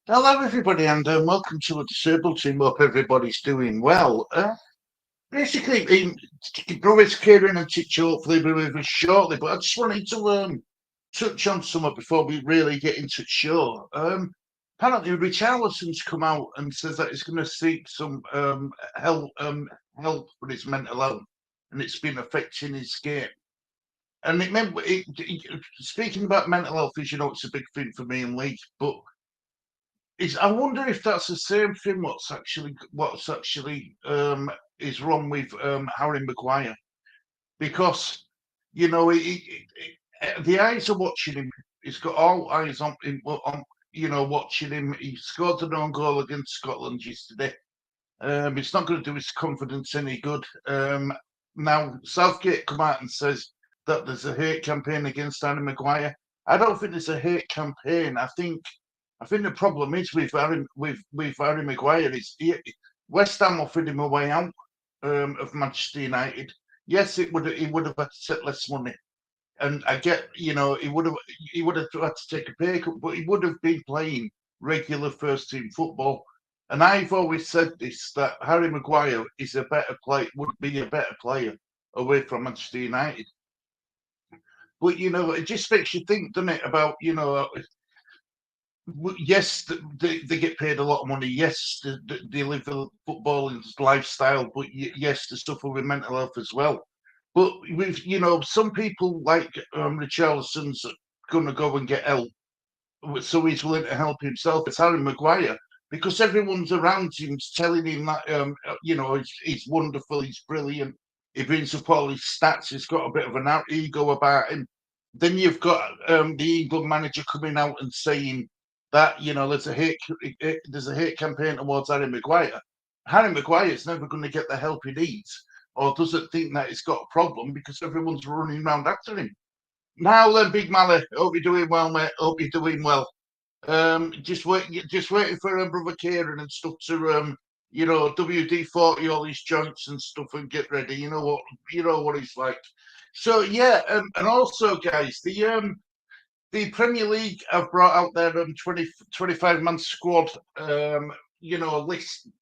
Hello, everybody, and welcome to a disabled team. Hope everybody's doing well. Basically, Brothers Cieran and Titch hopefully be with us shortly, but I just wanted to touch on something before we really get into the show. Apparently, Richarlison's come out and says that he's going to seek some help with his mental health, and it's been affecting his game. And speaking about mental health, as you know, it's a big thing for me and Lee, but I wonder if that's the same thing. What's actually is wrong with Harry Maguire, because the eyes are watching him. He's got all eyes on him. Watching him. He scored an own goal against Scotland yesterday. It's not going to do his confidence any good. Now Southgate come out and says that there's a hate campaign against Harry Maguire. I don't think there's a hate campaign. I think the problem is with Harry Maguire is West Ham offered him a way out of Manchester United. Yes, he would have had to take less money, and I get he would have had to take a pay cut, but he would have been playing regular first team football. And I've always said this, that Harry Maguire is a better player, would be a better player away from Manchester United. But it just makes you think, doesn't it, about yes, they get paid a lot of money. Yes, they live a footballing lifestyle, but yes, they suffer with mental health as well. But with some people like Richarlison's going to go and get help, so he's willing to help himself. It's Harry Maguire, because everyone's around him telling him that he's wonderful, he's brilliant. He brings up all his stats. He's got a bit of an ego about him. Then you've got the England manager coming out and saying that there's a hate campaign towards Harry Maguire. Harry Maguire is never going to get the help he needs, or doesn't think that he's got a problem, because everyone's running around after him. Now then, Big Mally, hope you're doing well, mate. Hope you're doing well. Just waiting for Brother Kieran and stuff to WD-40 all these joints and stuff and get ready. You know what he's like. So yeah, and also, guys, the Premier League have brought out their 25-man squad,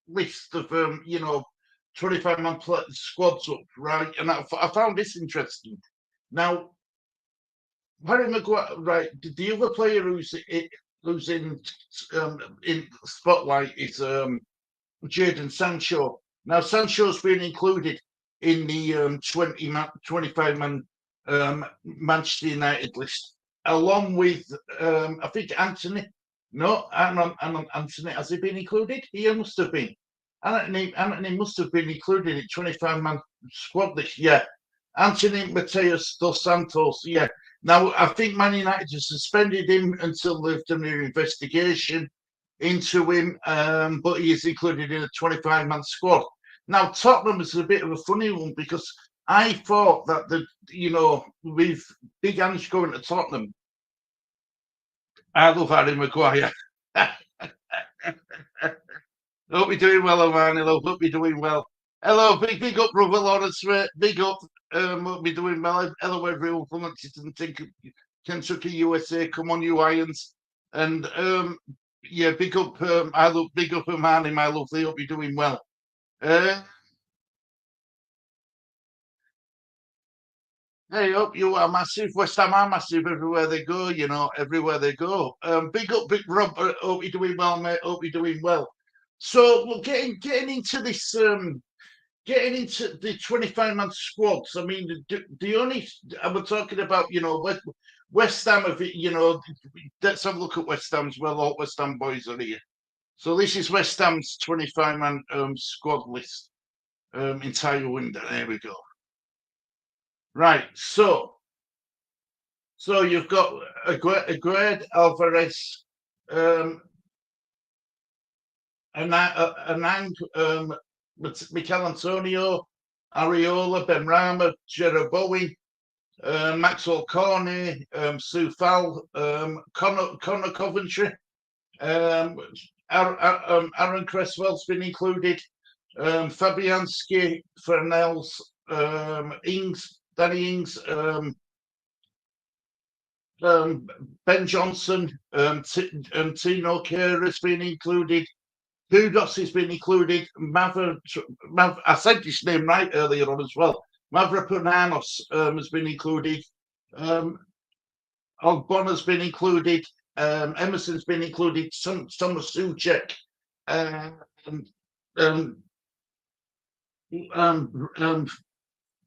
list of 25-man squads up, right? And I found this interesting. Now, Harry Maguire, right? The other player who's in spotlight is Jadon Sancho. Now, Sancho's been included in the 25-man Manchester United list, along with I think Anthony. No, Anthony, has he been included? He must have been. Anthony must have been included in 25-man squad list. Yeah, Anthony Mateus dos Santos. Yeah. Now, I think Man United has suspended him until they've done their investigation into him, but he is included in a 25-man squad. Now, Tottenham is a bit of a funny one, because I thought that with Big Ange going to Tottenham, I love Harry Maguire. Hope you're doing well, Oman. Hope you're doing well. Hello, big up, brother Lawrence. Big up. Hope you're doing well. Hello, everyone from Lexington, Kentucky, USA. Come on, you Irons. And yeah, big up. Big up, Omani, my lovely. Hope you're doing well. Hey, hope you are massive. West Ham are massive everywhere they go, everywhere they go. Big up, Big Rob. Hope you're doing well, mate. Hope you're doing well. So, well, getting into this, getting into the 25-man squads. I mean, the only we're talking about, West Ham of it. Let's have a look at West Ham as well. All West Ham boys are here. So this is West Ham's 25-man squad list, entire window. There we go. Right, so you've got Aguerd, Alvarez, Anang, Mikel Antonio, Areola, Benrahma, Gerard Bowen, Maxwell Cornet, Soufal, Connor Coventry, Aaron Cresswell's been included, Fabianski, Fernels, Ings, Danny Ings, Ben Johnson, Tino Kerr has been included. Kudos has been included. I said his name right earlier on as well. Mavropanos has been included. Ogbon has been included. Emerson's been included. Thomas Suchek.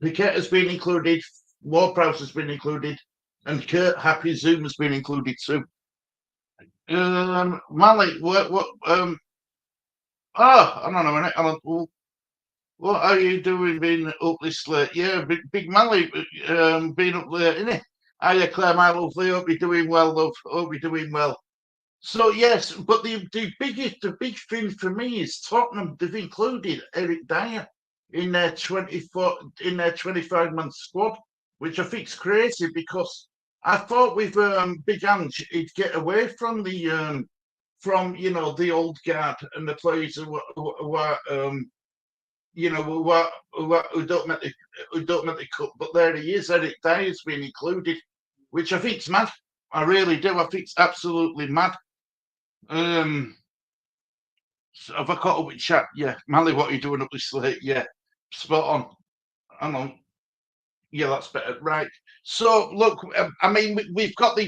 Piquet has been included. Ward-Prowse has been included. And Kurt Happy Zoom has been included too. Malik, I don't know a minute. What are you doing being up this late? Yeah, Big Malik being up late, isn't it? Hiya, Claire, my lovely. Hope you're doing well, love. Hope you're doing well. So yes, but the big thing for me is Tottenham. They've included Eric Dyer in their 25-man squad, which I think is crazy because I thought with Big Ange he'd get away from the the old guard and the players who don't make the cut. But there he is, Eric Dyer's been included, which I think is mad. I really do. I think it's absolutely mad. So have I caught up with chat? Yeah, Mally, what are you doing up this late? Yeah, spot on. Hang on. Yeah, that's better. Right. So look, I mean, we've got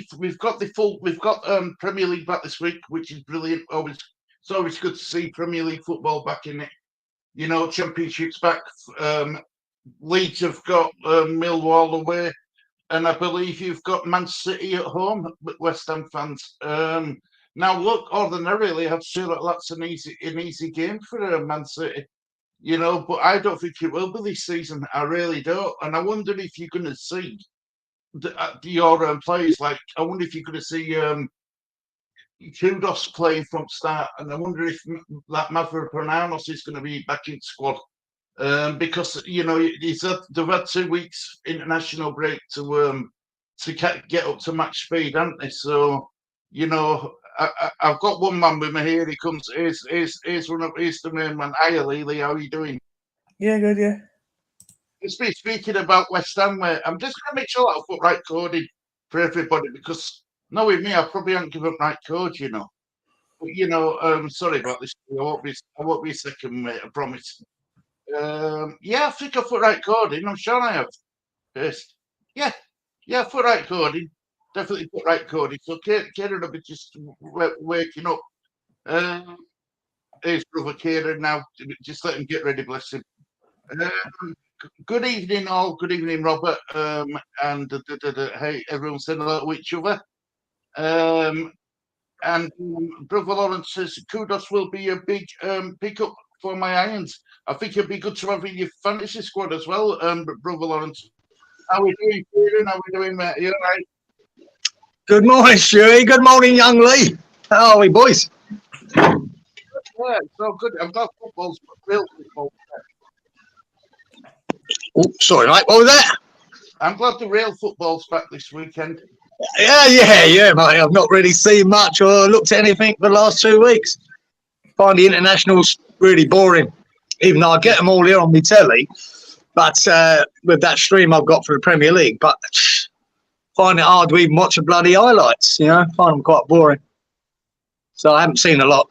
Premier League back this week, which is brilliant. It's always good to see Premier League football back in it. Championships back. Leeds have got Millwall away, and I believe you've got Man City at home, West Ham fans. Now, look, ordinarily, I'd say that's an easy game for Man City, but I don't think it will be this season. I really don't. And I wonder if you're going to see your players, like, I wonder if you're going to see Kudos playing from start. And I wonder if that Mavropanos is going to be back in squad. Because, they've had 2 weeks international break to get up to match speed, haven't they? So, I've got one man with me here. He comes. Here's the main man. Hiya, Lily. How are you doing? Yeah, good. Yeah. Let's be speaking about West Ham. I'm just going to make sure that I put right coding for everybody because knowing me, I probably haven't given right code. But, sorry about this. I won't be a second, mate. I promise. Yeah, I think I put right coding. I'm sure I have. First. Yeah, I put right coding. Definitely put right coding. So Kieran will be just waking up. Here's brother Kieran now. Just let him get ready, bless him. Good evening, all. Good evening, Robert. And hey, everyone's saying hello to each other. And brother Lawrence says Kudos will be a big pickup for my Irons. I think it'd be good to have in your fantasy squad as well, brother Lawrence. How are we doing, Kieran? How are we doing, mate? Are you all right? Good morning, Stewie. Good morning, young Lee. How are we, boys? Yeah, so good. I've got real football. Oh, sorry, mate. What was that? I'm glad the real football's back this weekend. Yeah, mate. I've not really seen much or looked at anything for the last 2 weeks. Find the internationals really boring, even though I get them all here on my telly. But with that stream I've got for the Premier League, but find it hard to even watch the bloody highlights. Find them quite boring. So I haven't seen a lot.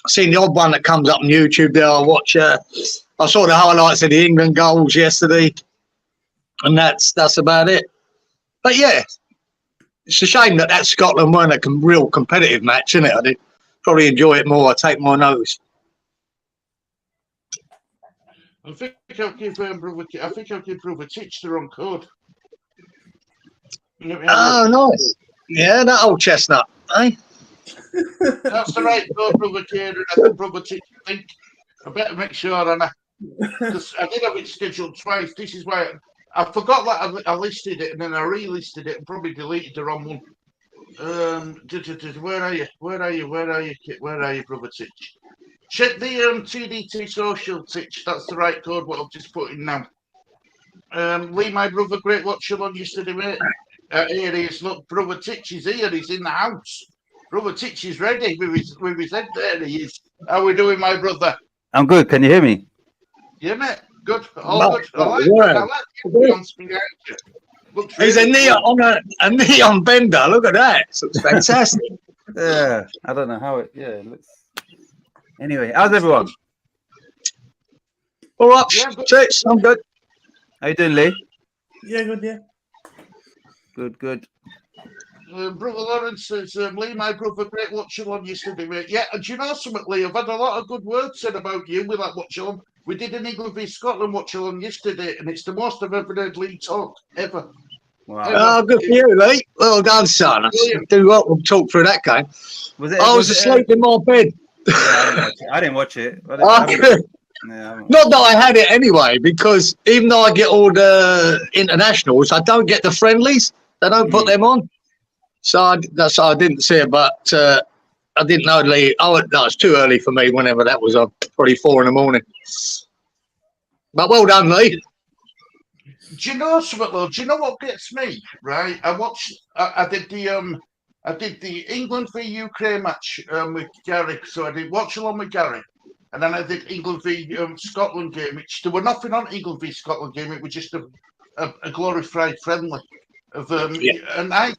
I've seen the odd one that comes up on YouTube there. I watch. I saw the highlights of the England goals yesterday, and that's about it. But yeah, it's a shame that Scotland weren't a real competitive match, isn't it? I did probably enjoy it more. I take more notice. I think I'll give brother Titch the wrong code. Oh, nice. Yeah, that old chestnut, eh? That's the right code, brother Kieran. I think brother Titch. I better make sure, because I did have it scheduled twice. This is why I forgot that I listed it and then I relisted it and probably deleted the wrong one. Where are you? Where are you, brother Titch? Check the TDT social, Titch. That's the right code. What I've just put in now. Lee, my brother, great watching on yesterday, mate. Here he is. Look, brother Titch is here. He's in the house. Brother Titch is ready with his head. There he is. How are we doing, my brother? I'm good. Can you hear me? Yeah, mate. Good. All good. I like you. Looks He's really a neon cool. on a neon bender. Look at that. It looks fantastic. Yeah, I don't know how it. Yeah, it looks. Anyway, how's everyone? All right, Yeah, but- Titch, I'm good. How you doing, Lee? Yeah, good, yeah. Good. Brother Lawrence says, Lee, my brother, great watching on yesterday, mate. Yeah, and do you know something, Lee? I've had a lot of good words said about you with that watch on. We did an England v Scotland watch on yesterday, and it's the most I've ever heard Lee talk, ever. Wow. Oh, good for you, Lee. Well done, son. I Brilliant. do well to talk through that game. Was it? I was asleep in my bed. Yeah, I didn't watch it. I haven't- yeah, I haven't- Not that I had it anyway, because even though I get all the internationals, I don't get the friendlies. They don't put them on. So that's why I didn't see it, but I didn't know Lee. Oh, no, it's too early for me whenever that was on, probably 4 a.m. But well done, Lee. Do you know something, though? Do you know what gets me? Right, I did the England v Ukraine match with Gary, so I did watch along with Gary, and then I did England v Scotland game, which there were nothing on England v Scotland game. It was just a glorified friendly. And I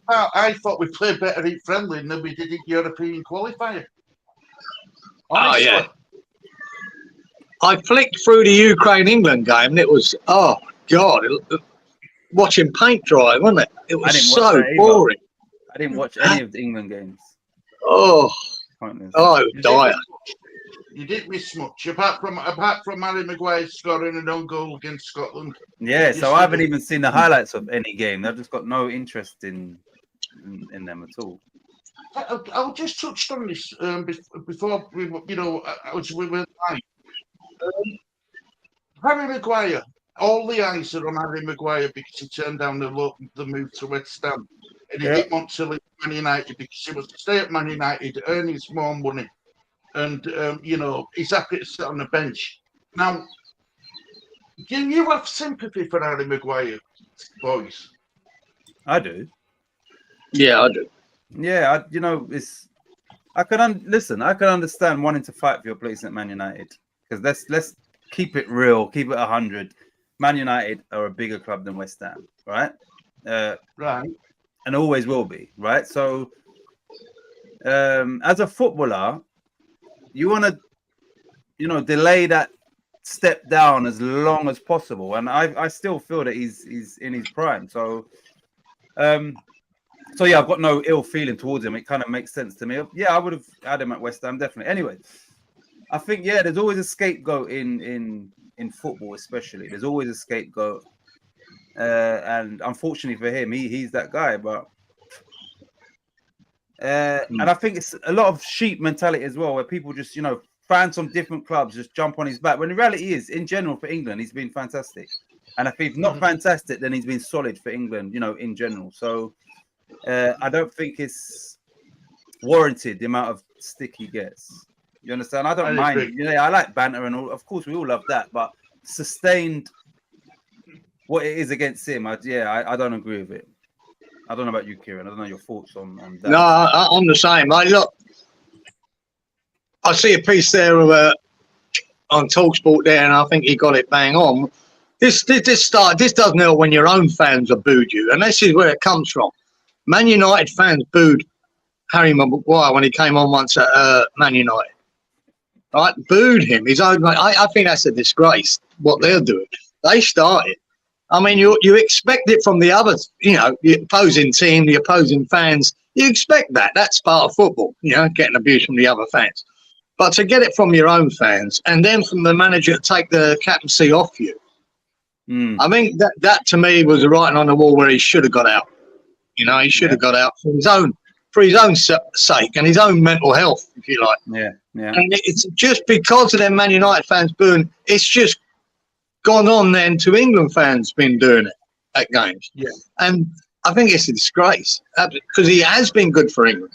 thought we played better in friendly than we did in European qualifier. Honestly. Oh, yeah. I flicked through the Ukraine-England game, and it was, oh, God, watching paint dry, wasn't it? It was so boring. I didn't watch any of the England games. Oh, Pointless. oh, it was dire. You didn't miss much, apart from Harry Maguire scoring an own goal against Scotland. Yeah, You so I haven't still- even seen the highlights of any game. I've just got no interest in them at all. I just touched on this before we were live. Harry Maguire. All the eyes are on Harry Maguire because he turned down the move to West Ham, and he didn't want to leave Man United because he was to stay at Man United, earn his more money, and he's happy to sit on the bench. Now, do you have sympathy for Harry Maguire, boys? I do. Yeah, I do. Yeah, I can listen. I can understand wanting to fight for your place at Man United, because let's keep it real, keep it 100. Man United are a bigger club than West Ham, right? Right. And always will be, right? So, as a footballer, you want to, delay that step down as long as possible. And I still feel that he's in his prime. So, yeah, I've got no ill feeling towards him. It kind of makes sense to me. Yeah, I would have had him at West Ham, definitely. Anyway, I think, there's always a scapegoat in football, especially. There's always a scapegoat. And unfortunately for him, he's that guy. But and I think it's a lot of sheep mentality as well, where people just, fans from different clubs just jump on his back. When the reality is, in general, for England, he's been fantastic. And if he's not fantastic, then he's been solid for England, in general. So I don't think it's warranted, the amount of stick he gets. You understand? I don't mind it. I like banter and all. Of course, we all love that. But sustained what it is against him, I don't agree with it. I don't know about you, Kieran. I don't know your thoughts on that. No, I'm the same. Look, I see a piece there of on TalkSport there, and I think he got it bang on. This doesn't help when your own fans have booed you, and this is where it comes from. Man United fans booed Harry Maguire when he came on once at Man United. Right, booed him. His own. I think that's a disgrace. What they're doing. They started. I mean, you expect it from the others. The opposing team, the opposing fans. You expect that. That's part of football. Getting abuse from the other fans. But to get it from your own fans, and then from the manager to take the captaincy off you. I think that to me was the writing on the wall where he should have got out. He should have got out for his own sake and his own mental health, if you like. Yeah. And it's just because of them Man United fans booing, it's just gone on then to England fans been doing it at games. Yeah. And I think it's a disgrace because he has been good for England,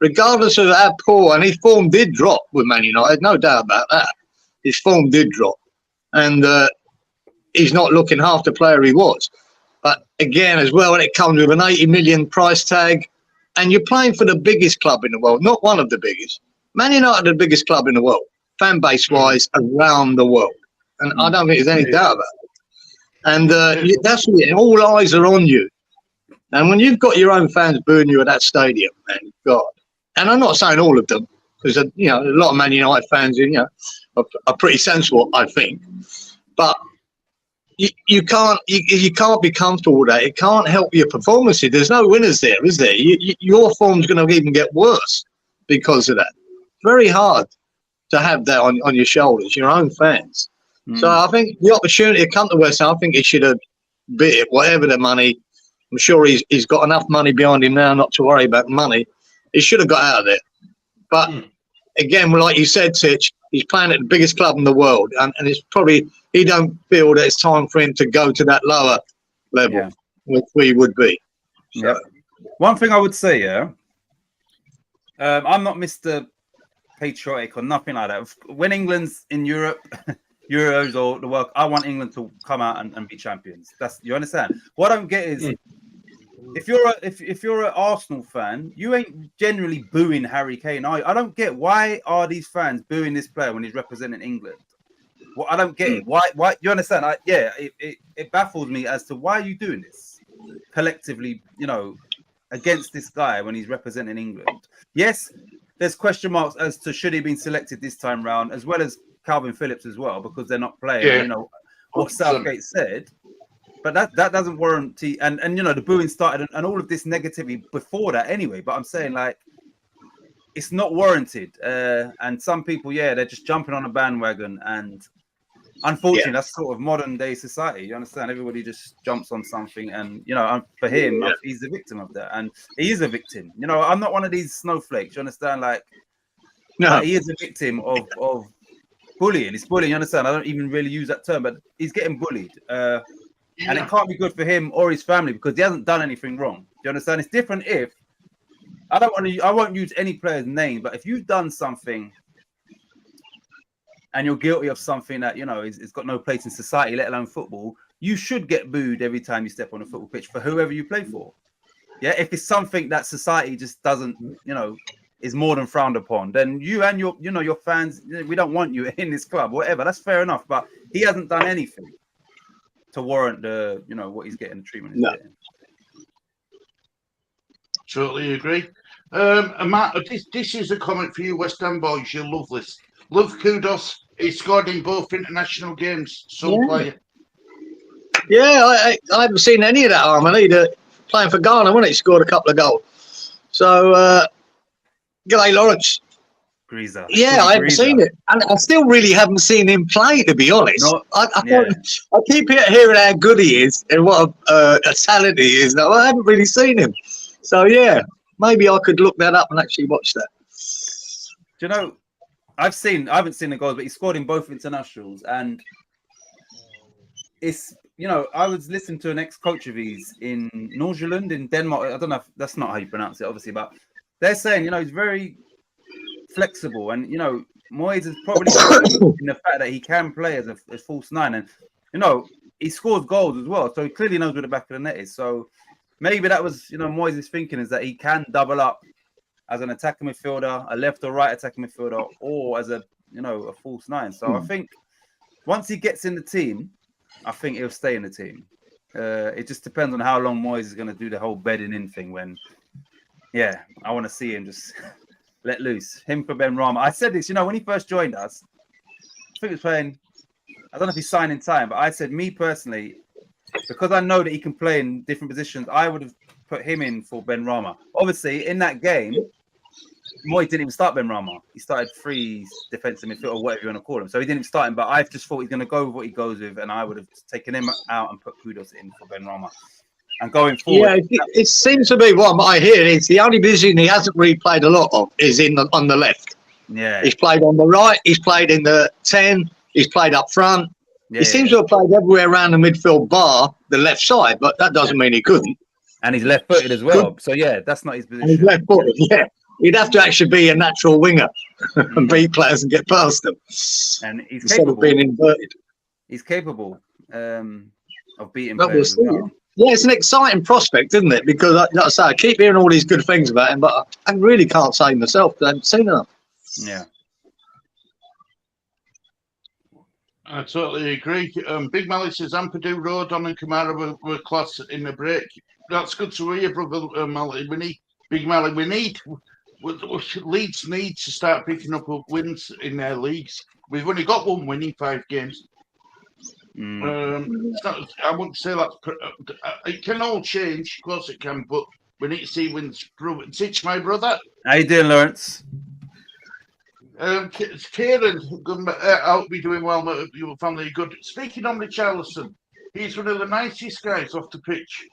regardless of how poor, and his form did drop with Man United, no doubt about that. His form did drop. And he's not looking half the player he was. But again, as well, when it comes with an 80 million price tag, and you're playing for the biggest club in the world, not one of the biggest. Man United are the biggest club in the world, fan base wise, around the world. And I don't think there's any doubt about it. And that's it. All eyes are on you. And when you've got your own fans booing you at that stadium, man, God. And I'm not saying all of them, because a lot of Man United fans, are pretty sensible, I think. But you can't be comfortable with that. It can't help your performances. There's no winners there, is there? Your form's going to even get worse because of that. Very hard to have that on your shoulders, your own fans. So I think the opportunity to come to West Ham, I think he should have bit it, whatever the money. I'm sure he's got enough money behind him now not to worry about money. He should have got out of there. But again, like you said, Titch, he's playing at the biggest club in the world, and it's probably he don't feel that it's time for him to go to that lower level, which we would be. So. Yeah. One thing I would say, I'm not Mr. Patriotic or nothing like that. When England's in Europe, Euros or the World, I want England to come out and be champions. You understand? What I don't get is if you're an Arsenal fan, you ain't generally booing Harry Kane. I don't get why are these fans booing this player when he's representing England. Well, I don't get it. Why you understand? It baffles me as to why are you doing this collectively, against this guy when he's representing England. Yes, there's question marks as to should he been selected this time round, as well as Calvin Phillips as well, because they're not playing, what Southgate said. But that doesn't warrant and the booing started and all of this negativity before that anyway. But I'm saying it's not warranted. And some people, they're just jumping on a bandwagon, and unfortunately, that's sort of modern day society. You understand? Everybody just jumps on something, and for him, he's the victim of that, and he is a victim. I'm not one of these snowflakes. You understand? No, he is a victim of bullying. It's bullying. You understand? I don't even really use that term, but he's getting bullied. And it can't be good for him or his family because he hasn't done anything wrong. Do you understand? It's different if I won't use any player's name, but if you've done something and you're guilty of something that it's got no place in society, let alone football, you should get booed every time you step on a football pitch for whoever you play for. Yeah, if it's something that society just doesn't, is more than frowned upon, then you and your fans, we don't want you in this club, whatever. That's fair enough, but he hasn't done anything to warrant the, what he's getting, the treatment he's getting. Totally agree. Matt, this is a comment for you, West Ham boys. You love this. Love kudos. He scored in both international games. Player. Yeah, I haven't seen any of that Harmonie. Playing for Ghana, wasn't he? Scored a couple of goals. So, g'day, Lawrence. Greaser. Yeah, I haven't seen it. And I still really haven't seen him play, to be honest. I keep hearing how good he is and what a talent he is. No, I haven't really seen him. So, maybe I could look that up and actually watch that. Do you know, I haven't seen the goals, but he scored in both internationals. And it's, I was listening to an ex-coach of his in Nordsjælland in Denmark. I don't know if that's not how you pronounce it, obviously, but they're saying, he's very flexible, and Moyes is probably in the fact that he can play as a false nine, and he scores goals as well, so he clearly knows where the back of the net is. So maybe that was Moyes' thinking, is that he can double up as an attacking midfielder, a left or right attacking midfielder, or as a false nine. So I think once he gets in the team, I think he'll stay in the team. It just depends on how long Moyes is going to do the whole bedding in thing. When I want to see him just let loose. Him for Benrahma. I said this, when he first joined us, I think he was playing, I don't know if he's signed in time, but I said, me personally, because I know that he can play in different positions, I would have put him in for Benrahma. Obviously, in that game, Moyes didn't even start Benrahma. He started free defensive midfield, or whatever you want to call him. So he didn't even start him, but I just thought he's going to go with what he goes with, and I would have taken him out and put Kudos in for Benrahma. And going forward, it seems to be what I hear is the only position he hasn't really played a lot of is on the left. Yeah, he's played on the right. He's played in the 10. He's played up front. He seems to have played everywhere around the midfield bar the left side, but that doesn't mean he couldn't. And he's left-footed as well. So that's not his position. And he's left-footed. Yeah, he'd have to actually be a natural winger and beat players and get past them. And he's instead capable of being inverted. He's capable of beating players as well. Yeah, it's an exciting prospect, isn't it? Because, like I say, I keep hearing all these good things about him, but I really can't say myself because I haven't seen enough. Yeah. I totally agree. Big Mally says Ampadu, Rodon and Kamara were class in the break. That's good to hear, brother Mally. Big Mally. Leeds need to start picking up wins in their leagues. We've only got one win in 5 games. It's not, I wouldn't say that. It can all change, of course it can, but we need to see wins. Titch, my brother. How you doing, Lawrence? Kieran, I hope you're doing well. Your family are good. Speaking on Richarlison, he's one of the nicest guys off the pitch.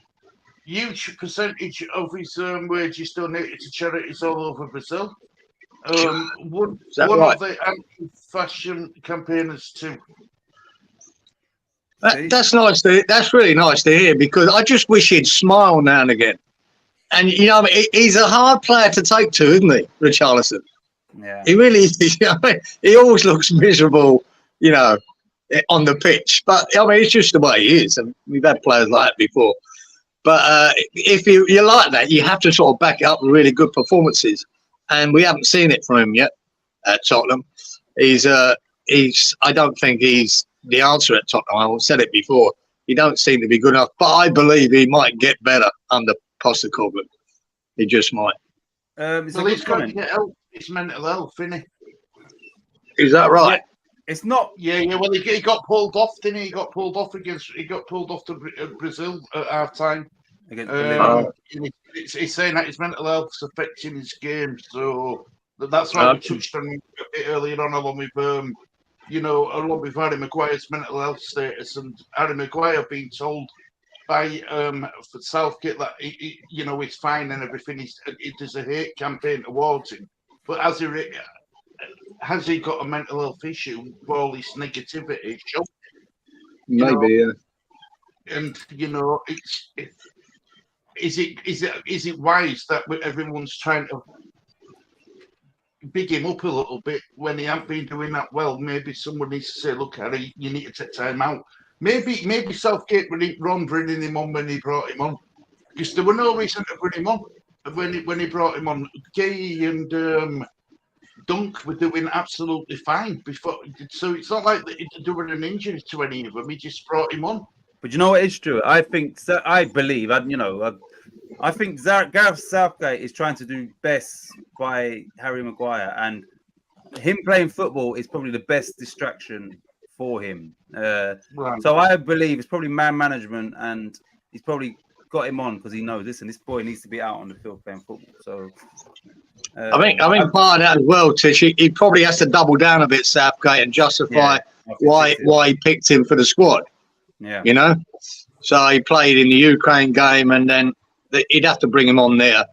Huge percentage of his wages donated to charities all over Brazil. One right? of the anti-fashion campaigners too. That's nice. That's really nice to hear, because I just wish he'd smile now and again. And he's a hard player to take to, isn't he, Richarlison? Yeah, he really is. He always looks miserable, on the pitch. But it's just the way he is, and we've had players like that before. But if you like that, you have to sort of back it up with really good performances, and we haven't seen it from him yet at Tottenham. I don't think he's the answer at Tottenham. I've said it before. He don't seem to be good enough, but I believe he might get better under Postecoglou. He just might. Well, he's got to get help. It's mental health, isn't he? Is that right? Yeah. It's not. Yeah. Well, he got pulled off, didn't he? He got pulled off to Brazil at half time. He's saying that his mental health's affecting his game, so that's why we touched on it a bit earlier on, along with Harry Maguire's mental health status, and Harry Maguire being told by for Southgate that he's fine and everything. There's a hate campaign towards him, but has he got a mental health issue for all this negativity? Maybe, yeah. And is it wise that everyone's trying to big him up a little bit when he hasn't been doing that well? Maybe someone needs to say, "Look, Harry, you need to take time out." Maybe Southgate wrong bringing him on when he brought him on, because there were no reason to bring him on when he brought him on. Gay and Dunk were doing absolutely fine before, so it's not like there were an injury to any of them. He just brought him on. But you know what is true? I think Gareth Southgate is trying to do best by Harry Maguire, and him playing football is probably the best distraction for him. Right. So I believe it's probably man management, and he's probably got him on because he knows, listen, this boy needs to be out on the field playing football. So I think part of that as well, Tish. He probably has to double down a bit, Southgate, and justify why he picked him for the squad. Yeah, So he played in the Ukraine game, and then he'd have to bring him on there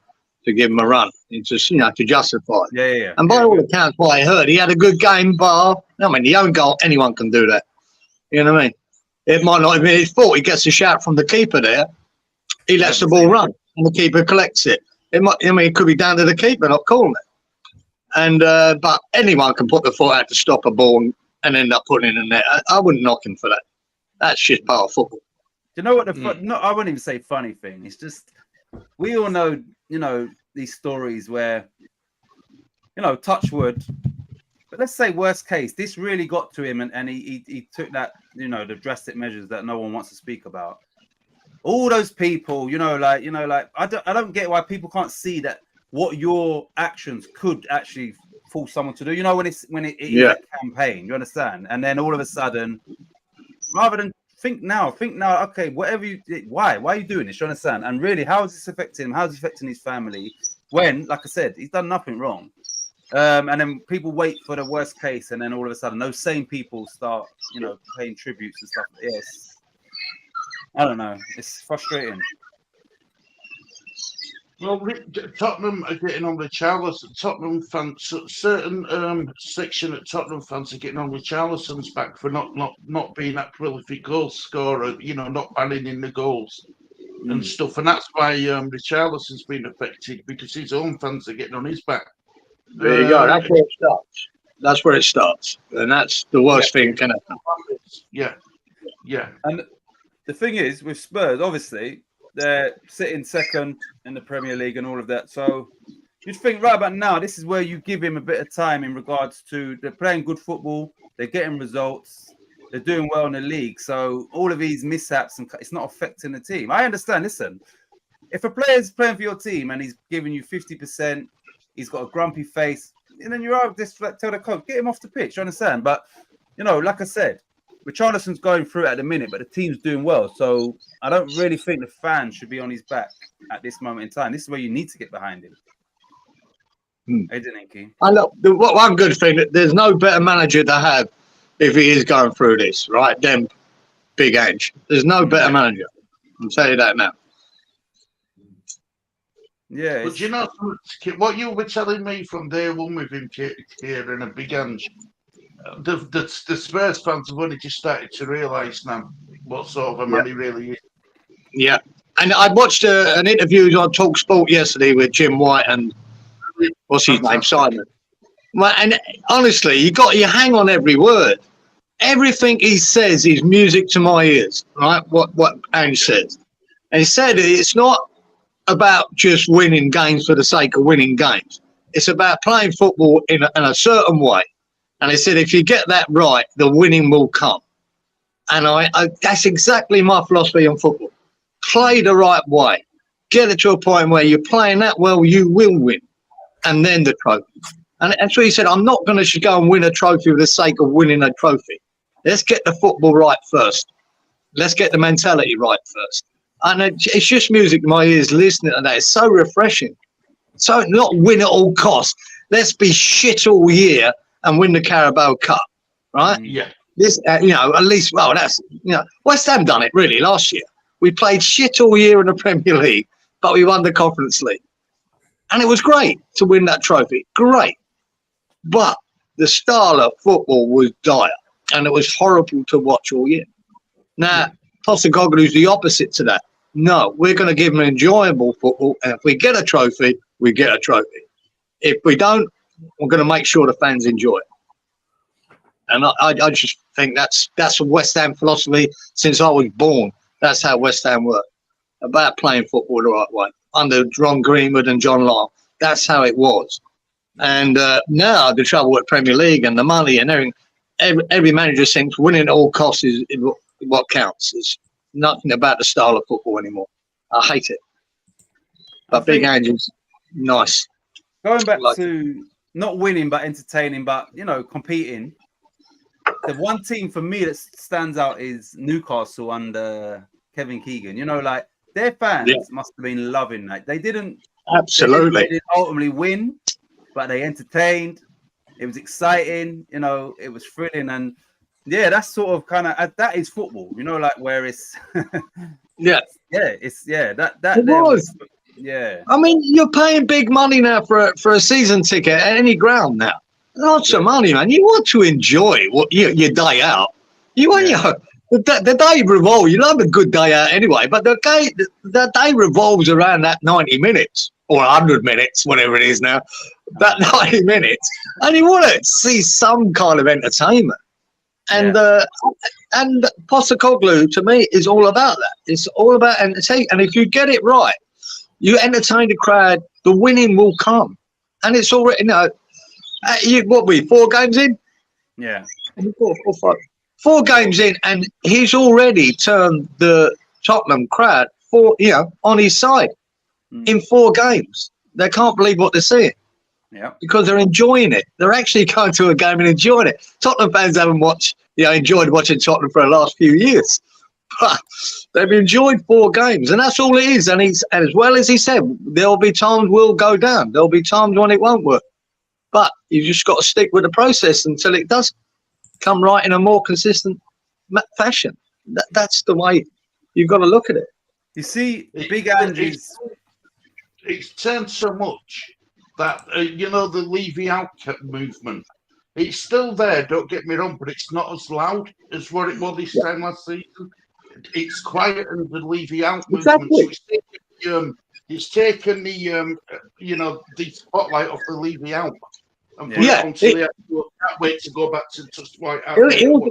to give him a run. It's just to justify. Yeah. And by all accounts, what I heard, he had a good game, bar. The own goal, anyone can do that. You know what I mean? It might not have been his fault. He gets a shout from the keeper there. He lets the ball run, and the keeper collects it. It could be down to the keeper not calling it. And but anyone can put the foot out to stop a ball and end up putting it in the net. I wouldn't knock him for that. That's just part of football. Do you know what I wouldn't even say funny thing. It's just we all know, these stories where, touch wood. But let's say worst case, this really got to him, and he took that, the drastic measures that no one wants to speak about. All those people, I don't get why people can't see that what your actions could actually force someone to do. When it is a campaign, you understand? And then all of a sudden, rather than think now, okay, whatever you did, why are you doing this? You understand? And really, how is this affecting him? How is it affecting his family? When, like I said, he's done nothing wrong. And then people wait for the worst case, and then all of a sudden, those same people start, paying tributes and stuff. Yes. I don't know. It's frustrating. Well, Tottenham are getting on with Richarlison. Tottenham fans, certain section of Tottenham fans are getting on with Richarlison's back for not being that prolific goal scorer. Not banning in the goals and stuff, and that's why Richarlison's been affected, because his own fans are getting on his back. There you go. That's where it starts. That's where it starts, and that's the worst thing can happen. Yeah. And the thing is, with Spurs, obviously, they're sitting second in the Premier League and all of that. So you'd think right about now, this is where you give him a bit of time in regards to they're playing good football, they're getting results, they're doing well in the league. So all of these mishaps, and it's not affecting the team. I understand. Listen, if a player's playing for your team and he's giving you 50%, he's got a grumpy face, and then you're out, just tell the coach, get him off the pitch. You understand? But like I said, Richarlison's going through it at the minute, but the team's doing well. So I don't really think the fans should be on his back at this moment in time. This is where you need to get behind him. I look, one good thing, that there's no better manager to have if he is going through this, right? Than Big Ange. There's no better manager. I'll tell you that now. Yeah. But you know what you were telling me from day one with him here and a Big Ange? The Spurs fans have only just started to realise now what sort of a man he really is. Yeah. And I watched an interview on Talk Sport yesterday with Jim White and what's his name, Simon. Well, and honestly, you hang on every word. Everything he says is music to my ears, right? What Ange says. And he said it's not about just winning games for the sake of winning games. It's about playing football in a certain way. And he said if you get that right, the winning will come. And I that's exactly my philosophy on football. Play the right way. Get it to a point where you're playing that well, you will win. And then the trophy. And so he said, I'm not going to go and win a trophy for the sake of winning a trophy. Let's get the football right first. Let's get the mentality right first. And it's just music to my ears listening to that. It's so refreshing. So not win at all costs. Let's be shit all year and win the Carabao Cup, right? Yeah. This, at least, well, that's, West Ham done it really last year. We played shit all year in the Premier League, but we won the Conference League. And it was great to win that trophy. Great. But the style of football was dire. And it was horrible to watch all year. Now, Postecoglou's the opposite to that. No, we're going to give them enjoyable football. And if we get a trophy, we get a trophy. If we don't, we're going to make sure the fans enjoy it. And I just think that's a West Ham philosophy since I was born. That's how West Ham worked. About playing football the right way. Under Ron Greenwood and John Lyle. That's how it was. And now the trouble with Premier League and the money and everything, every manager thinks winning at all costs is what counts. It's nothing about the style of football anymore. I hate it. But Big Ange is nice. Going back to not winning but entertaining, but competing. The one team for me that stands out is Newcastle under Kevin Keegan. Their fans must have been loving that. They didn't ultimately win, but they entertained. It was exciting, it was thrilling, and that's sort of that is football, where it's that was. Yeah. I mean, you're paying big money now for a season ticket at any ground now. Lots of money, man. You want to enjoy your day out. You want the day revolves. You love a good day out anyway, but the day revolves around that 90 minutes or 100 minutes, whatever it is now. That 90 minutes, and you want to see some kind of entertainment. And Postecoglou to me is all about that. It's all about entertainment. And if you get it right, you entertain the crowd. The winning will come, and it's already 4 games in? Yeah, 4 games in, and he's already turned the Tottenham crowd on his side in 4 games. They can't believe what they're seeing. Yeah, because they're enjoying it. They're actually going to a game and enjoying it. Tottenham fans haven't enjoyed watching Tottenham for the last few years, but they've enjoyed 4 games, and that's all it is. And as well as he said, there'll be times we'll go down. There'll be times when it won't work, but you just got to stick with the process until it does come right in a more consistent fashion. That's the way you've got to look at it. You see, Big Ange's it's turned so much that the Levy out movement, it's still there, don't get me wrong, but it's not as loud as what it was this time last season. It's quiet and the Levy out movement. So it's taken the spotlight off the Levy out and put it onto the that way to go back to White out.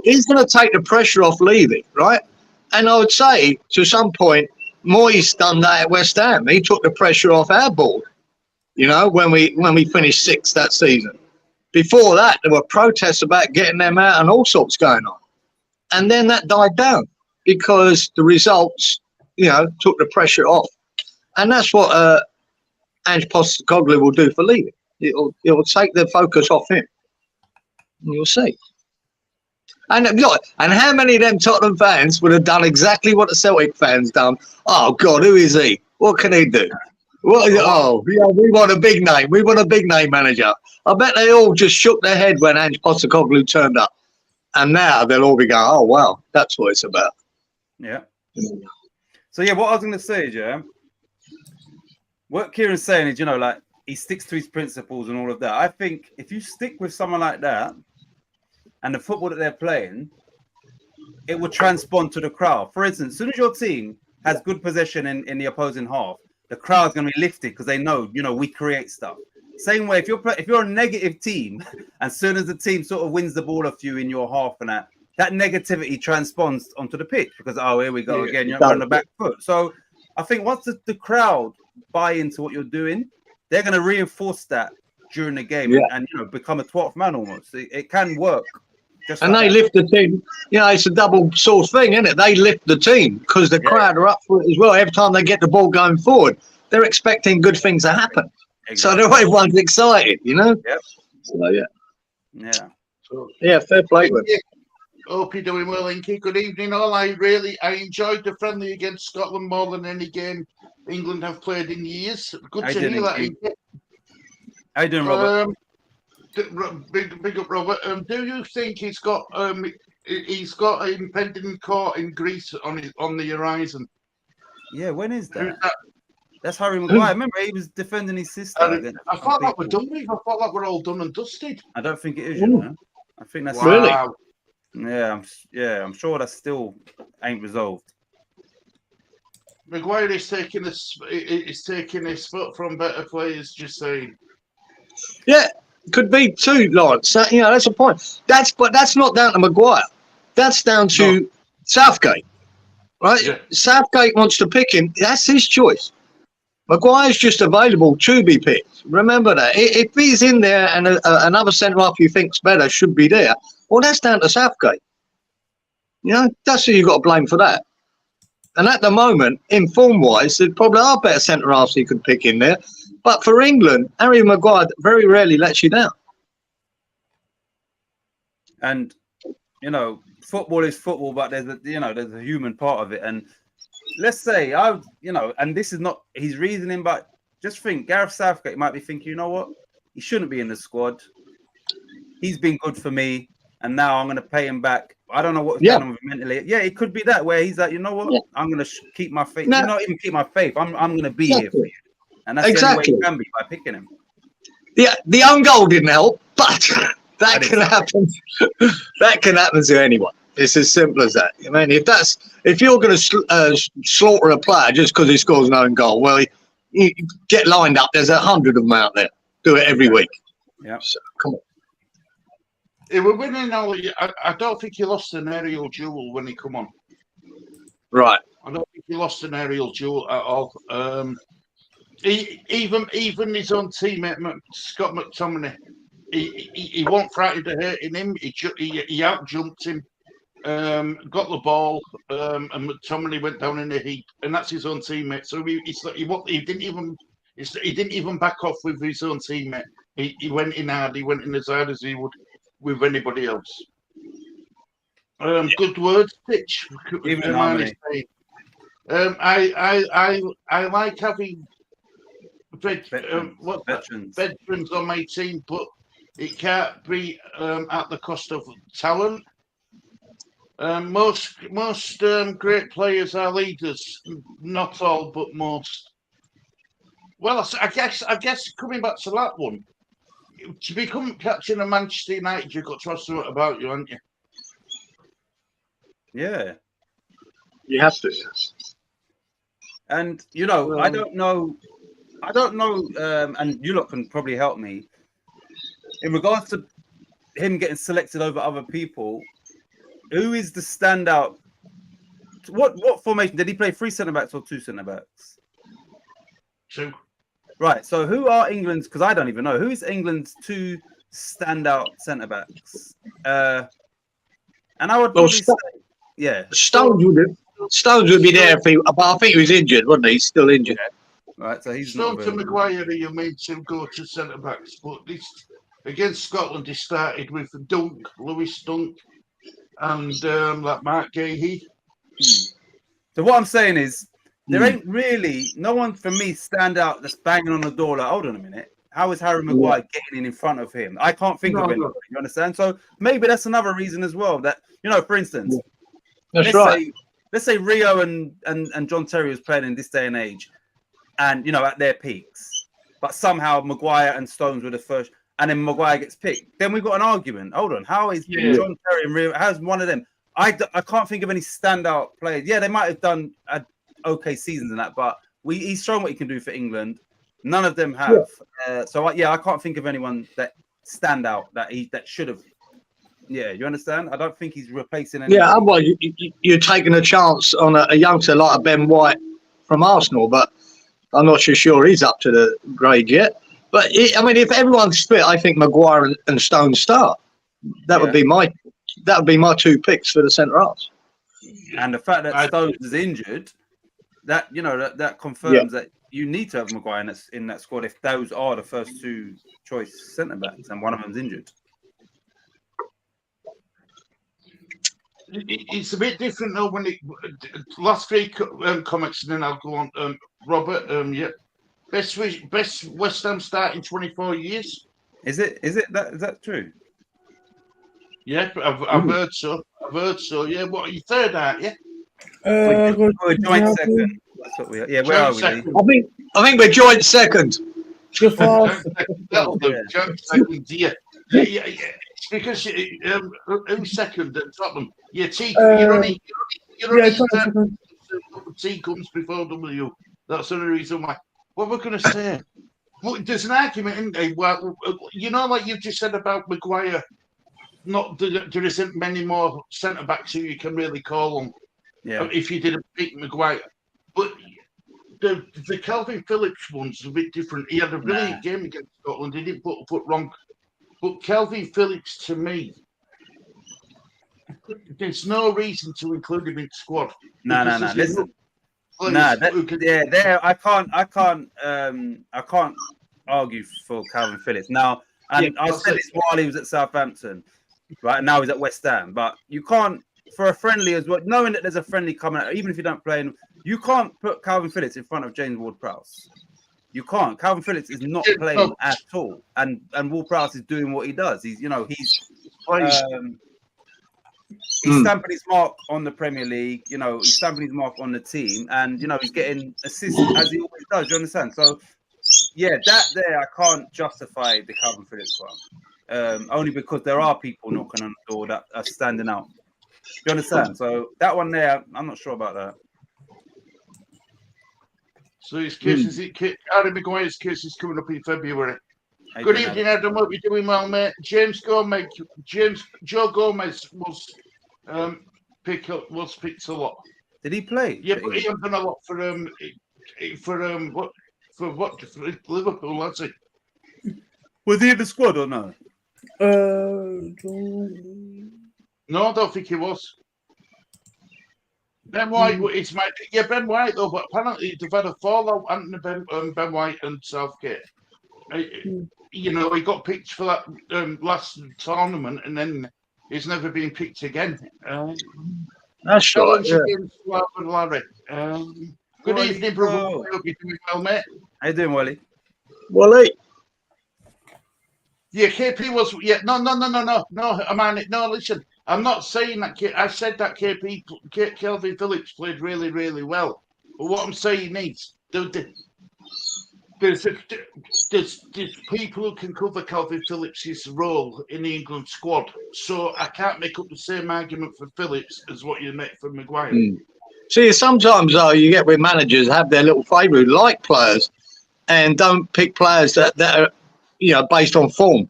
He's going to take the pressure off Levy, right? And I would say to some point Moyes done that at West Ham. He took the pressure off our board. When we finished 6th that season. Before that, there were protests about getting them out and all sorts going on. And then that died down because the results, took the pressure off. And that's what Ange Postecoglou will do for Levy. It'll take the focus off him. And you'll see. And look, and how many of them Tottenham fans would have done exactly what the Celtic fans done? Oh God, who is he? What can he do? What is it? Oh, yeah, we want a big name. We want a big name manager. I bet they all just shook their head when Ange Postecoglou turned up. And now they'll all be going, oh wow, that's what it's about. Yeah. So yeah, what I was going to say is, yeah, what Kieran's saying is, you know, like he sticks to his principles and all of that. I think if you stick with someone like that and the football that they're playing, it will transpond to the crowd. For instance, as soon as your team has good possession in the opposing half, the crowd's going to be lifted because they know, you know, we create stuff. Same way, if you're a negative team, as soon as the team sort of wins the ball off you in your half and that negativity transponds onto the pitch because, oh, here we go again, you're on the back foot. So I think once the crowd buy into what you're doing, they're going to reinforce that during the game and you know, become a 12th man almost. It can work. And they lift the team. You know, it's a double source thing, isn't it? They lift the team because the crowd are up for it as well. Every time they get the ball going forward, they're expecting good things to happen. Exactly. So everyone's excited, you know? Yep. So, yeah. Yeah. So, yeah, fair play with you. Hope you're doing well, Inky. Good evening, all. I enjoyed the friendly against Scotland more than any game England have played in years. Good to hear that, Inky. How you doing, Robert? Big up, Robert. Do you think he's got impending court in Greece on the horizon? Yeah, when is that? That's Harry Maguire. Remember, he was defending his sister. I thought that were done with. I thought that were all done and dusted. I don't think it is, you know. I think that's really. I'm sure that still ain't resolved. Maguire is taking his foot from better players. Just saying. Yeah, could be too, Lawrence. So, you know, that's a point. But that's not down to Maguire. That's down to Southgate, right? Yeah. Southgate wants to pick him. That's his choice. Maguire's just available to be picked. Remember that. If he's in there and another centre-half you think's better should be there, well, that's down to Southgate. You know, that's who you've got to blame for that. And at the moment, in form-wise, there probably are better centre-halves he could pick in there. But for England, Harry Maguire very rarely lets you down. And, you know, football is football, but there's a human part of it. And let's say and this is not his reasoning, but just think Gareth Southgate might be thinking, you know what? He shouldn't be in the squad. He's been good for me, and now I'm going to pay him back. I don't know what's going on with him mentally. Yeah, it could be that where he's like, you know what? I'm going to keep my faith. No. Not even keep my faith. I'm going to be here for you. And that's the only way you can be, by picking him. Yeah, the own goal didn't help, but that can happen. That can happen to anyone. It's as simple as that. I mean, if you're going to slaughter a player just because he scores an own goal, well, you get lined up. There's 100 of them out there. Do it every week. Yeah. So, come on. He was winning all. I don't think he lost an aerial duel when he come on. Right. I don't think he lost an aerial duel at all. Even his own teammate Scott McTominay, he wasn't frightened of hurting him. He out jumped him, got the ball, and McTominay went down in a heap, and that's his own teammate. So he didn't even back off with his own teammate. He went in hard. He went in as hard as he would with anybody else. Good words, Titch. Even Harmonie. I like having veterans on my team, but it can't be at the cost of talent. Most great players are leaders, not all, but most. Well, I guess coming back to that one, to become captain of Manchester United, you've got to have something about you, haven't you? Yeah, you have to. Yes. And you know, I don't know, and you lot can probably help me in regards to him getting selected over other people. Who is the standout? What formation did he play? 3 centre backs or 2 centre backs? 2. Right. So who are England's? Because I don't even know who is England's 2 standout centre backs. And I would probably say, Stones would be there if but I think he was injured, wasn't he? He's still injured. right? So he's Stone not to available. Maguire, you made to go to centre backs, but this against Scotland, he started with Dunk, Lewis Dunk, and like Mark Gahey. So what I'm saying is, there ain't really no one for me stand out that's banging on the door. Like, hold on a minute, how is Harry Maguire getting in front of him? I can't think of anybody. You understand? So maybe that's another reason as well. That for instance, That's right. Let's say Rio and John Terry was playing in this day and age, and at their peaks, but somehow Maguire and Stones were the first, and then Maguire gets picked. Then we've got an argument. Hold on, how is John Terry and Rio? How's one of them? I can't think of any standout players. Yeah, they might have done okay seasons and that, but he's shown what he can do for England. None of them have. I can't think of anyone that stand out that should have. Yeah, you understand? I don't think he's replacing anyone. Yeah, well, you're taking a chance on a youngster like a Ben White from Arsenal, but I'm not sure he's up to the grade yet. But if everyone's split, I think Maguire and Stones start. That would be my two picks for the centre halves. And the fact that Stones is injured, that that confirms that you need to have Maguire in that squad if those are the first two choice centre backs and one of them's injured. It's a bit different though when last three comments, and then I'll go on. Robert, best West Ham start in 24 years. Is that true? Yeah, I've heard so. Yeah, what are you third, aren't you? We're joint second. That's what we are. Yeah, where are we? Second. I think we're joint second. Joint second. Yeah. It's because who's second at Tottenham? Yeah, T. You're only T comes before W. That's the only reason why. What we're going to say? Well, there's an argument, isn't there? Well, like you've just said about Maguire. There isn't many more centre backs who you can really call on. Yeah. If you didn't pick Maguire, but the Calvin Phillips one's a bit different. He had a brilliant game against Scotland. He didn't put a foot wrong. But Calvin Phillips, to me, there's no reason to include him in the squad. No. Listen. I can't argue for Calvin Phillips. Now, and I said this while he was at Southampton, right? Now he's at West Ham. But you can't, for a friendly as well, knowing that there's a friendly coming out, even if you don't play him, you can't put Calvin Phillips in front of James Ward-Prowse. You can't. Calvin Phillips is not playing at all, and Ward-Prowse is doing what he does. He's stamping his mark on the Premier League. He's stamping his mark on the team, and he's getting assists as he always does. You understand? So, yeah, I can't justify the Calvin Phillips one, only because there are people knocking on the door that are standing out. You understand? So that one there, I'm not sure about that. So his case Harry Maguire's case is coming up in February. Good evening, Adam. Hope you're doing well, mate. Joe Gomez was picked a lot. Did he play? Yeah, but he hasn't done a lot for Liverpool, has he? Was he in the squad or no? No, I don't think he was. Ben White is Ben White though, but apparently they've had a fallout, Ben White and Southgate. He got picked for that last tournament, and then he's never been picked again. That's right. Yeah. Larry. Good evening, brother. Hope you're doing well, mate. How you doing, Wally? Wally. Yeah, KP was. Yeah, no. No, listen. I'm not saying that. I said that Calvin Phillips played really, really well. But what I'm saying is, there's people who can cover Calvin Phillips' role in the England squad. So I can't make up the same argument for Phillips as what you make for Maguire. See, sometimes though, you get where managers have their little favourite who like players and don't pick players that are based on form.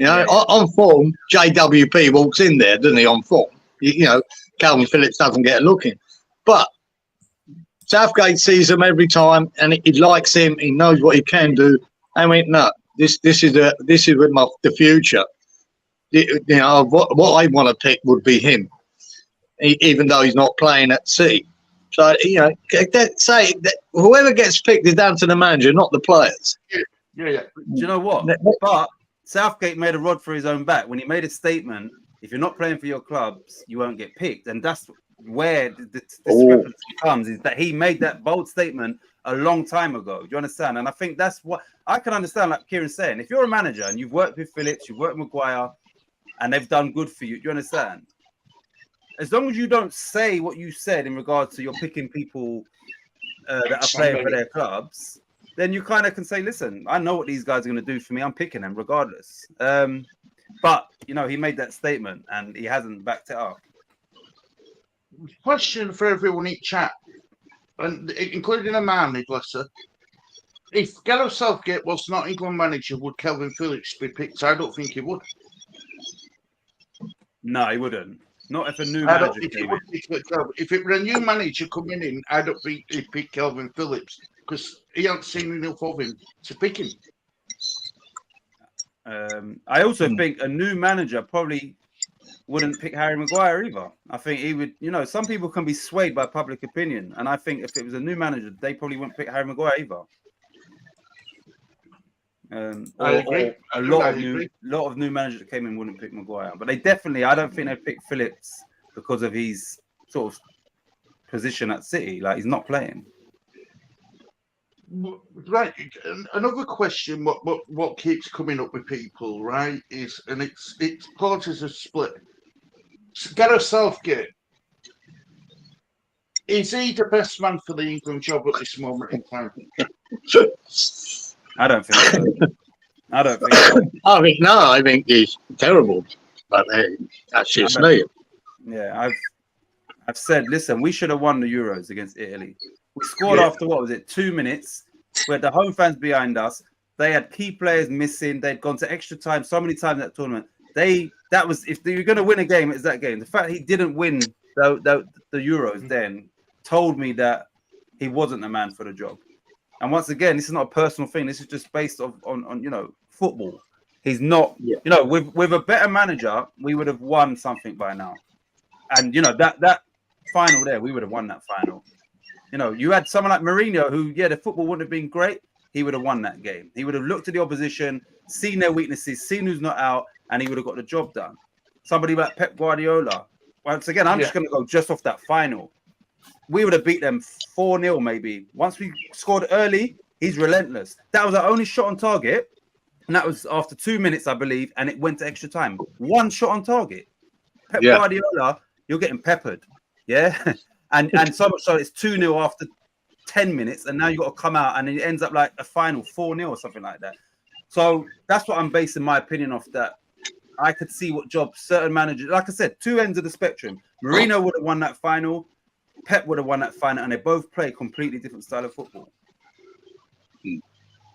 On form, JWP walks in there, doesn't he? On form, Calvin Phillips doesn't get a look in, but Southgate sees him every time, and he likes him. He knows what he can do. I mean, no, this is with the future. What I want to pick would be him, even though he's not playing at City. So, you know, say that whoever gets picked is down to the manager, not the players. Yeah. Do you know what? But Southgate made a rod for his own back when he made a statement. If you're not playing for your clubs, you won't get picked. And that's where the discrepancy comes, is that he made that bold statement a long time ago. Do you understand? And I think that's what I can understand, like Kieran's saying. If you're a manager and you've worked with Phillips, you've worked with Maguire, and they've done good for you, do you understand? As long as you don't say what you said in regards to you're picking people that are playing for their clubs, then you kind of can say, listen, I know what these guys are going to do for me. I'm picking them regardless. But, you know, he made that statement and he hasn't backed it up. Question for everyone in chat, and including Harmonie, bless her. If Gareth Southgate was not England manager, would Kelvin Phillips be picked? I don't think he would. No, he wouldn't. Not if a new manager came in. If it were a new manager coming in, I don't think he'd pick Kelvin Phillips because he hasn't seen enough of him to pick him. I also think a new manager probably wouldn't pick Harry Maguire either. I think he would, you know, some people can be swayed by public opinion. And I think if it was a new manager, they probably wouldn't pick Harry Maguire either. I agree. A lot of new managers that came in wouldn't pick Maguire. But they definitely, I don't think they'd pick Phillips because of his sort of position at City. Like, he's not playing. Right. Another question, what keeps coming up with people, right, is, and it's parties are split. Gareth Southgate, is he the best man for the England job at this moment in time? I don't think so. I think he's terrible. But hey, that's just me. Yeah, I've said, listen, we should have won the Euros against Italy. We scored after, what was it, 2 minutes. We had the home fans behind us. They had key players missing. They'd gone to extra time so many times in that tournament. That was, if they were going to win a game, it's that game. The fact he didn't win the Euros then told me that he wasn't the man for the job. And once again, this is not a personal thing. This is just based on you know, football. He's not, you know, with a better manager, we would have won something by now. And, you know, that final there, we would have won that final. You know, you had someone like Mourinho who, the football wouldn't have been great. He would have won that game. He would have looked at the opposition, seen their weaknesses, seen who's not out, and he would have got the job done. Somebody like Pep Guardiola. Once again, I'm just going to go just off that final. We would have beat them 4-0 maybe. Once we scored early, he's relentless. That was our only shot on target, and that was after 2 minutes, I believe, and it went to extra time. One shot on target. Pep Guardiola, you're getting peppered. Yeah? and so much so it's 2-0 after 10 minutes, and now you've got to come out, and it ends up like a final 4-0 or something like that. So that's what I'm basing my opinion off, that I could see what job certain managers, like I said, two ends of the spectrum. Mourinho would have won that final. Pep would have won that final, and they both play completely different style of football.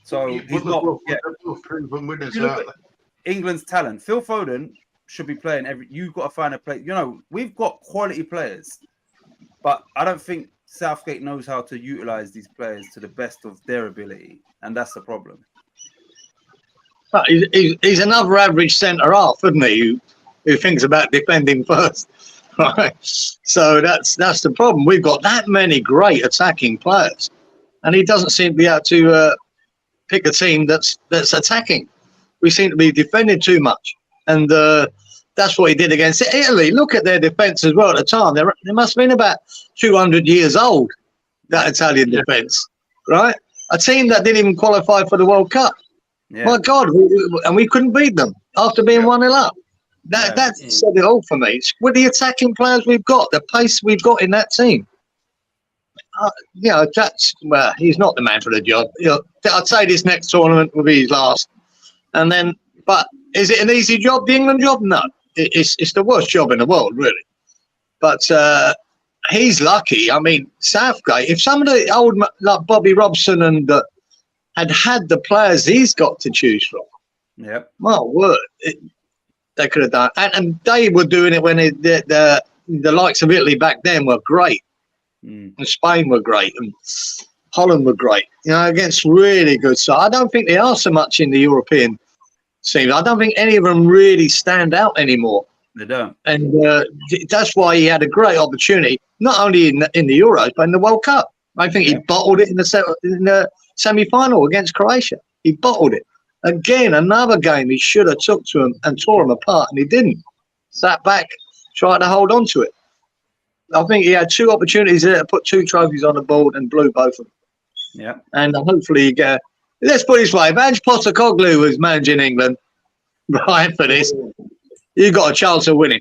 So he's not proven winners. England's talent. Phil Foden should be playing you've got to find a play. You know, we've got quality players, but I don't think Southgate knows how to utilize these players to the best of their ability, and that's the problem. But he's another average centre half, isn't he? Who thinks about defending first. Right, so that's the problem. We've got that many great attacking players, and he doesn't seem to be able to pick a team that's attacking. We seem to be defending too much, and that's what he did against Italy. Look at their defence as well at the time. They must have been about 200 years old, that Italian defence, right? A team that didn't even qualify for the World Cup. Yeah. My God, and we couldn't beat them after being 1-0 up. That said it all for me. It's with the attacking players we've got, the pace we've got in that team. You know, he's not the man for the job. You know, I'd say this next tournament will be his last. And then, but is it an easy job, the England job? No, it's the worst job in the world, really. But he's lucky. I mean, Southgate, if some of the old, like Bobby Robson and had the players he's got to choose from, my word, they could have done. And they were doing it when the likes of Italy back then were great. And Spain were great, and Holland were great, you know, against really good sides. I don't think they are so much in the European scene. I don't think any of them really stand out anymore. They don't. And that's why he had a great opportunity, not only in the Euros, but in the World Cup. I think he bottled it in the semi-final against Croatia. He bottled it. Again, another game he should have took to him and tore him apart, and he didn't. Sat back, tried to hold on to it. I think he had 2 opportunities there to put 2 trophies on the board and blew both of them. Yeah. And hopefully you get... Let's put it this way. If Ange Postecoglou was managing England, right, for this, you've got a chance of winning.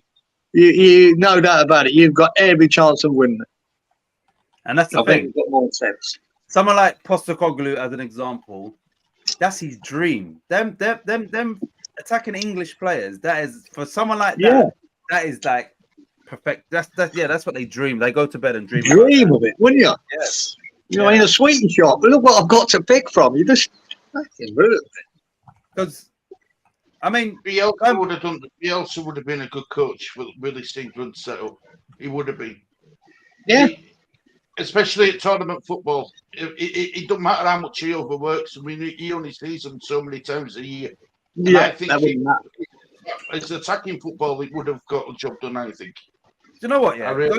You no doubt about it. You've got every chance of winning. And that's the I thing. think it's got more sense. Someone like Postecoglou, as an example, that's his dream. Them attacking English players. That is, for someone like that. That is like perfect. That's what they dream. They go to bed and dream. Dream of it, wouldn't you? Yes. You know, in a sweetie shop. Look what I've got to pick from. You just fucking rude. Because, I mean, Bielsa would have been a good coach with this England setup. He would have been. Yeah. Especially at tournament football. It doesn't matter how much he overworks. I mean, he only sees them so many times a year. And Yeah, I think that wouldn't matter. as attacking football, he would have got the job done, I think. Do you know what? Yeah, really...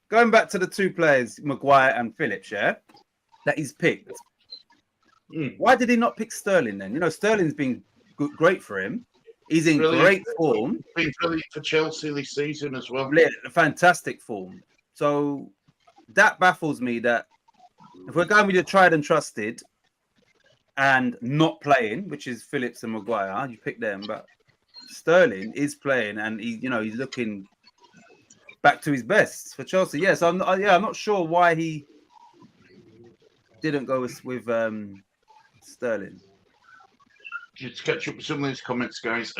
going back to the 2 players, Maguire and Phillips. Yeah, that he's picked. Why did he not pick Sterling then? You know, Sterling's been great for him. He's in great form. Been brilliant for Chelsea this season as well. Fantastic form. So that baffles me. That if we're going with your tried and trusted and not playing, which is Phillips and Maguire, you pick them, but Sterling is playing and he's looking back to his best for Chelsea. Yes, I'm not sure why he didn't go with Sterling. Just to catch up with some of these comments, guys.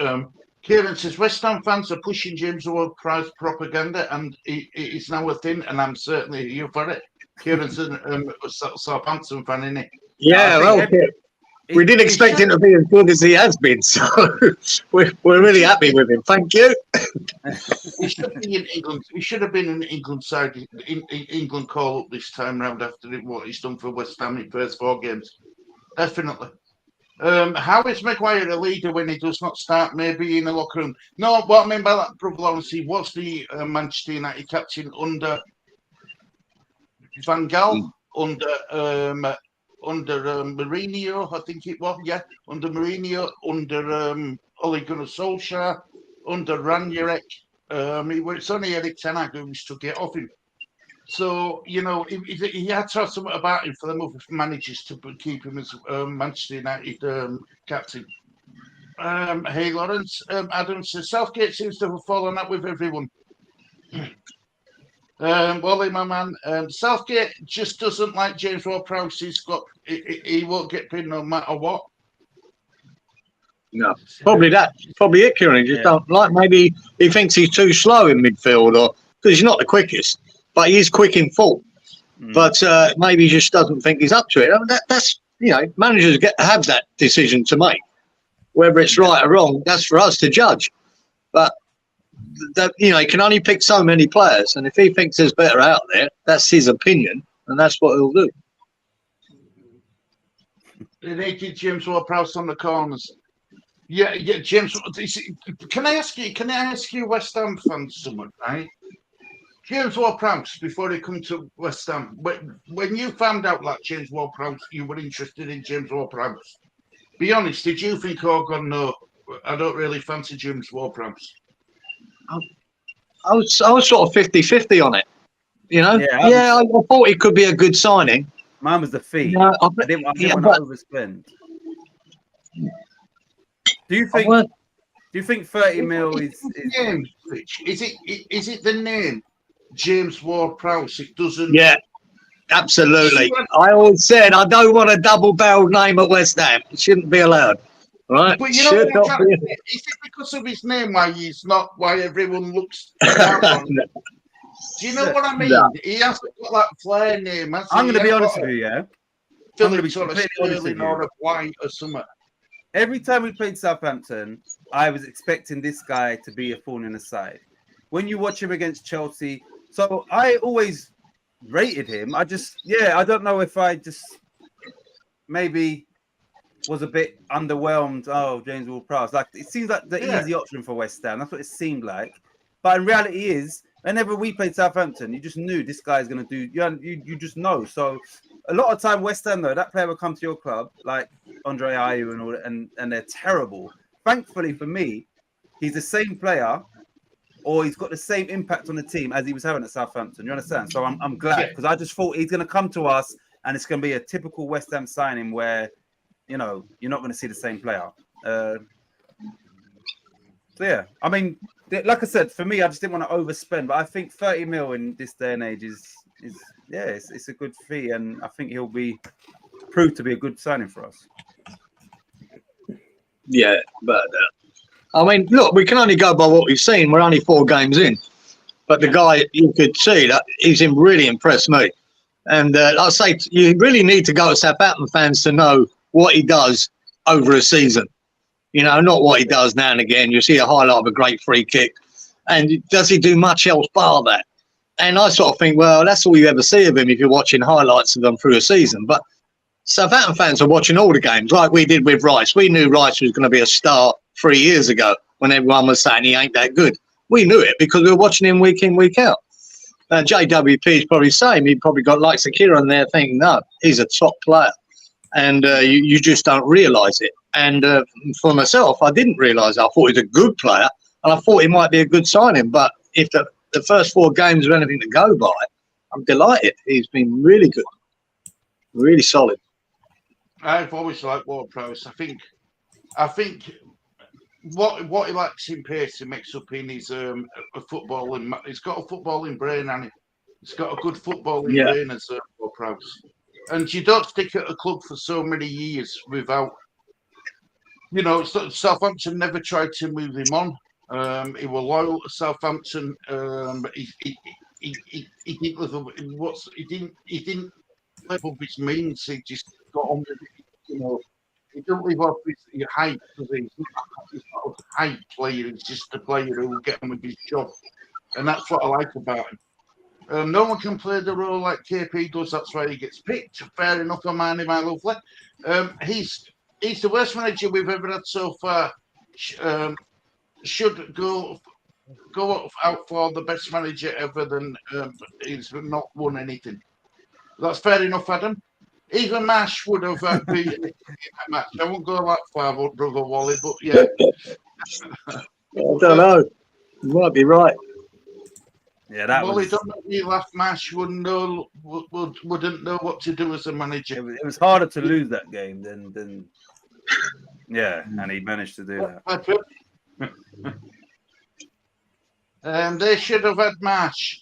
Kieran says West Ham fans are pushing James Ward-Prowse propaganda, and it is now a thing, and I'm certainly here for it. Kieran's a Southampton fan, isn't he? Yeah, we did expect him to be as good as he has been, so we're really happy with him. Thank you. He should be in England. He should have been in England side in England call up this time round after what he's done for West Ham in first 4 games. Definitely. How is Maguire a leader when he does not start? Maybe in the locker room. No, what I mean by that, Brother Lawrence, he was the Manchester United captain under Van Gaal, under Mourinho, I think it was. Yeah, under Mourinho, under Ole Gunnar Solskjaer, under Ranieri. It's only Erik ten Hag who took it off him. So, you know, he had to have something about him for the other managers to keep him as Manchester United captain. Hey, Lawrence, Adams says Southgate seems to have fallen out with everyone. Wally, my man, Southgate just doesn't like James Ward-Prowse. He won't get pinned no matter what. No, probably it, Kieran. He just don't like. Maybe he thinks he's too slow in midfield, or because he's not the quickest, but he is quick in full. But maybe he just doesn't think he's up to it. I mean, that's managers have that decision to make, whether it's right or wrong. That's for us to judge. But he can only pick so many players, and if he thinks there's better out there, that's his opinion, and that's what he'll do. They naked James Ward-Prowse on the corners. Yeah, James. Can I ask you, West Ham fans, someone, right? James Ward-Prowse, before he come to West Ham, when you found out that James Ward-Prowse, you were interested in James Ward-Prowse. Be honest, did you think, oh God, no, I don't really fancy James Ward-Prowse? I was sort of 50-50 on it. I thought it could be a good signing. Mine was the fee. I didn't want to overspend. Do you think 30 mil is it the name James Ward-Prowse? It doesn't. Yeah, absolutely. I always said I don't want a double-barreled name at West Ham. It shouldn't be allowed. Right? But you know what I'm trying to say? Is it because of his name why everyone looks down on him? Do you know what I mean? No. He hasn't got that flair name. I'm going to be honest with you, yeah. I'm going to be completely honest with you. Or a White or something. Every time we played Southampton, I was expecting this guy to be a thorn in the side. When you watch him against Chelsea, so I always rated him. I don't know if I just maybe was a bit underwhelmed. Oh, James Ward-Prowse. Like, it seems like the Yeah. easy option for West Ham. That's what it seemed like. But in reality is, whenever we played Southampton, you just knew this guy's going to do, you just know. So a lot of time, West Ham, though, that player will come to your club, like Andre Ayew and all that, and they're terrible. Thankfully for me, he's the same player, or he's got the same impact on the team as he was having at Southampton. You understand? So I'm glad, because I just thought he's going to come to us, and it's going to be a typical West Ham signing where, you know, you're not going to see the same player. So yeah, I mean, like I said, for me, I just didn't want to overspend, but I think 30 mil in this day and age is it's a good fee, and I think he'll be proved to be a good signing for us. Yeah, but I mean, look, we can only go by what we've seen. We're only 4 games in, but the guy, you could see that he's really impressed me. And like I say, you really need to go to Southampton fans to know what he does over a season. You know, not what he does now and again. You see a highlight of a great free kick, and does he do much else bar that? And I sort of think, well, that's all you ever see of him if you're watching highlights of them through a season. But Southampton fans are watching all the games, like we did with Rice. We knew Rice was going to be a star 3 years ago when everyone was saying he ain't that good. We knew it because we were watching him week in, week out. JWP is probably the same. He probably got like Cieran there thinking, no, he's a top player. And you just don't realise it. And for myself, I didn't realise it. I thought he was a good player, and I thought he might be a good signing. But if the first 4 games are anything to go by, I'm delighted. He's been really good, really solid. I've always liked Ward-Prowse. I think what he lacks in pace, he makes up in his a footballing. He's got a footballing brain, and he's got a good footballing brain as Ward-Prowse. And you don't stick at a club for so many years without, you know, Southampton never tried to move him on. He was loyal to Southampton. He didn't live. He didn't live up his means. He just got on with it. You know, he don't live off his hype. He's not a hype player. He's just a player who will get on with his job, and that's what I like about him. No one can play the role like KP does. That's why he gets picked. Fair enough, Harmonie, my lovely. He's the worst manager we've ever had so far. Should go out for the best manager ever. Then he's not won anything. That's fair enough, Adam. Even Marsh would have beaten that match. I won't go that far, brother Wally, but yeah. I don't know. You might be right. Yeah, that Wally, was. don't make me laugh. Marsh wouldn't know what to do as a manager. It was harder to lose that game than. Yeah, and he managed to do that. They should have had Marsh.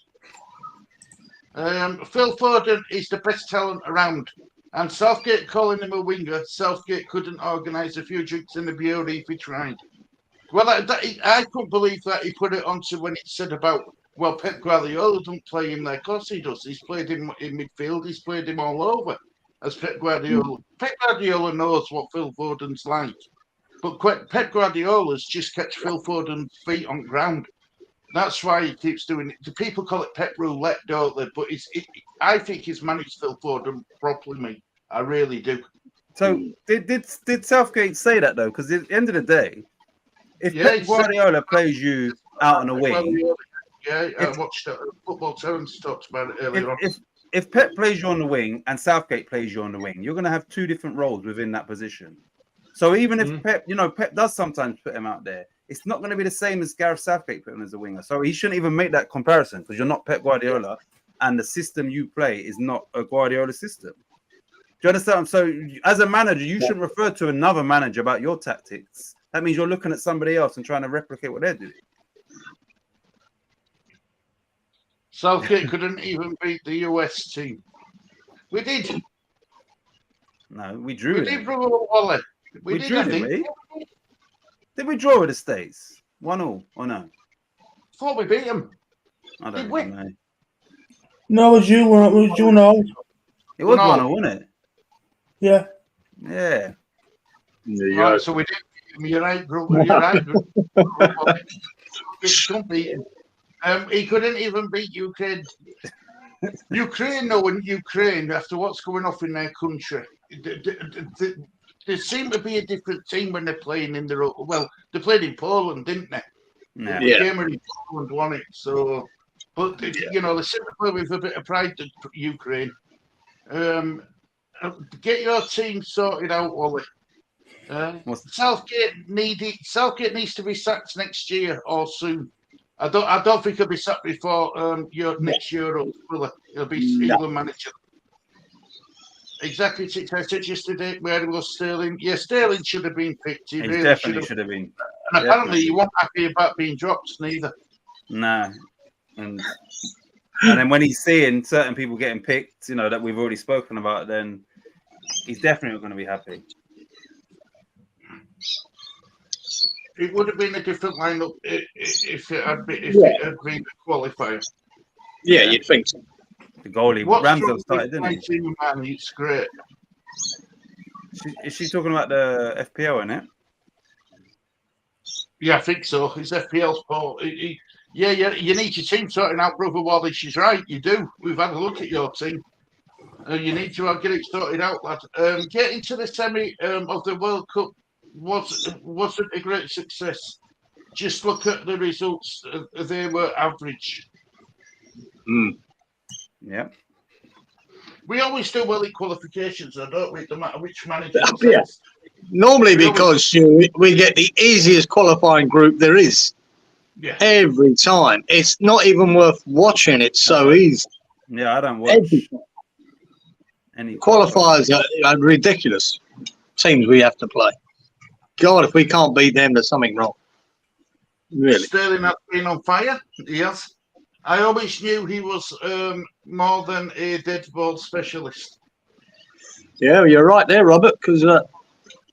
Phil Foden is the best talent around. And Southgate calling him a winger, Southgate couldn't organise a few drinks in the brewery if he tried. Well, I couldn't believe that he put it onto when it said about, well, Pep Guardiola doesn't play him there. Of course he does. He's played him in midfield. He's played him all over as Pep Guardiola. Pep Guardiola knows what Phil Foden's like. But Pep Guardiola's just kept Phil Foden's feet on ground. That's why he keeps doing it. The people call it Pep roulette, don't they? But I think he's managed Phil Foden properly, mate. I really do. So did Southgate say that though? Because at the end of the day, if Pep Guardiola plays you out on a wing, I watched Football Terrence talked about it earlier on. If Pep plays you on the wing and Southgate plays you on the wing, you're going to have 2 different roles within that position. So even if Pep does sometimes put him out there, it's not going to be the same as Gareth Southgate putting him as a winger. So he shouldn't even make that comparison because you're not Pep Guardiola and the system you play is not a Guardiola system. Do you understand? So as a manager, you shouldn't refer to another manager about your tactics. That means you're looking at somebody else and trying to replicate what they're doing. Southgate couldn't even beat the US team. We did. No, we drew. We did, brother Wally. We did, I think. Did we draw with the States? 1-1 or no? Thought we beat them. I don't know. No, it was you. It was you. No. It was 1-0, wasn't it? Yeah. Yeah. Right, so we did. You're right, brother. You're right. He couldn't even beat Ukraine. Ukraine, knowing Ukraine after what's going off in their country, they seem to be a different team when they're playing in their. Well, they played in Poland, didn't they? Yeah. The game in Poland won it. So, but you know, they seem to play with a bit of pride to Ukraine. Get your team sorted out, Wally. Southgate needs to be sacked next year or soon. I don't think he'll be sacked before next Euro. Will he? He'll be England manager. Exactly. I said yesterday where was Sterling. Yeah, Sterling should have been picked. He really definitely should have been. And apparently, he wasn't happy about being dropped neither. No, and then when he's seeing certain people getting picked, you know, that we've already spoken about, then he's definitely not going to be happy. It would have been a different lineup if it had been a qualifier. Yeah, you'd think so. The goalie, Ramsdale started, didn't he? Man, it's great. Is she talking about the FPL, isn't it? Yeah, I think so. It's FPL's fault. Yeah, you need your team sorting out, brother Wally. She's right. You do. We've had a look at your team. You need to get it sorted out, lad. Getting to the semi of the World Cup wasn't a great success. Just look at the results. They were average. Yeah. We always do well in qualifications, though, don't we? No matter which manager. Yeah. Normally, because we get the easiest qualifying group there is. Yeah. Every time. It's not even worth watching. It's so easy. Yeah, I don't watch any qualifiers are ridiculous. Teams we have to play. God, if we can't beat them, there's something wrong. Really. Sterling has been on fire. Yes. I always knew he was more than a dead ball specialist. Yeah, you're right there, Robert, because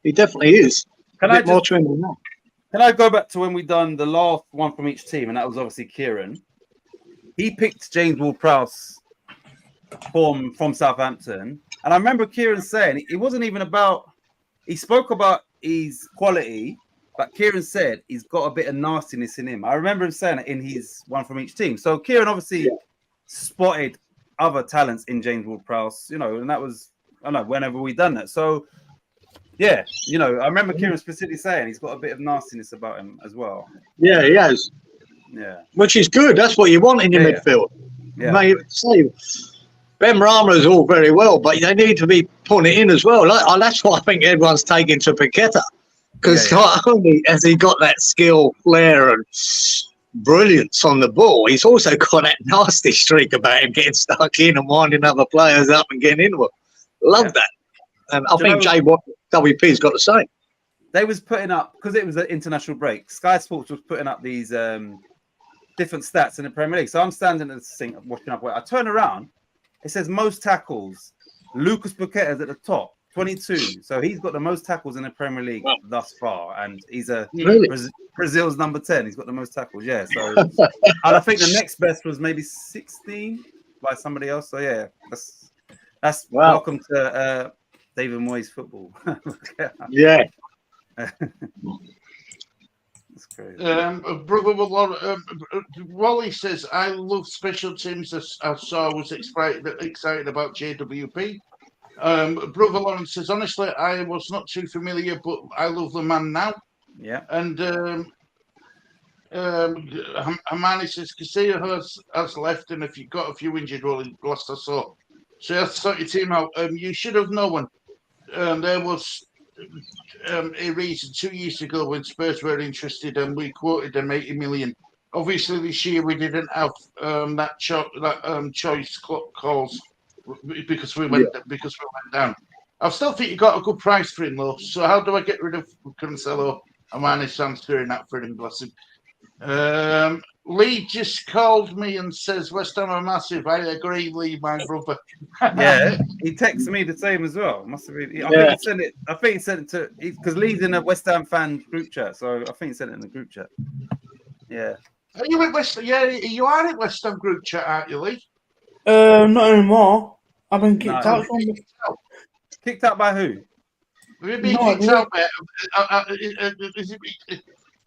he definitely is. Can I more to him than that. Can I go back to when we done the last one from each team, and that was obviously Kieran. He picked James Ward-Prowse from Southampton, and I remember Kieran saying it wasn't even about. He spoke about his quality, but Kieran said he's got a bit of nastiness in him. I remember him saying it in his one from each team. So Kieran obviously spotted other talents in James Ward-Prowse, you know, and that was, I don't know, whenever we done that. So, yeah, you know, I remember Kieran specifically saying he's got a bit of nastiness about him as well. Yeah, he has. Yeah. Which is good. That's what you want in your midfield. Yeah. Ben Rama is all very well, but they need to be putting it in as well. That's what I think everyone's taking to Paqueta. Because not only has he got that skill, flair, and brilliance on the ball, he's also got that nasty streak about him getting stuck in and winding other players up and getting into them. Love that. And I think JWP's got the same. They was putting up, because it was an international break, Sky Sports was putting up these different stats in the Premier League. So I'm standing at the thing, watching up. I turn around, it says most tackles. Lucas Paqueta's at the top. 22, so he's got the most tackles in the Premier League thus far, and he's Brazil's number 10. He's got the most tackles, So, and I think the next best was maybe 16 by somebody else. So yeah, that's welcome to David Moyes football. Yeah, that's crazy. Brother Wally says, "I love special teams. I was excited about JWP." Brother Lawrence says, honestly, I was not too familiar, but I love the man now. Yeah. And Harmonie says, Casilla has left, and if you've got a few injured, well, last I saw. So you have to sort your team out. You should have known. There was a reason 2 years ago when Spurs were interested, and we quoted them 80 million. Obviously, this year we didn't have that choice calls. Because we went down. I still think you got a good price for him though. So how do I get rid of Cancelo? Harmonie's answering that for him, bless him. Lee just called me and says West Ham are massive. I agree, Lee, my brother. Yeah, he texted me the same as well. Must have been. I think he sent it to because Lee's in a West Ham fan group chat. So I think he sent it in the group chat. Yeah. Are you at West? Yeah, you are at West Ham group chat, aren't you, Lee? Not anymore. I've been kicked out from the... Kicked out by who? Have you been kicked out, mate?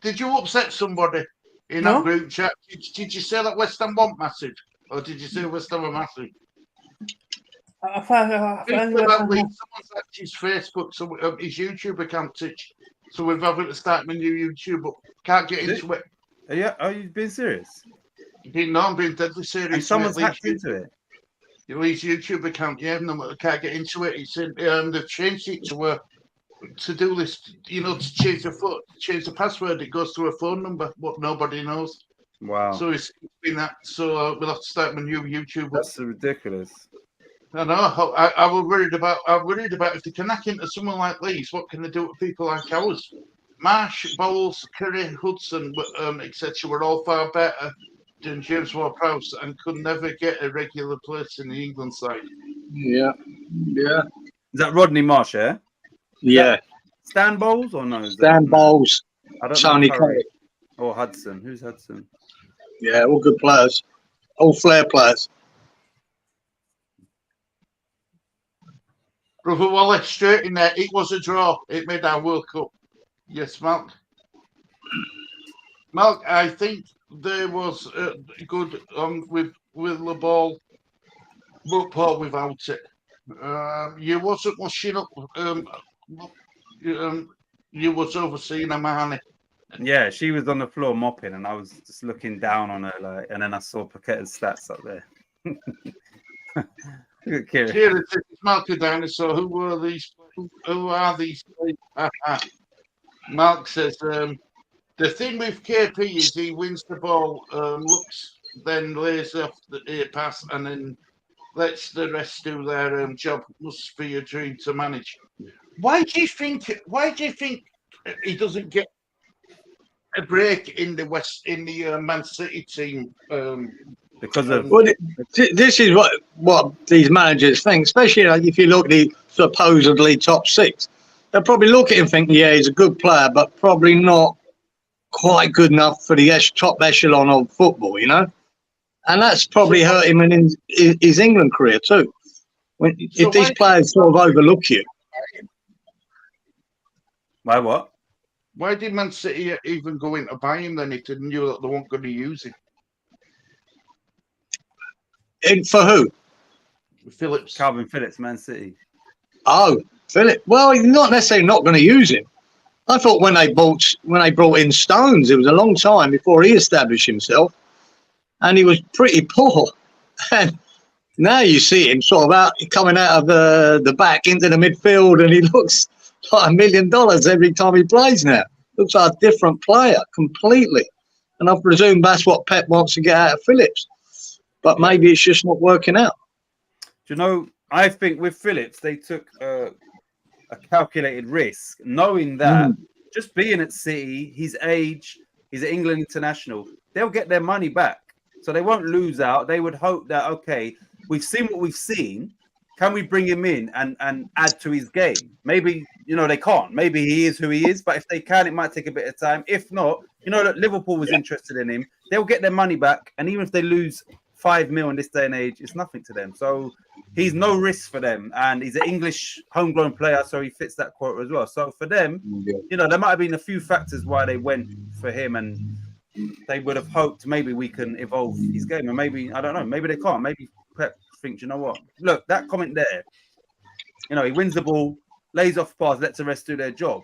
Did you upset somebody in that group chat? Did you say that West Ham weren't massive? Or did you say West Ham were massive? Speaking about Lee, someone's hacked his Facebook, so his YouTube account, Titch. So we're having to start my new YouTube, but can't get into it. Are you being serious? No, I'm being deadly serious. And someone's hacked into it. Lee's YouTube account, yeah, no, I can't get into it. It's in, they've changed it to do this, to change the password. It goes to a phone number, but nobody knows. Wow. So it's been that. So we'll have to start my new YouTube. That's ridiculous. I know. I was worried about. I'm worried about if they can hack into someone like Lee's, what can they do to people like ours? Marsh, Bowles, Curry, Hudson, etc. were all far better than James Ward-Prowse and could never get a regular place in the England side. Yeah. Is that Rodney Marsh? Yeah. Stan Bowles or no? Stan Bowles. I don't Tony know. Curry. Or Hudson. Who's Hudson? Yeah, all good players. All flair players. Brother Wallace, straight in there. It was a draw. It made our World Cup. Yes, Mark. Mark, I think there was good with the ball, but Paul without it. You wasn't washing up. You was overseeing Harmonie. Yeah, she was on the floor mopping, and I was just looking down on her, and then I saw Paqueta's stats up there. Good Kieran. Here it is, Mark the Dinosaur. Who are these? Who are these? Mark says the thing with KP is he wins the ball, looks, then lays off the air pass, and then lets the rest do their job. Must be a dream to manage. Why do you think he doesn't get a break in the Man City team? Because of this is what these managers think, especially if you look at the supposedly top six. They'll probably look at him and think, yeah, he's a good player, but probably not quite good enough for the top echelon of football, And that's probably hurt him in his England career too. If these players sort of overlook you. Why what? Why did Man City even go in to buy him then if they knew that they weren't going to use him? For who? Phillips. Calvin Phillips, Man City. Oh, Phillips. Well, he's not necessarily not going to use him. I thought when they brought in Stones, it was a long time before he established himself, and he was pretty poor. And now you see him sort of coming out of the back into the midfield, and he looks like $1 million every time he plays now. Looks like a different player completely. And I presume that's what Pep wants to get out of Phillips. But maybe it's just not working out. Do you know, I think with Phillips, they took a calculated risk, knowing that just being at City, his age, he's an England international, they'll get their money back. So they won't lose out. They would hope that, okay, we've seen what we've seen. Can we bring him in and add to his game? Maybe, they can't. Maybe he is who he is, but if they can, it might take a bit of time. If not, that Liverpool was interested in him. They'll get their money back. And even if they lose 5 mil in this day and age, it's nothing to them. So he's no risk for them. And he's an English homegrown player, so he fits that quota as well. So for them, there might have been a few factors why they went for him, and they would have hoped maybe we can evolve his game. And maybe, I don't know, maybe they can't. Maybe Pep thinks, you know what? Look, that comment there, he wins the ball, lays off pass, lets the rest do their job.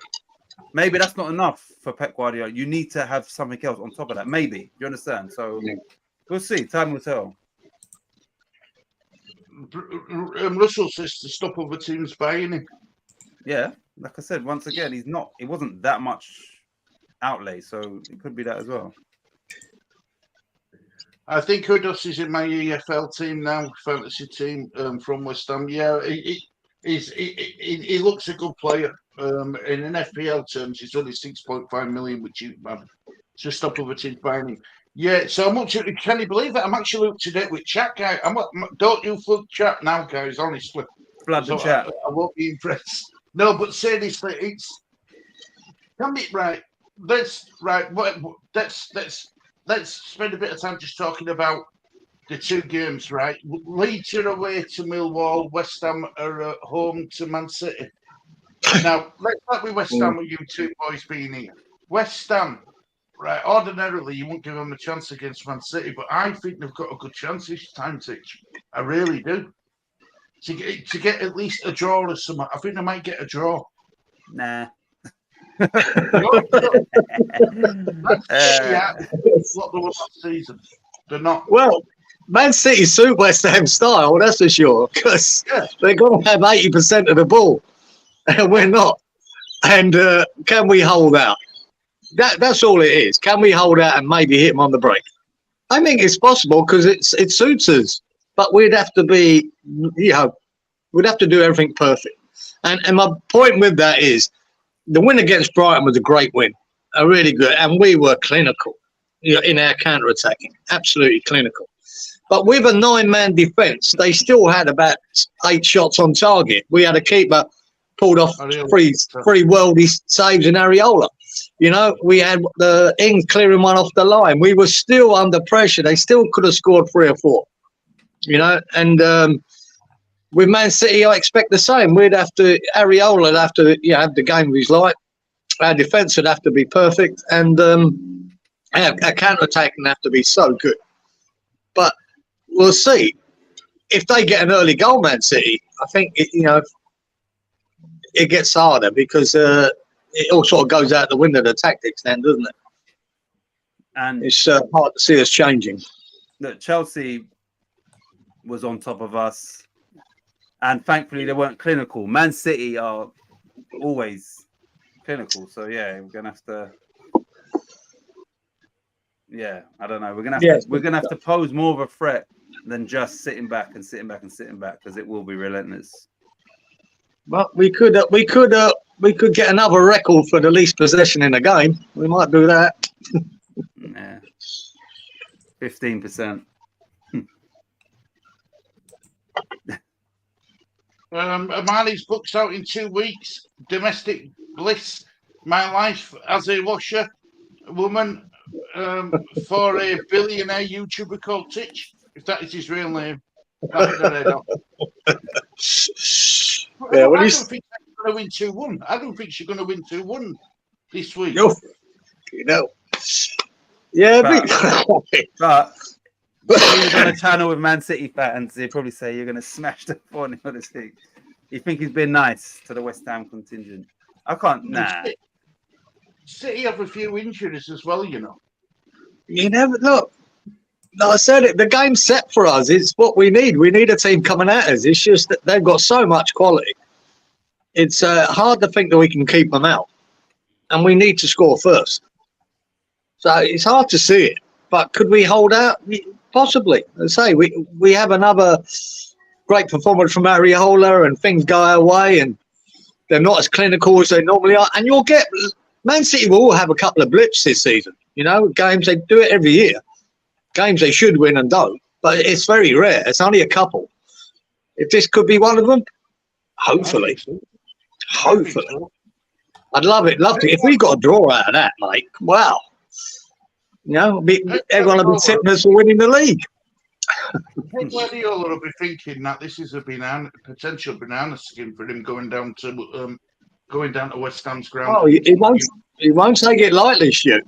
Maybe that's not enough for Pep Guardiola. You need to have something else on top of that. Maybe. You understand? So we'll see. Time will tell. Russell says to stop other teams buying him. Yeah, like I said, once again, it wasn't that much outlay, so it could be that as well. I think Kudos is in my EFL team now, fantasy team from West Ham. Yeah, he looks a good player. In an FPL terms, he's only 6.5 million, which you just stop other teams buying him. Yeah, so much. Can you believe that? I'm actually up to date with chat, guys. Don't you flood chat now, guys? Honestly, flood the chat. I won't be impressed. No, but seriously, can be right. Let's spend a bit of time just talking about the two games, right? Leeds are away to Millwall. West Ham are at home to Man City. Now, let's start with West Ham, with you two boys being here. West Ham. Right, ordinarily you won't give them a chance against Man City, but I think they've got a good chance this time, Titch. I really do. to get at least a draw or something. I think they might get a draw. Nah. Man what they were last season. They're not. Well, Man City suit West Ham style, that's for sure, because they're going to have 80% of the ball, and we're not. And can we hold out? That's all it is. Can we hold out and maybe hit them on the break? I think it's possible because it suits us, but we'd have to be, we'd have to do everything perfect. And my point with that is, the win against Brighton was a great win, a really good, and we were clinical, in our counter-attacking, absolutely clinical. But with a 9-man defence, they still had about 8 shots on target. We had a keeper pulled off 3 worldy saves in Areola. We had the Ings clearing one off the line. We were still under pressure. They still could have scored 3 or 4. And with Man City, I expect the same. Areola would have to have the game of his life. Our defence would have to be perfect. And our counter-attack would have to be so good. But we'll see. If they get an early goal, Man City, I think, it gets harder because it all sort of goes out the window, the tactics then, doesn't it? And it's hard to see us changing. Look, Chelsea was on top of us, and thankfully they weren't clinical. Man City are always clinical, so we're gonna have to. I don't know. We're gonna have to pose more of a threat than just sitting back because it will be relentless. Well, we could get another record for the least possession in a game. We might do that. 15%. Armani's book's out in 2 weeks. Domestic Bliss, My Life as a Washer Woman, for a billionaire YouTuber called Titch, if that is his real name. I don't think she's going to win 2-1. I don't think she's going to win 2-1 this week. Yeah, but if he was on a channel with Man City fans, they'd probably say you're going to smash the 4-0 this week. You think he's been nice to the West Ham contingent? I can't. Nah. City have a few injuries as well, You never look. Like I said, the game's set for us. It's what we need. We need a team coming at us. It's just that they've got so much quality. It's hard to think that we can keep them out, and we need to score first. So it's hard to see it. But could we hold out? Possibly. As I say, we have another great performance from Areola, and things go our way, and they're not as clinical as they normally are. And you'll get Man City will have a couple of blips this season. Games they do it every year. Games they should win and don't, but it's very rare. It's only a couple. If this could be one of them, hopefully. I'd love it. If we got a draw out of that, mate, wow. Everyone will be tipping us for winning the league. Guardiola will be thinking that this is a potential banana skin for him going down to West Ham's ground. Oh, he won't take it lightly, Stu.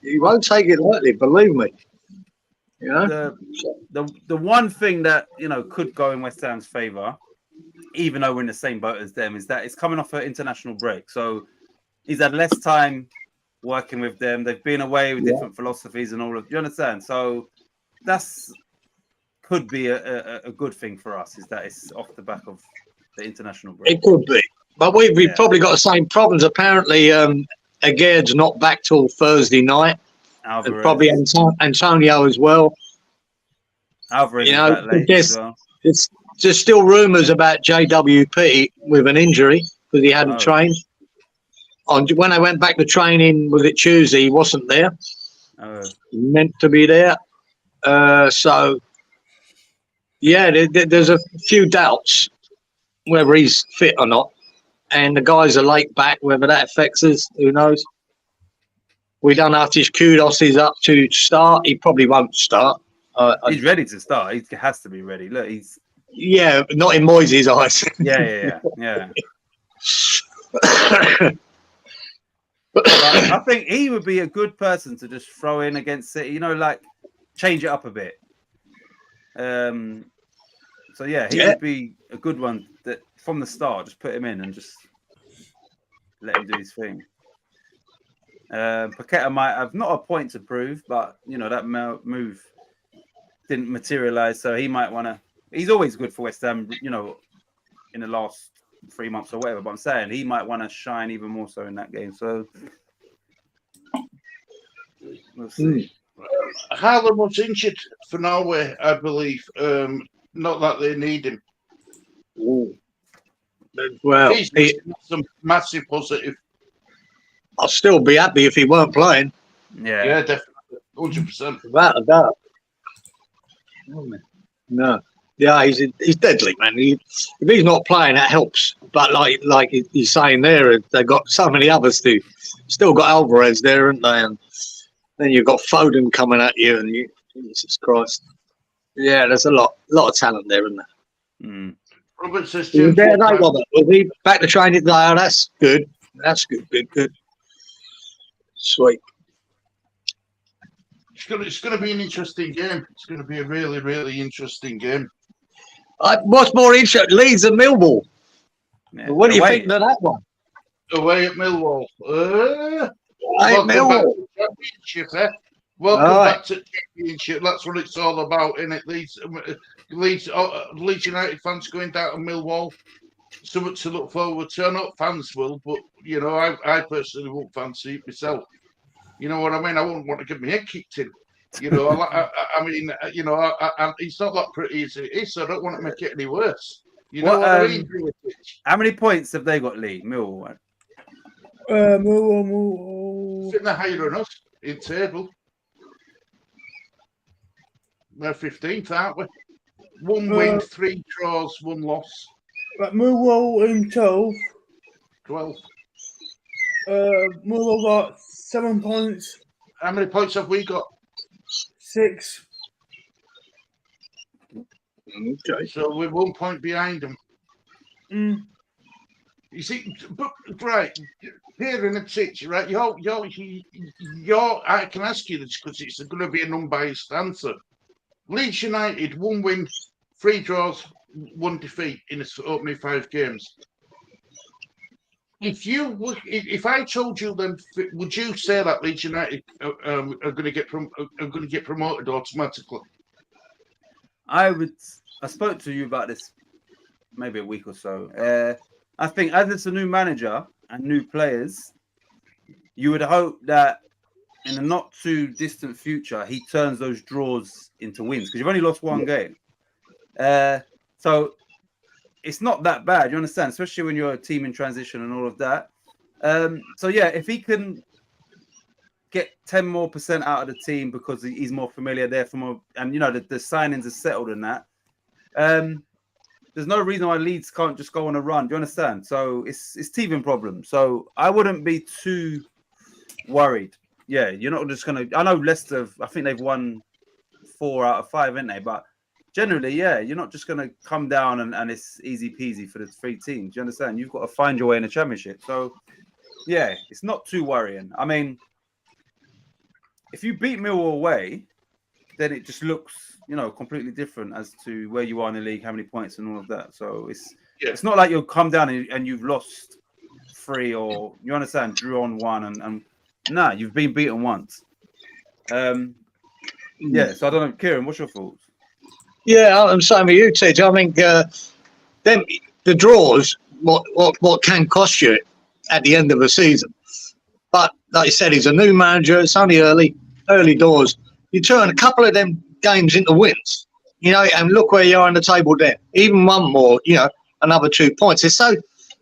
He won't take it lightly, believe me. The one thing that could go in West Ham's favour, even though we're in the same boat as them, is that it's coming off an international break. So he's had less time working with them. They've been away with different philosophies and all of. Do you understand? So that's could be a good thing for us. Is that it's off the back of the international break? It could be, but we've probably got the same problems. Apparently, Agaird's not back till Thursday night. Alvarez. And probably Antonio as well. Alvarez is back late as well. There's still rumours about JWP with an injury because he hadn't trained. When I went back to training, was it Tuesday? He wasn't there. He meant to be there. There's a few doubts whether he's fit or not. And the guys are late back. Whether that affects us, who knows? We don't know if his kudos is up to start. He probably won't start. He's ready to start. He has to be ready. Look, he's not in Moyes' eyes. Yeah. But I think he would be a good person to just throw in against City. Change it up a bit. So yeah, he would be a good one that from the start, just put him in and just let him do his thing. Paqueta might have not a point to prove, but you know that move didn't materialize, so he might want to. He's always good for West Ham, you know, in the last 3 months or whatever. But I'm saying he might want to shine even more so in that game. So we'll see. Haaland was injured for Norway, I believe. Not that they need him. Ooh. Well, He's some massive positive. I'll still be happy if he weren't playing. Yeah, definitely, 100%. Without a doubt. No. Yeah, he's deadly, man. If he's not playing, that helps. But like he's saying there, they've got so many others too. Still got Alvarez there, haven't they? And then you've got Foden coming at you, and Jesus Christ. Yeah, there's a lot of talent there, isn't there? Mm. Robert says, Was he back to training today? Oh, that's good. That's good. Sweet. It's going to be an interesting game. It's going to be a really, really interesting game. What's more interesting, Leeds and Millwall? Yeah. What do you think of that one? Away at Millwall. Millwall. Championship, eh? Welcome back to Championship. That's what it's all about, isn't it? Leeds United fans going down to Millwall. Something to look forward to. Not fans will, but you know, I personally won't fancy it myself. You know what I mean? I wouldn't want to get my head kicked in. You know, I mean, you know, it's not that pretty as it is, so I don't want to make it any worse. You know what I mean? How many points have they got, Lee? Millwall? Millwall. I think they're higher than us in table. We're 15th, aren't we? 1 win, 3 draws, 1 loss. Right, Millwall in 12. 12. Millwall got 7 points. How many points have we got? 6. Okay. So we're 1 point behind them. Mm. You see, but right, here in the Titch, right? I can ask you this because it's going to be an unbiased answer. Leeds United, 1 win, 3 draws, 1 defeat in its opening 5 games. If I told you, then would you say that Leeds United are going to get promoted automatically? I spoke to you about this maybe a week or so. I think as it's a new manager and new players, you would hope that in the not too distant future, he turns those draws into wins because you've only lost 1 game. So it's not that bad, you understand, especially when you're a team in transition and all of that. So yeah, if he can get 10% more out of the team because he's more familiar there and you know the signings are settled in that. There's no reason why Leeds can't just go on a run. Do you understand? So it's teething problem. So I wouldn't be too worried. Yeah, you're not just gonna. I know Leicester. I think they've won 4 out of 5, haven't they? But generally, yeah, you're not just gonna come down and it's easy peasy for the 3 teams. Do you understand? You've got to find your way in the Championship. So yeah, it's not too worrying. I mean, if you beat Millwall away, then it just looks, you know, completely different as to where you are in the league, how many points and all of that. So it's not like you'll come down and you've lost 3 or you understand, drew on 1 and nah, you've been beaten once. Yeah, so I don't know, Kieran, what's your thoughts? Yeah, I'm saying with you, Tidge. I think the draws, what can cost you at the end of the season. But like you said, he's a new manager. It's only early doors. You turn a couple of them games into wins, you know, and look where you are in the table there. Even 1 more, you know, another 2 points. It's so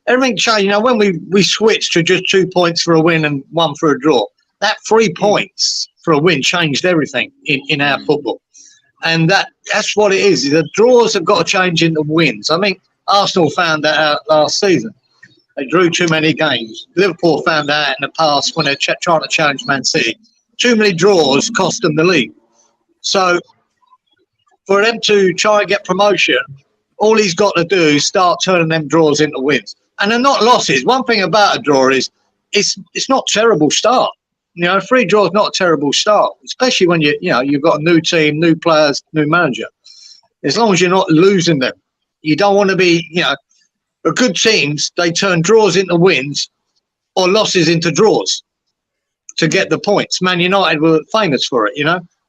everything changed. You know, when we switched to just 2 points for a win and 1 for a draw, that 3 points for a win changed everything in our football. And that's what it is. The draws have got to change into wins. I think Arsenal found that out last season. They drew too many games. Liverpool found that in the past when they're trying to challenge Man City. Too many draws cost them the league. So for them to try and get promotion, all he's got to do is start turning them draws into wins. And they're not losses. One thing about a draw is it's not a terrible start. You know, 3 draws not a terrible start, especially when you've got a new team, new players, new manager. As long as you're not losing them You don't want to be, the good teams, they turn draws into wins or losses into draws to get the points. Man United were famous for it,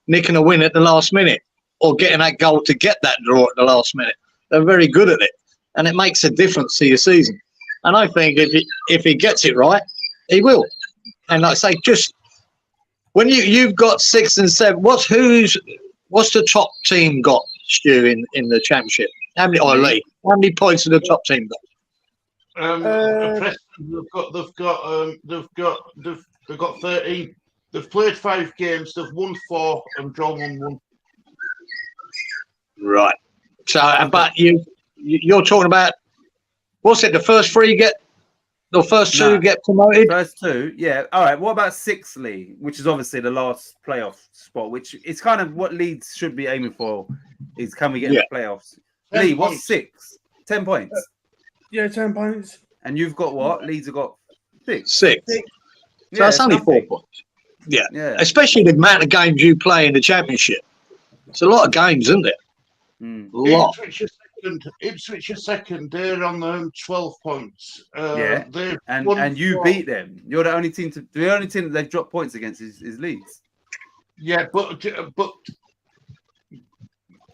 nicking a win at the last minute or getting that goal to get that draw at the last minute. They're very good at it, and it makes a difference to your season. And I think if he gets it right, he will. And like I say, just when you've got 6 and 7, what's the top team got, Stu, in the championship? How many? Lee? How many points have the top team got? Preston, they've got 13. They've played 5 games. They've won 4 and drawn 1. Right. So, but you're talking about, what's it? The first 3 get. The first 2 get promoted? First 2, yeah. All right, what about 6th, Lee? Which is obviously the last playoff spot, which is kind of what Leeds should be aiming for, is can we get in the playoffs? Lee, what's 6? 10 points? Yeah, 10 points. And you've got what? Leeds have got 6. 6. So that's only 4 points. Yeah. Especially the amount of games you play in the championship. It's a lot of games, isn't it? Mm. A lot. Ipswich are second. They're on 12 points. And you beat them. You're the only team that they've dropped points against is Leeds. Yeah, but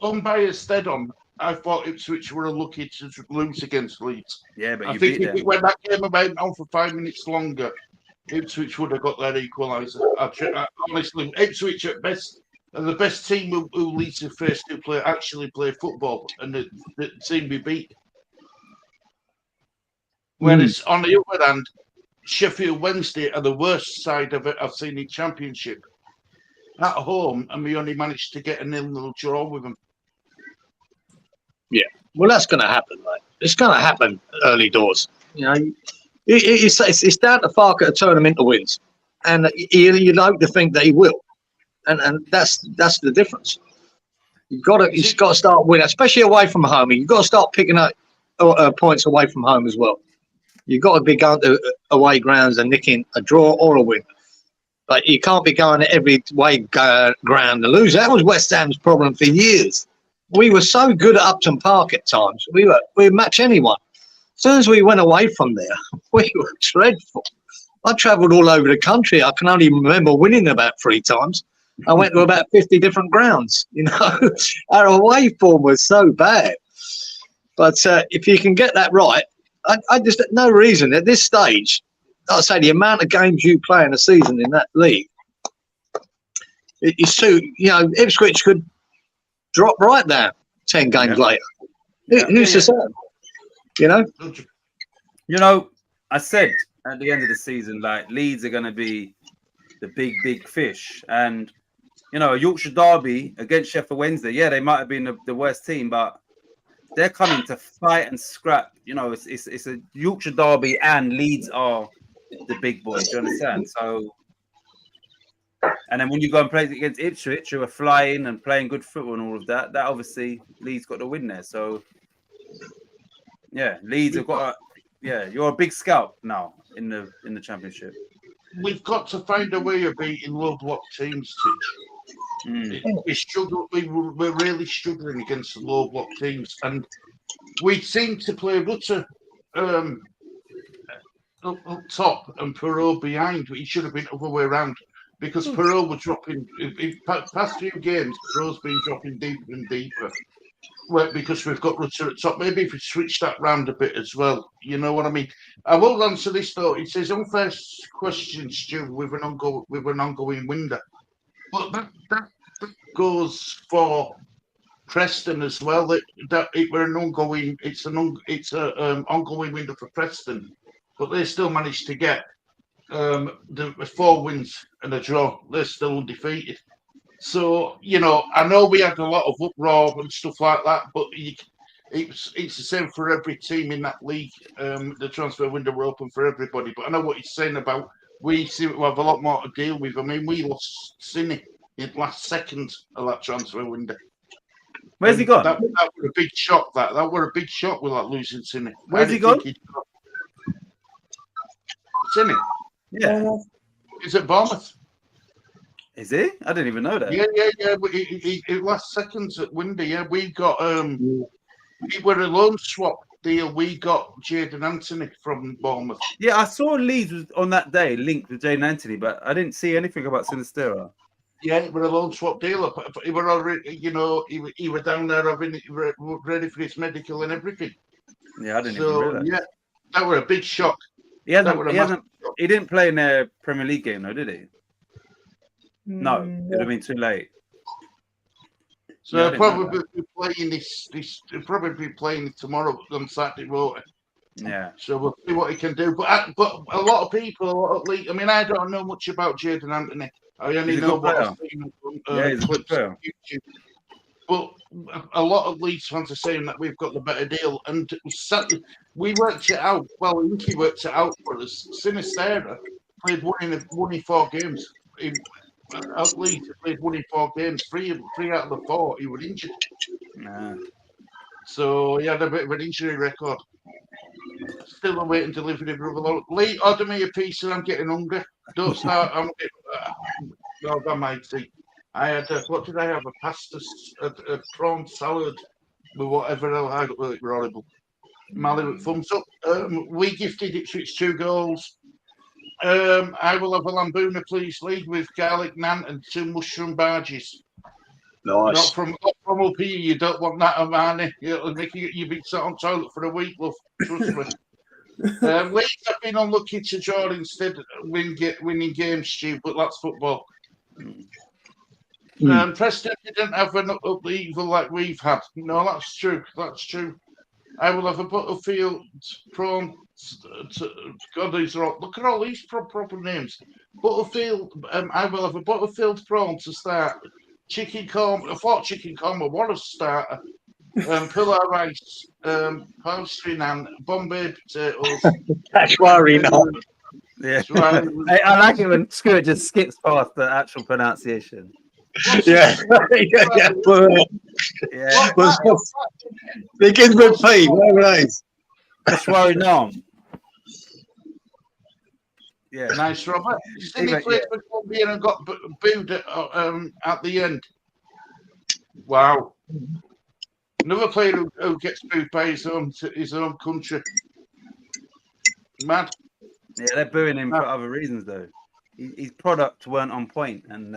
unbiased dead on. I thought Ipswich were unlucky to lose against Leeds. Yeah, but I you think beat them. when that game went on for 5 minutes longer, Ipswich would have got their equaliser. Honestly, Ipswich at best are the best team who Leeds have faced who actually play football, and the team we beat. Whereas on the other hand, Sheffield Wednesday are the worst side of it I've seen in Championship at home, and we only managed to get a 0-0 draw with them. Yeah, well, that's going to happen, mate. It's going to happen early doors. It's down to Farke to turn them into wins, and you'd hope to think that he will. And that's the difference. You've got to start winning, especially away from home. You've got to start picking up points away from home as well. You've got to be going to away grounds and nicking a draw or a win. But you can't be going to every away ground to lose. That was West Ham's problem for years. We were so good at Upton Park at times. We'd match anyone. As soon as we went away from there, we were dreadful. I travelled all over the country. I can only remember winning about 3 times. I went to about 50 different grounds. Our away form was so bad. But if you can get that right, I just no reason at this stage. Like I say, the amount of games you play in a season in that league, it's too. Ipswich could drop right down 10 games later. Who's to say? I said at the end of the season, like Leeds are going to be the big fish, and a Yorkshire derby against Sheffield Wednesday. Yeah, they might have been the worst team, but they're coming to fight and scrap. It's a Yorkshire derby, and Leeds are the big boys. Do you understand? So, and then when you go and play against Ipswich, who are flying and playing good football and all of that, that obviously Leeds got the win there. So, yeah, Leeds have got. You're a big scout now in the championship. We've got to find a way of beating low block teams, We struggle. We're really struggling against the low block teams, and we seem to play Rutter up top and Perot behind. It should have been the other way around, because Perot was dropping. In past few games, Perot's been dropping deeper and deeper. Well, because we've got Rutter at top. Maybe if we switch that round a bit as well. You know what I mean? I will answer this though. It says unfair question, Stu, with an ongoing window. But that goes for Preston as well. It's an ongoing window for Preston, but they still managed to get the 4 wins and a draw. They're still undefeated. So, I know we had a lot of uproar and stuff like that, but it's the same for every team in that league. The transfer window were open for everybody. But I know what he's saying about we seem to have a lot more to deal with. I mean, we lost Cine in the last second of that transfer window. Where's he gone? That was a big shock. That were a big shock with that losing Cine. Where's he gone? Cine? Yeah. He's at Bournemouth. Is he? I didn't even know that. Yeah. It last seconds at Windy. Yeah, we got it were a loan swap deal. We got Jadon Anthony from Bournemouth. Yeah, I saw Leeds was on that day linked with Jadon Anthony, but I didn't see anything about Sinistera. Yeah, it were a loan swap deal. He were already, he were down there ready for his medical and everything. Yeah, I didn't even realize. Yeah, that were a big shock. He didn't play in a Premier League game, though, did he? No, it would have been too late. So yeah, probably be playing this. Probably be playing it tomorrow on Saturday, won't it? Yeah. So we'll see what he can do. But a lot of people, I mean, I don't know much about Jadon Anthony. I only know what I've seen on clips on YouTube. But a lot of Leeds fans are saying that we've got the better deal, and we worked it out. Well, Inky worked it out for us. Sinistera played one in 4 games. At Leeds, played 1 in 4 games. 3 out of the 4, he was injured. Nah. So he had a bit of an injury record. Still awaiting delivery, brother. Lee, order me a pizza. I'm getting hungry. Don't start. I'm getting. I might see. I had what did I have? A pasta, a prawn salad with whatever else. I got really horrible. Mally, thumbs up. We gifted Ipswich 2 goals. I will have a lambuna, please, Lee, with garlic naan and 2 mushroom barges. Nice. Not from up here. You don't want that, Harmonie. It'll make you be sat on toilet for a week, love. Trust me. Leeds have been unlucky to draw instead of winning games, Stu, but that's football. Preston didn't have an upheaval like we've had. No, that's true. That's true. I will have a Butterfield prawn. God, these are all. Look at all these proper names. Butterfield. I will have a Butterfield prawn to start. Chicken korma. I thought chicken korma was a starter. Pillar rice. Pastry naan. Bombay potatoes. That's worrying. Yeah. I like it when Stuart just skips past the actual pronunciation. Yeah. Yeah. Begins with P. Whatever it is. Kashwari Nam. Yeah. Nice, Robert. He played for Colombia and got booed at the end. Wow. Another player who gets booed by his own country. Mad. Yeah, they're booing him for other reasons, though. His product weren't on point, and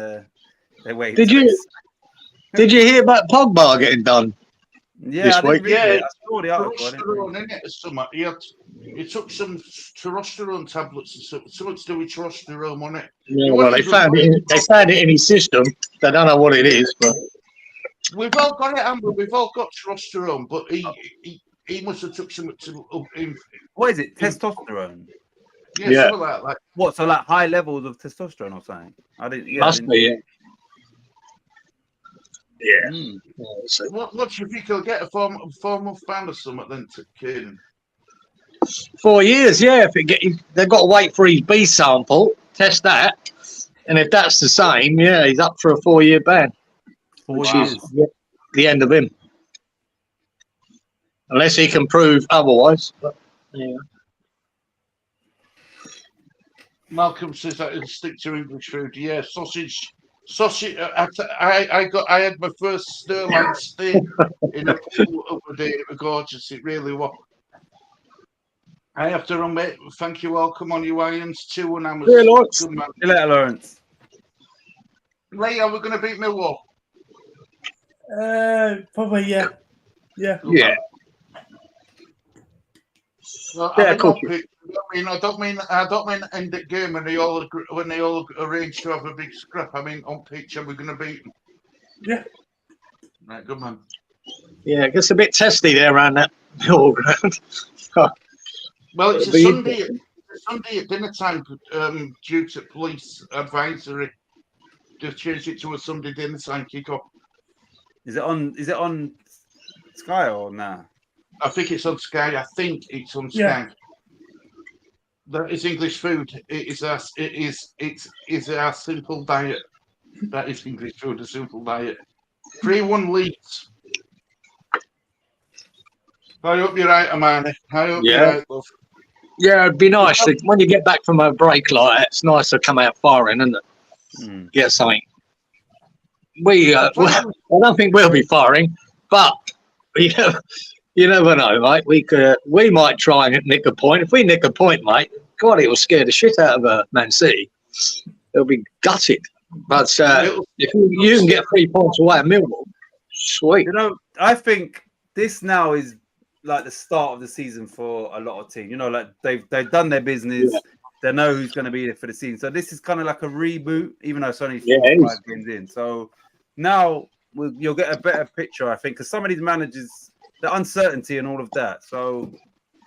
they waited. Did you hear about Pogba getting done? Yeah, this week? I saw the article. He took some testosterone tablets and something to do with testosterone on it. Yeah, well, they found it in his system. They don't know what it is, but we've all got it, Amber. We've all got testosterone, but he must have took some what is it? Testosterone. Yeah, something like that. What? So like high levels of testosterone or something? I didn't. Yeah, must be. Yeah. Yeah. What do you think he'll get? A 4-month ban or something then to Kane? 4 years, yeah. They've got to wait for his B sample, test that, and if that's the same, yeah, he's up for a 4-year ban. 4 years. Is the end of him, unless he can prove otherwise. But, yeah. Malcolm says that he'll stick to English food. Yeah, sausage. I had my first Stirling steak in a pool over there. It was gorgeous. It really was. I have to run, mate. Thank you all. Come on, you irons. 2-1 Hammers. Yeah, Lawrence. See you later, Lawrence. Lee, are we going to beat Millwall? Probably, yeah. Yeah. Well, cool. I don't mean end the game when they all arrange to have a big scrap. I mean on pitch, are we going to beat them? Yeah. Right, good man. Yeah, it gets a bit testy there around that hill ground. Well, it's a Sunday at dinner time due to police advisory. Just changed it to a Sunday dinner time kick-off. Is it on Sky or nah? I think it's on Sky. Sky. That is English food. It's our simple diet. That is English food, a simple diet. 3-1 Leeds. I hope you're right, Harmonie. I hope you're right, love. Yeah, it'd be nice when you get back from a break like that. It's nice to come out firing, isn't it? Get something. I don't think we'll be firing, but You never know, mate. We might try and nick a point. If we nick a point, mate, God, it will scare the shit out of Man City. They'll be gutted. But if you can get 3 points away at Millwall, sweet. You know, I think this now is like the start of the season for a lot of teams. You know, like they've done their business. Yeah. They know who's going to be there for the season. So this is kind of like a reboot, even though it's only 4 Yeah, or it 5 is. games in. So now you'll get a better picture, I think, because some of these managers, the uncertainty and all of that. So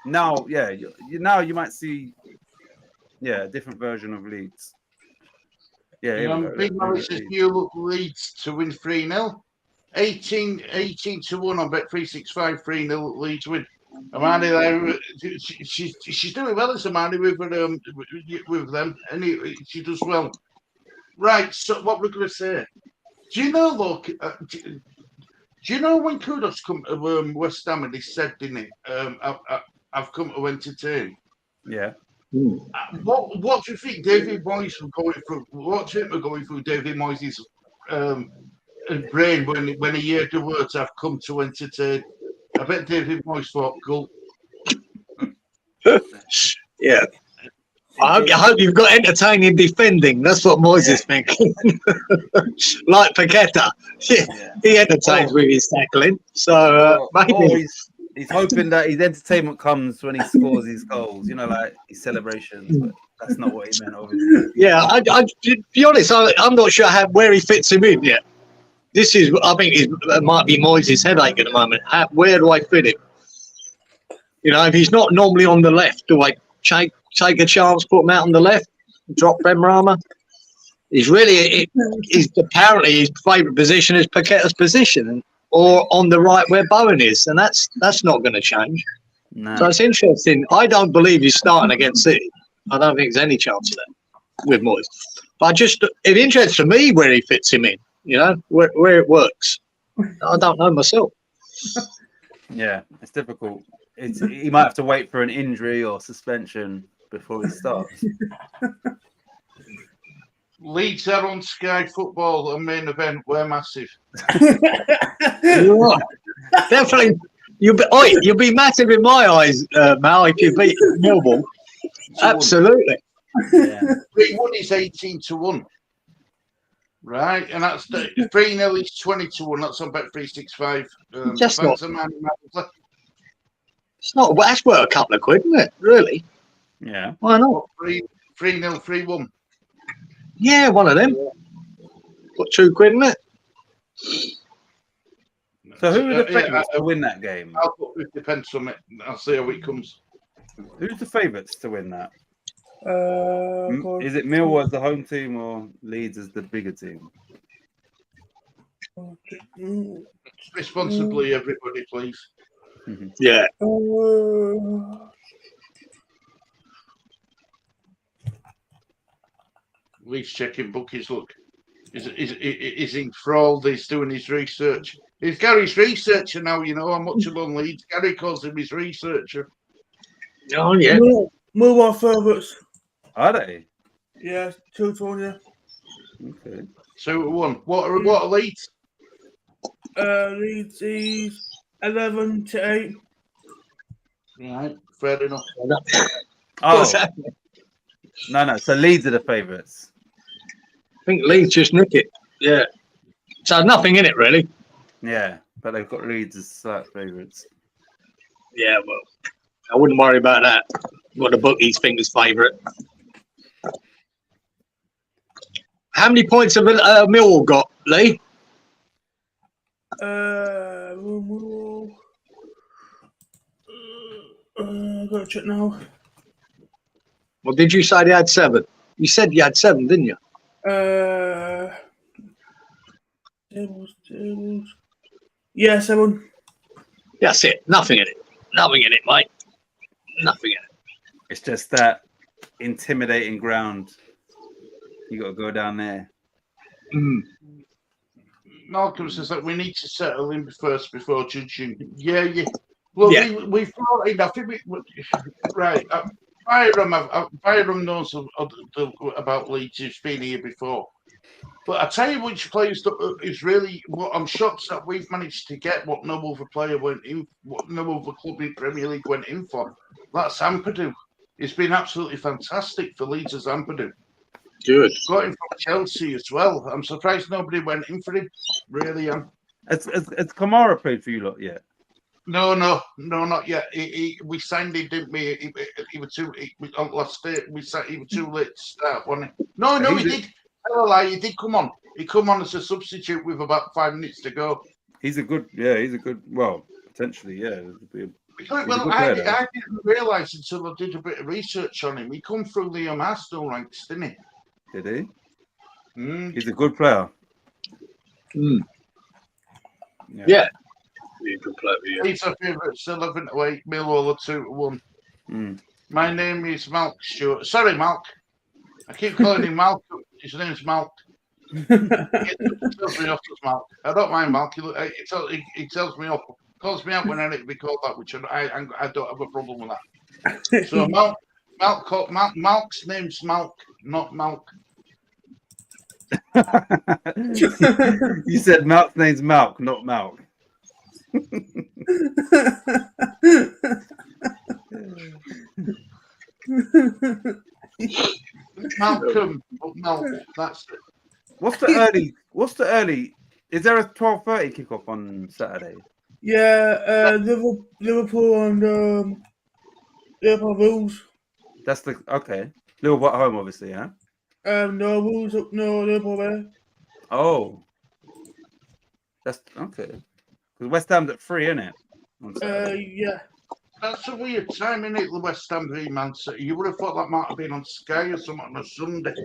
now, yeah, you might see, a different version of Leeds. Yeah, Big Murray says you look Leeds to win 3-0. 18 to 1 on Bet365, 3-0 Leeds win. Amanda there, she's doing well as Amanda with them. Anyway, she does well. Right, so what we're going to say. Do you know, look, do you know when Kudos come to West Ham and he said, didn't he, I've come to entertain? Yeah. What do you think David Moyes was going through? What do you think we're going through David Moyes' brain when he heard the words "I've come to entertain"? I bet David Moyes thought, "Cool." Yeah. I hope you've got entertaining defending. That's what Moyes is thinking. Like Paqueta. He entertains with his tackling. So maybe. He's hoping that his entertainment comes when he scores his goals, you know, like his celebrations, but that's not what he meant, obviously. Yeah, to be honest, I'm not sure where he fits him in yet. This is, I think, it might be Moyes' headache at the moment. Where do I fit him? You know, if he's not normally on the left, do I take a chance, put him out on the left, drop Benrahma? Apparently his favourite position is Paqueta's position, or on the right where Bowen is, and that's not going to change. No. So it's interesting. I don't believe he's starting against City. I don't think there's any chance of that with Moyes. But it interests me where he fits him in, you know, where it works. I don't know myself. Yeah, it's difficult. He might have to wait for an injury or suspension before he starts. Leeds are on Sky Football, a main event. We're massive. Definitely. You'll be massive in my eyes, Mal, if you beat Millwall. Absolutely. Yeah. 3-1 is 18 to 1. Right, and that's 3-0 is 20 to 1. That's on Bet365. Just not. It's not. That's worth a couple of quid, isn't it? Really? Yeah. Why not? 3-0, 3-1. Yeah, one of them. Got 2 quid in it. So who are the favourites to win that game? I'll put 50 pence on it. I'll see how it comes. Who's the favourites to win that? God. Is it Millwall as the home team or Leeds as the bigger team? Responsibly, everybody, please. Yeah. Leeds checking bookies. Look, is enthralled. He's doing his research. He's Gary's researcher now. You know how much of on Leeds. Gary calls him his researcher. Oh yeah. Millwall favourites. Are they? Yeah, 2-1, yeah. Okay. 2-1. What are Leeds? Leeds is 11 to 8. Right, fair enough. What's Oh, happening? no. So Leeds are the favourites. I think Leeds just nick it. Yeah. So nothing in it really. Yeah, but they've got Leeds as slight favourites. Yeah, well, I wouldn't worry about that. What the bookies think is favourite. How many points have Millwall got, Lee? I've got to check now. Well, did you say they had 7? You said you had 7, didn't you? Tables. Yeah, 7. That's it. Nothing in it. Nothing in it, mate. Nothing in it. It's just that intimidating ground. You got to go down there. Malcolm says that we need to settle in first before judging. Yeah. Well, Yeah. we've thought enough. Right. Byram knows about Leeds. He's been here before. But I tell you which players is really what I'm shocked that we've managed to get what no other player went in, what no other club in Premier League went in for. That's Ampadu. It's been absolutely fantastic for Leeds as Ampadu. Good. Got him from Chelsea as well. I'm surprised nobody went in for him. Really am. Has Kamara played for you lot yet? No, not yet. We signed him, didn't we? He was too. Last day we signed. He was too late to start, wasn't he? No, he did. Tell a lie. He did come on. He come on as a substitute with about 5 minutes to go. He's a good. Well, potentially, yeah. I didn't realise until I did a bit of research on him. He come through the Arsenal ranks, didn't he? Did he? Mm. He's a good player. Mm. Yeah. He's our favourite, still 11-8, Millwall 2-1. Mm. My name is Malk Stewart. Sorry, Malk. I keep calling him Malcolm. His name's Malk. He tells me off as Malk. I don't mind Malk. He tells me off. Calls me out when I need to be called that, which I don't have a problem with that. So Malk's name's Malk, not Malk. You said Malk's name's Malk, not Malk. Malcolm, Malk. That's it. What's the early? Is there a 12:30 kickoff on Saturday? Yeah, Liverpool and Liverpool Wolves. That's okay. Liverpool at home, obviously, yeah. No Wolves, no Liverpool there. Oh, that's okay. Because West Ham's at 3, isn't it? Yeah. That's a weird time, isn't it? The West Ham v Man City. You would have thought that might have been on Sky or something on a Sunday.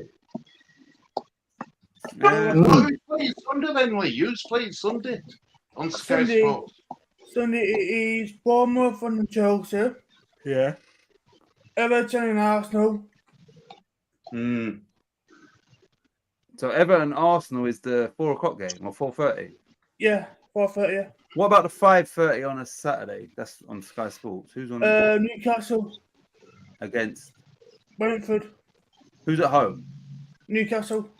Who's playing Sunday then, Lee? Who's playing Sunday on Sky Sports? Sunday is Bournemouth and Chelsea. Yeah. Everton and Arsenal. So Everton and Arsenal is the 4:00 game or 4:30? Yeah, 4:30. Yeah. What about the 5:30 on a Saturday? That's on Sky Sports. Who's on? Newcastle against Brentford. Who's at home? Newcastle.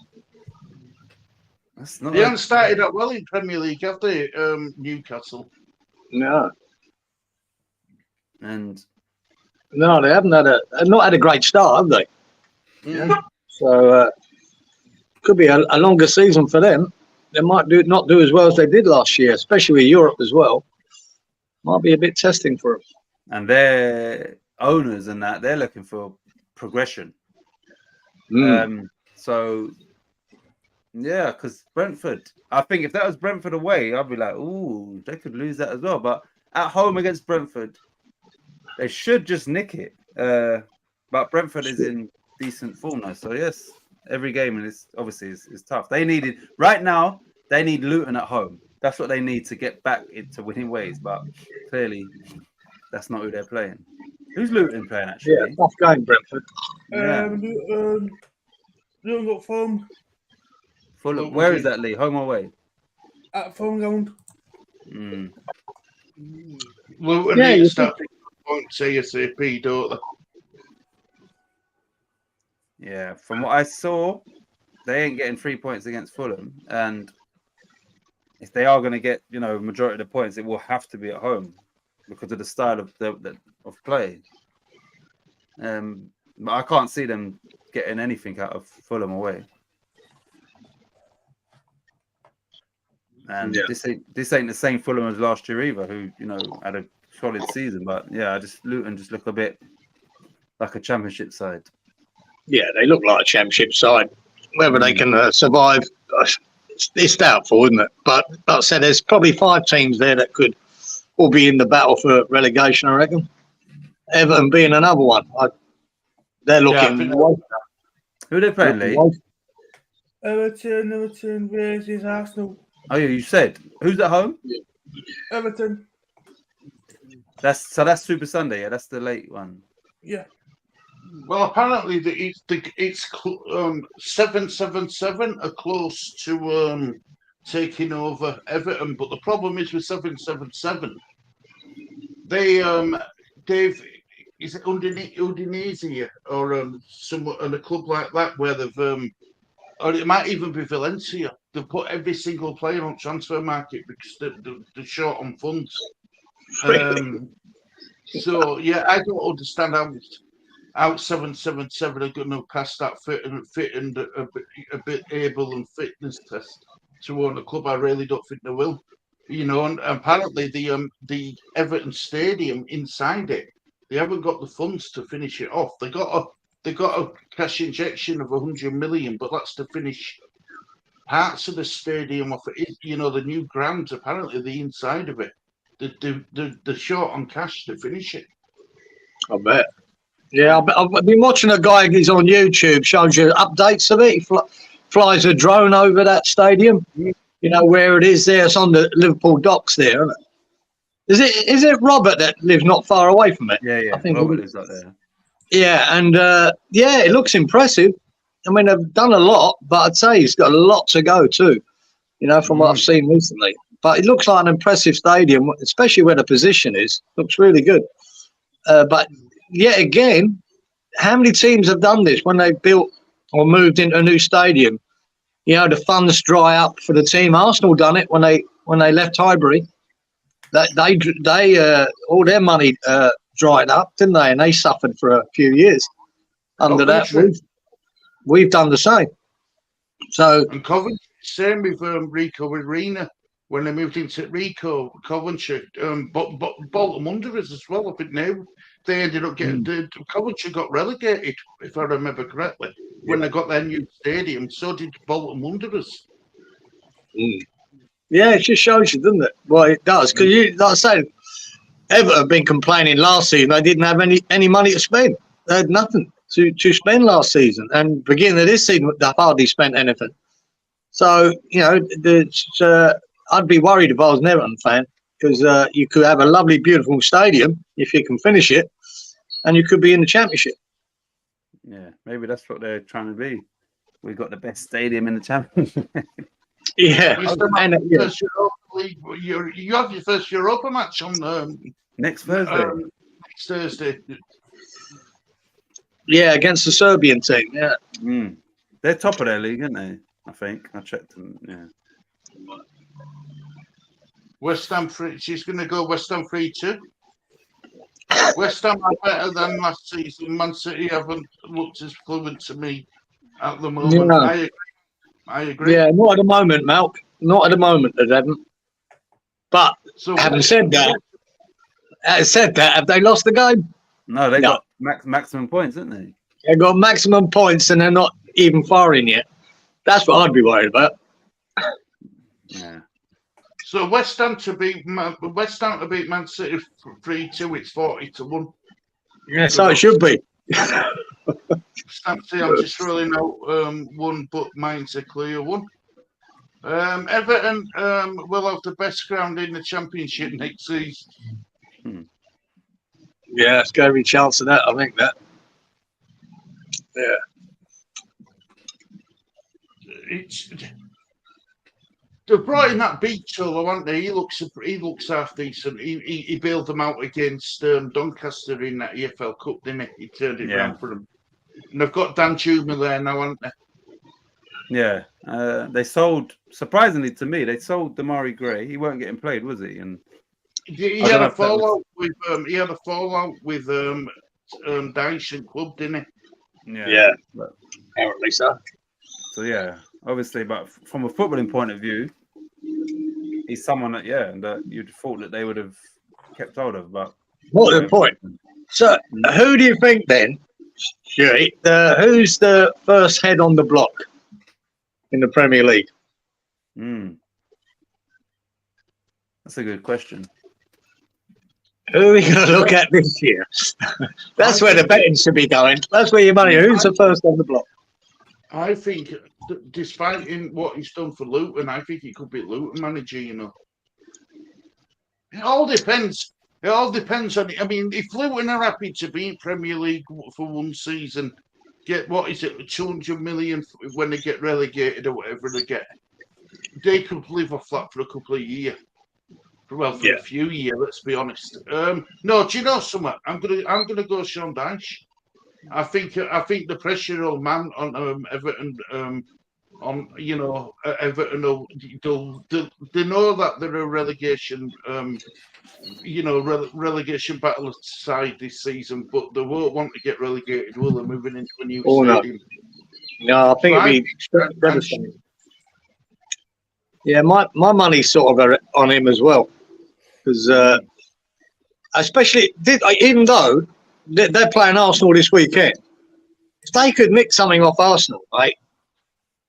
That's not. They haven't started out well in Premier League, have they? Newcastle. No. And no, they haven't not had a great start, have they? Yeah. So could be a longer season for them. They might not do as well as they did last year, especially with Europe as well. Might be a bit testing for them. And their owners and that, they're looking for progression. So yeah, because Brentford, I think if that was Brentford away, I'd be like, ooh, they could lose that as well. But at home against Brentford, they should just nick it. But Brentford is in decent form now. So yes, every game is obviously is tough. They need Luton at home. That's what they need to get back into winning ways. But clearly, that's not who they're playing. Who's Luton playing actually? Yeah, tough game, Brentford. Yeah. Luton got Fulham. Fulham. Where is that, Lee? Home or away? At Fulham ground. Luton need to start picking points ASAP, don't they? Yeah, from what I saw, they ain't getting 3 points against Fulham, and if they are going to get, majority of the points, it will have to be at home because of the style of play. But I can't see them getting anything out of Fulham away. And this ain't the same Fulham as last year either, who had a solid season. But yeah, Luton just look a bit like a championship side. Yeah, they look like a championship side. Whether they can survive, it's doubtful, isn't it? But like I said, there's probably 5 teams there that could all be in the battle for relegation, I reckon. Everton being another one. They're looking. Who are they playing, Lee? Everton versus Arsenal. Oh, yeah, you said who's at home? Yeah. Everton. That's Super Sunday. Yeah, that's the late one. Yeah. Well, apparently it's 777 are close to taking over Everton, but the problem is with 777, they've is it Udinese or a club like that where they've or it might even be Valencia. They've put every single player on transfer market because they're short on funds. So yeah, I don't understand how 777 are going to pass that fit and a bit able and fitness test to own a club. I really don't think they will. You know, and apparently the Everton Stadium inside it, they haven't got the funds to finish it off. They got a cash injection of 100 million, but that's to finish parts of the stadium off. You know, the new grounds. Apparently, the inside of it, they're short on cash to finish it. I bet. Yeah, I've been watching a guy who's on YouTube, shows you updates of it. He flies a drone over that stadium. You know where it is there. It's on the Liverpool docks there, isn't it? Is it Robert that lives not far away from it? Yeah. I think Robert lives up there. Yeah, and it looks impressive. I mean, they've done a lot, but I'd say he's got a lot to go too, you know, from what I've seen recently. But it looks like an impressive stadium, especially where the position is. Looks really good. But yet again, how many teams have done this when they've built or moved into a new stadium? You know, the funds dry up for the team. Arsenal done it when they left Highbury. They all their money dried up, didn't they? And they suffered for a few years. Under that, we've done the same. So and Coventry, same with Rico Arena when they moved into Rico, Coventry, but Bolton Wanderers as well. I think now they ended up getting Coventry got relegated, if I remember correctly, when they got their new stadium. So did Bolton Wanderers. Yeah, it just shows you, doesn't it? Well, it does because like I said, Everton have been complaining last season they didn't have any money to spend. They had nothing to spend last season, and beginning of this season they hardly spent anything. So you know, I'd be worried if I was an Everton fan because you could have a lovely, beautiful stadium if you can finish it, and you could be in the Championship. Yeah, maybe that's what they're trying to be. We've got the best stadium in the Championship. Yeah, you have your first Europa match on next Thursday. Next Thursday. Yeah, against the Serbian team. Yeah, They're top of their league, aren't they? I think I checked them. Yeah. West Ham free. She's going to go West Ham 3-2. West Ham are better than last season. Man City haven't looked as fluent to me at the moment. No. I agree. Yeah, not at the moment, Malk. Not at the moment, they haven't. But having said that, have they lost the game? No, they got maximum points, didn't they? They got maximum points, and they're not even firing yet. That's what I'd be worried about. Yeah. So West Ham to beat Man City 3-2. It's 40-1. Yeah, so it should be. I'm just rolling out one, but mine's a clear one. Everton will have the best ground in the Championship next season. Yeah, it's got to be a chance of that. I think that. Yeah. They brought in that beach fellow, haven't they? He looks half decent. He bailed them out against Doncaster in that EFL Cup, didn't he? He turned it around for them. And they've got Dan Tuma there now, haven't they? Yeah. They sold, surprisingly to me, they sold Damari Gray. He weren't getting played, was he? And he had a fallout with Dyche and Club, didn't he? Yeah. Apparently so. So yeah, obviously, but from a footballing point of view, he's someone that that you'd thought that they would have kept hold of. But what's the point? So who do you think then? Who's the first head on the block in the Premier League? That's a good question. Who are we going to look at this year? That's where the betting should be going. That's where your money. Who's the first on the block? I think, despite what he's done for Luton, I think he could be Luton manager. You know, it all depends. It all depends on. I mean, if Luton are happy to be in Premier League for one season, get 200 million when they get relegated or whatever they get, they could live off that for a couple of years. Well, for a few years, let's be honest. No, do you know something? I'm gonna go Sean Dyche. I think the pressure will mount on Everton you know, Everton, they know that they're a relegation, you know, relegation battle side this season, but they won't want to get relegated, will they, moving into a new Oh, no. stadium? No, I think So it'd be devastating. Yeah, my money's sort of on him as well, because especially even though they're playing Arsenal this weekend, if they could nick something off Arsenal, right,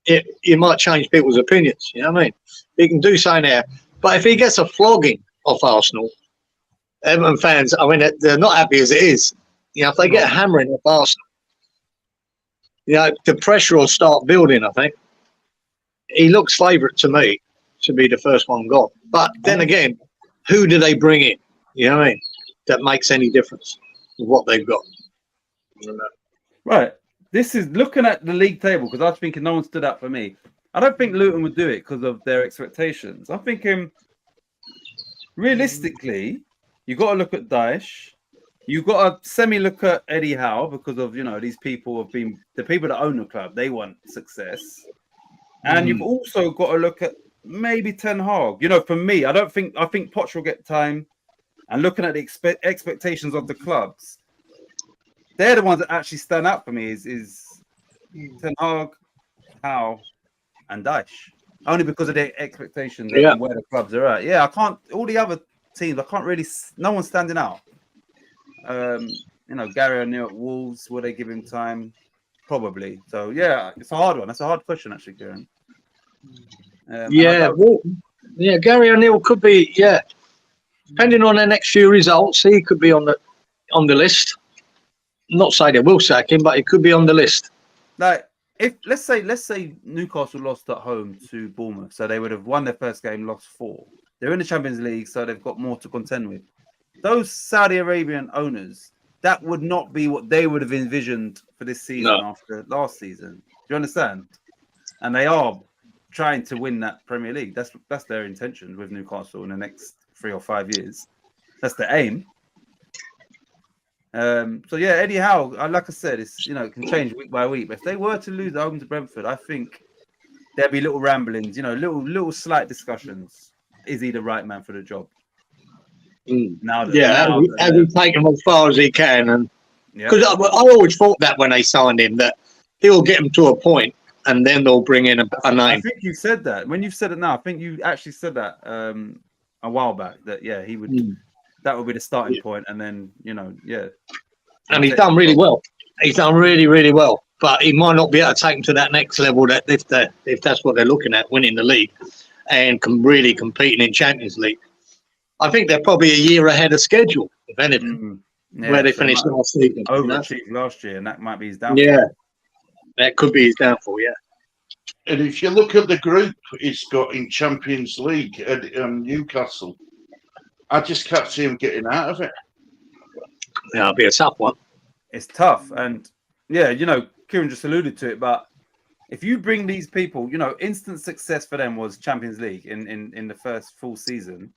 it might change people's opinions. You know what I mean? He can do something there, but if he gets a flogging off Arsenal, Everton fans, I mean, they're not happy as it is. You know, if they get a hammering off Arsenal, you know, the pressure will start building. I think he looks favourite to me to be the first one gone. But then again, who do they bring in? You know what I mean? That makes any difference with what they've got. Right. This is looking at the league table, because I was thinking no one stood up for me. I don't think Luton would do it because of their expectations. I'm thinking, realistically, you got to look at Daesh. You got to semi-look at Eddie Howe, because of, you know, these people have been the people that own the club. They want success, and you've also got to look at maybe Ten Hag. You know, for me, I think Poch will get time, and looking at the expectations of the clubs, they're the ones that actually stand out for me. Is Ten Hag, Howe, and Daesh, only because of their expectations and where the clubs are at. Yeah, I can't. All the other teams, I can't really. No one's standing out. You know, Gary O'Neill at Wolves, will they give him time? Probably. So yeah, it's a hard one. That's a hard question, actually, Kieran. Gary O'Neill could be. Yeah, depending on the next few results, he could be on the list. Not say they will sack him, but he could be on the list. Like, if let's say Newcastle lost at home to Bournemouth, so they would have won their first game, lost 4. They're in the Champions League, so they've got more to contend with. Those Saudi Arabian owners, that would not be what they would have envisioned for this season after last season. Do you understand? And they are trying to win that Premier League. That's their intention with Newcastle in the next 3 or 5 years. That's the aim. So yeah, Eddie Howe, like I said, it's, you know, it can change week by week. But if they were to lose at home to Brentford, I think there'd be little ramblings, you know, little slight discussions. Is he the right man for the job? Now has he taken him as far as he can? And because I always thought that when they signed him, that he'll get them to a point, and then they'll bring in a name. I think you said that when you've said it now. I think you actually said that a while back. That he would. That would be the starting point, and then, you know, And he's done really well. He's done really, really well. But he might not be able to take them to that next level. That if that's what they're looking at, winning the league and really competing in Champions League. I think they're probably a year ahead of schedule, if anything, where they finished last season. Overachieved last year, and that might be his downfall. Yeah, that could be his downfall. Yeah. And if you look at the group he's got in Champions League at Newcastle, I just can't see him getting out of it. Yeah, it'll be a tough one. It's tough. And yeah, you know, Kieran just alluded to it, but if you bring these people, you know, instant success for them was Champions League in the first full season.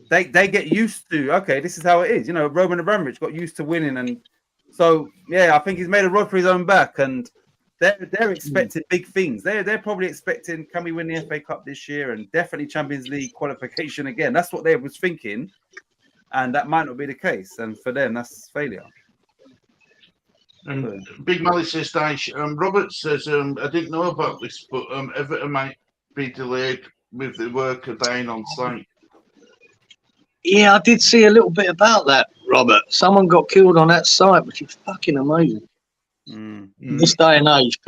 They get used to, okay, this is how it is. You know, Roman Abramovich got used to winning. And so, yeah, I think he's made a rod for his own back. And they're expecting big things. They're probably expecting, can we win the FA Cup this year, and definitely Champions League qualification again. That's what they was thinking, and that might not be the case. And for them, that's failure. And Big Mally says, Daesh. Robert says, I didn't know about this, but Everton might be delayed with the worker dying on site. Yeah, I did see a little bit about that, Robert. Someone got killed on that site, which is fucking amazing. In this day and age,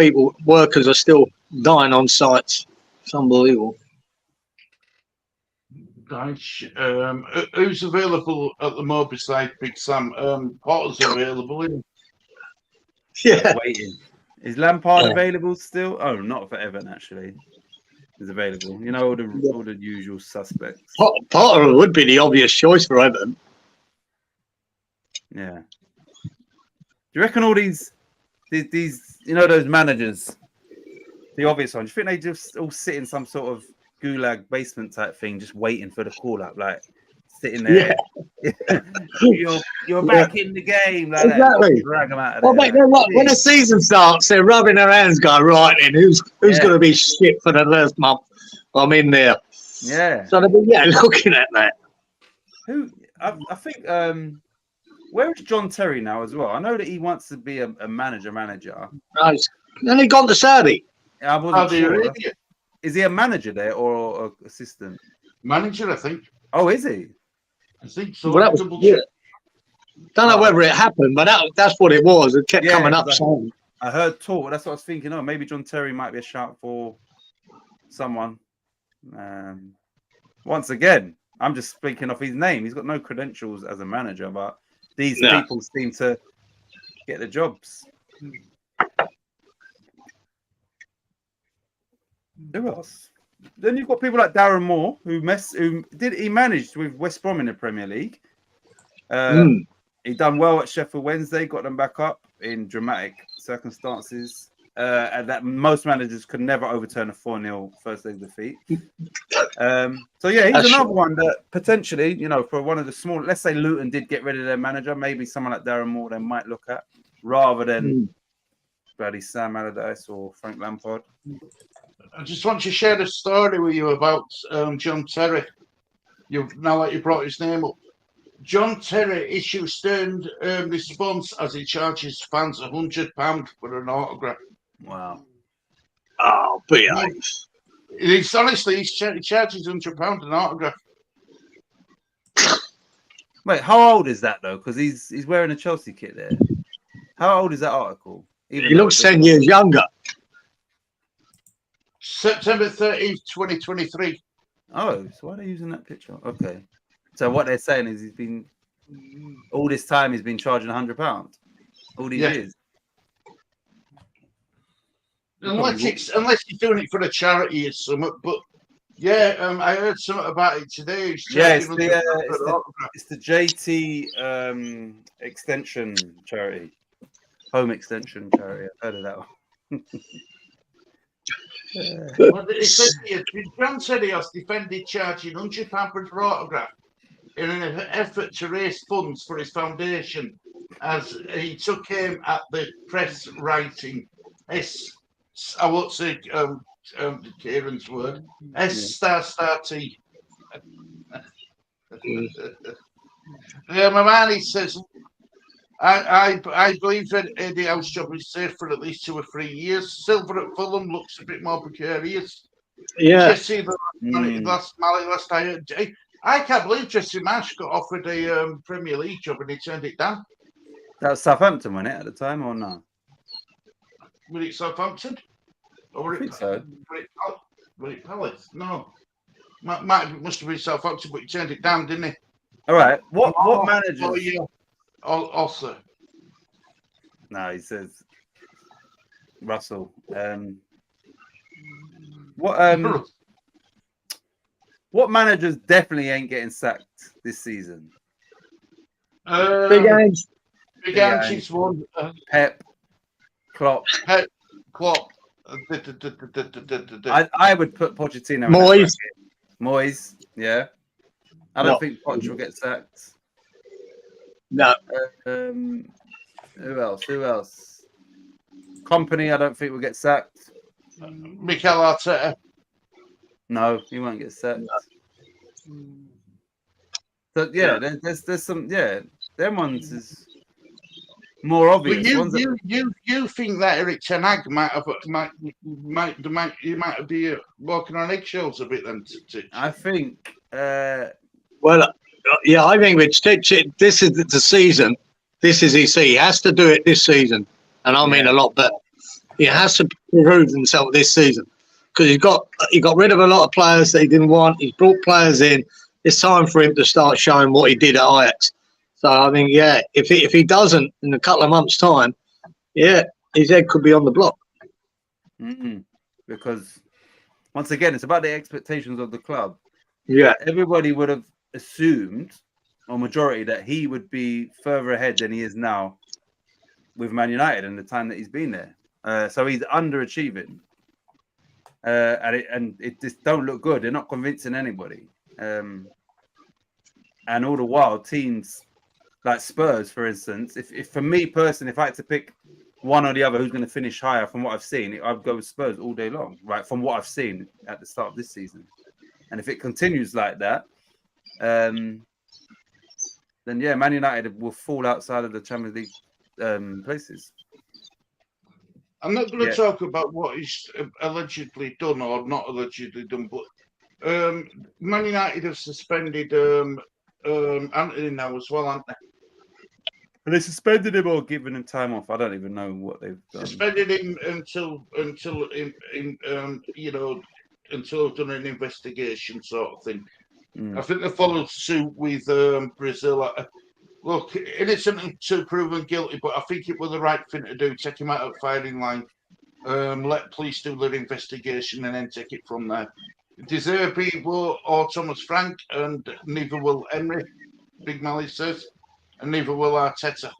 workers are still dying on sites. It's unbelievable. Daesh. Who's available at the moment beside Big Sam? Potter's available, isn't he? Yeah. Waiting. Is Lampard available still? Oh, not for Everton, actually. Is available. You know, all the usual suspects. Potter would be the obvious choice for Everton. Yeah. Do you reckon all these, you know, those managers, the obvious ones, do you think they just all sit in some sort of gulag basement type thing, just waiting for the call up, like sitting there you're back in the game. Like Exactly. That. Drag them out of Well, there. mate, when the season starts, they're rubbing their hands, going, right then, who's going to be shit for the first month? I'm in there. Yeah. So they'll be looking at that. Who I think where is John Terry now as well? I know that he wants to be a manager. Nice. Then he gone to Saudi. I wasn't sure. Arabia. Is he a manager there or an assistant? Manager, I think. Oh, is he? I think so. Well, that was, Double check. Don't know whether it happened, but that's what it was. It kept coming up. I heard talk. That's what I was thinking. Oh, maybe John Terry might be a shout for someone. Once again, I'm just speaking off his name. He's got no credentials as a manager, but these people seem to get the jobs. Who else? Then you've got people like Darren Moore, he managed with West Brom in the Premier League. He done well at Sheffield Wednesday, got them back up in dramatic circumstances. And that most managers could never overturn a 4-0 first leg defeat. So yeah, he's another one that potentially, for one of the small, let's say Luton did get rid of their manager, maybe someone like Darren Moore they might look at rather than bloody Sam Allardyce or Frank Lampard. I just want to share a story with you about John Terry. Now that you brought his name up, John Terry issues stern response as he charges fans £100 for an autograph. Wow. Oh, behave. He's honestly, he charges £100 an autograph. Wait, how old is that though? Because he's wearing a Chelsea kit there. How old is that article? He looks 10 years younger. September 13th, 2023. Oh, so why are they using that picture? Okay. So what they're saying is he's been all this time he's been charging £100 all these years. Unless he's doing it for a charity or something, but I heard something about it today. It's the JT extension charity, home extension charity. I've heard of that one. Well, it says here, John said he has defended charging £100 for his autograph in an effort to raise funds for his foundation, as he took aim at the press writing I won't say Kieran's word. S***T. Mamani says, I believe that Eddie Howe's job is safe for at least 2 or 3 years. Silver at Fulham looks a bit more precarious. Yeah. Jesse, last I heard, I can't believe Jesse Marsh got offered a Premier League job and he turned it down. That was Southampton, wasn't it, at the time, or no? Was it Southampton? Or I think so. Was it Palace? No. Must have been Southampton, but he turned it down, didn't he? All right. What manager? Oh, yeah. Also. No, he says Russell. What managers definitely ain't getting sacked this season? Big Ange. Big Ange's one. Pep. Klopp. I would put Pochettino. Moyes, yeah. I don't think Poch will get sacked. No. Who else? Company, I don't think will get sacked. Mikel Arteta. No, he won't get sacked. So there's some them ones is more obvious. But you think that Eric Ten Hag might be walking on eggshells a bit then? I think. I think with Titch, this is the season. This is his season. He has to do it this season, and I mean a lot better. He has to prove himself this season because he got rid of a lot of players that he didn't want. He's brought players in. It's time for him to start showing what he did at Ajax. So I mean, if he doesn't in a couple of months' time, his head could be on the block. Because once again, it's about the expectations of the club. Yeah, everybody would have assumed, or majority, that he would be further ahead than he is now with Man United and the time that he's been there. So he's underachieving, and it just don't look good. They're not convincing anybody. And And all the while, teams like Spurs, for instance, if for me personally, if I had to pick one or the other who's going to finish higher from what I've seen, I'd go with Spurs all day long, right? From what I've seen at the start of this season. And if it continues like that, then yeah, Man United will fall outside of the Champions League places. I'm not going to talk about what he's allegedly done or not allegedly done, but Man United have suspended Anthony now as well, haven't they? Are they suspended him or given him time off? I don't even know what they've done. Suspended him until until I've done an investigation sort of thing. I think they followed suit with Brazil. Look, innocent until proven guilty, but I think it was the right thing to do. Take him out of firing line. Let police do their investigation and then take it from there. De Zerbi or Thomas Frank, and neither will Emery, Big Mally says, and neither will Arteta.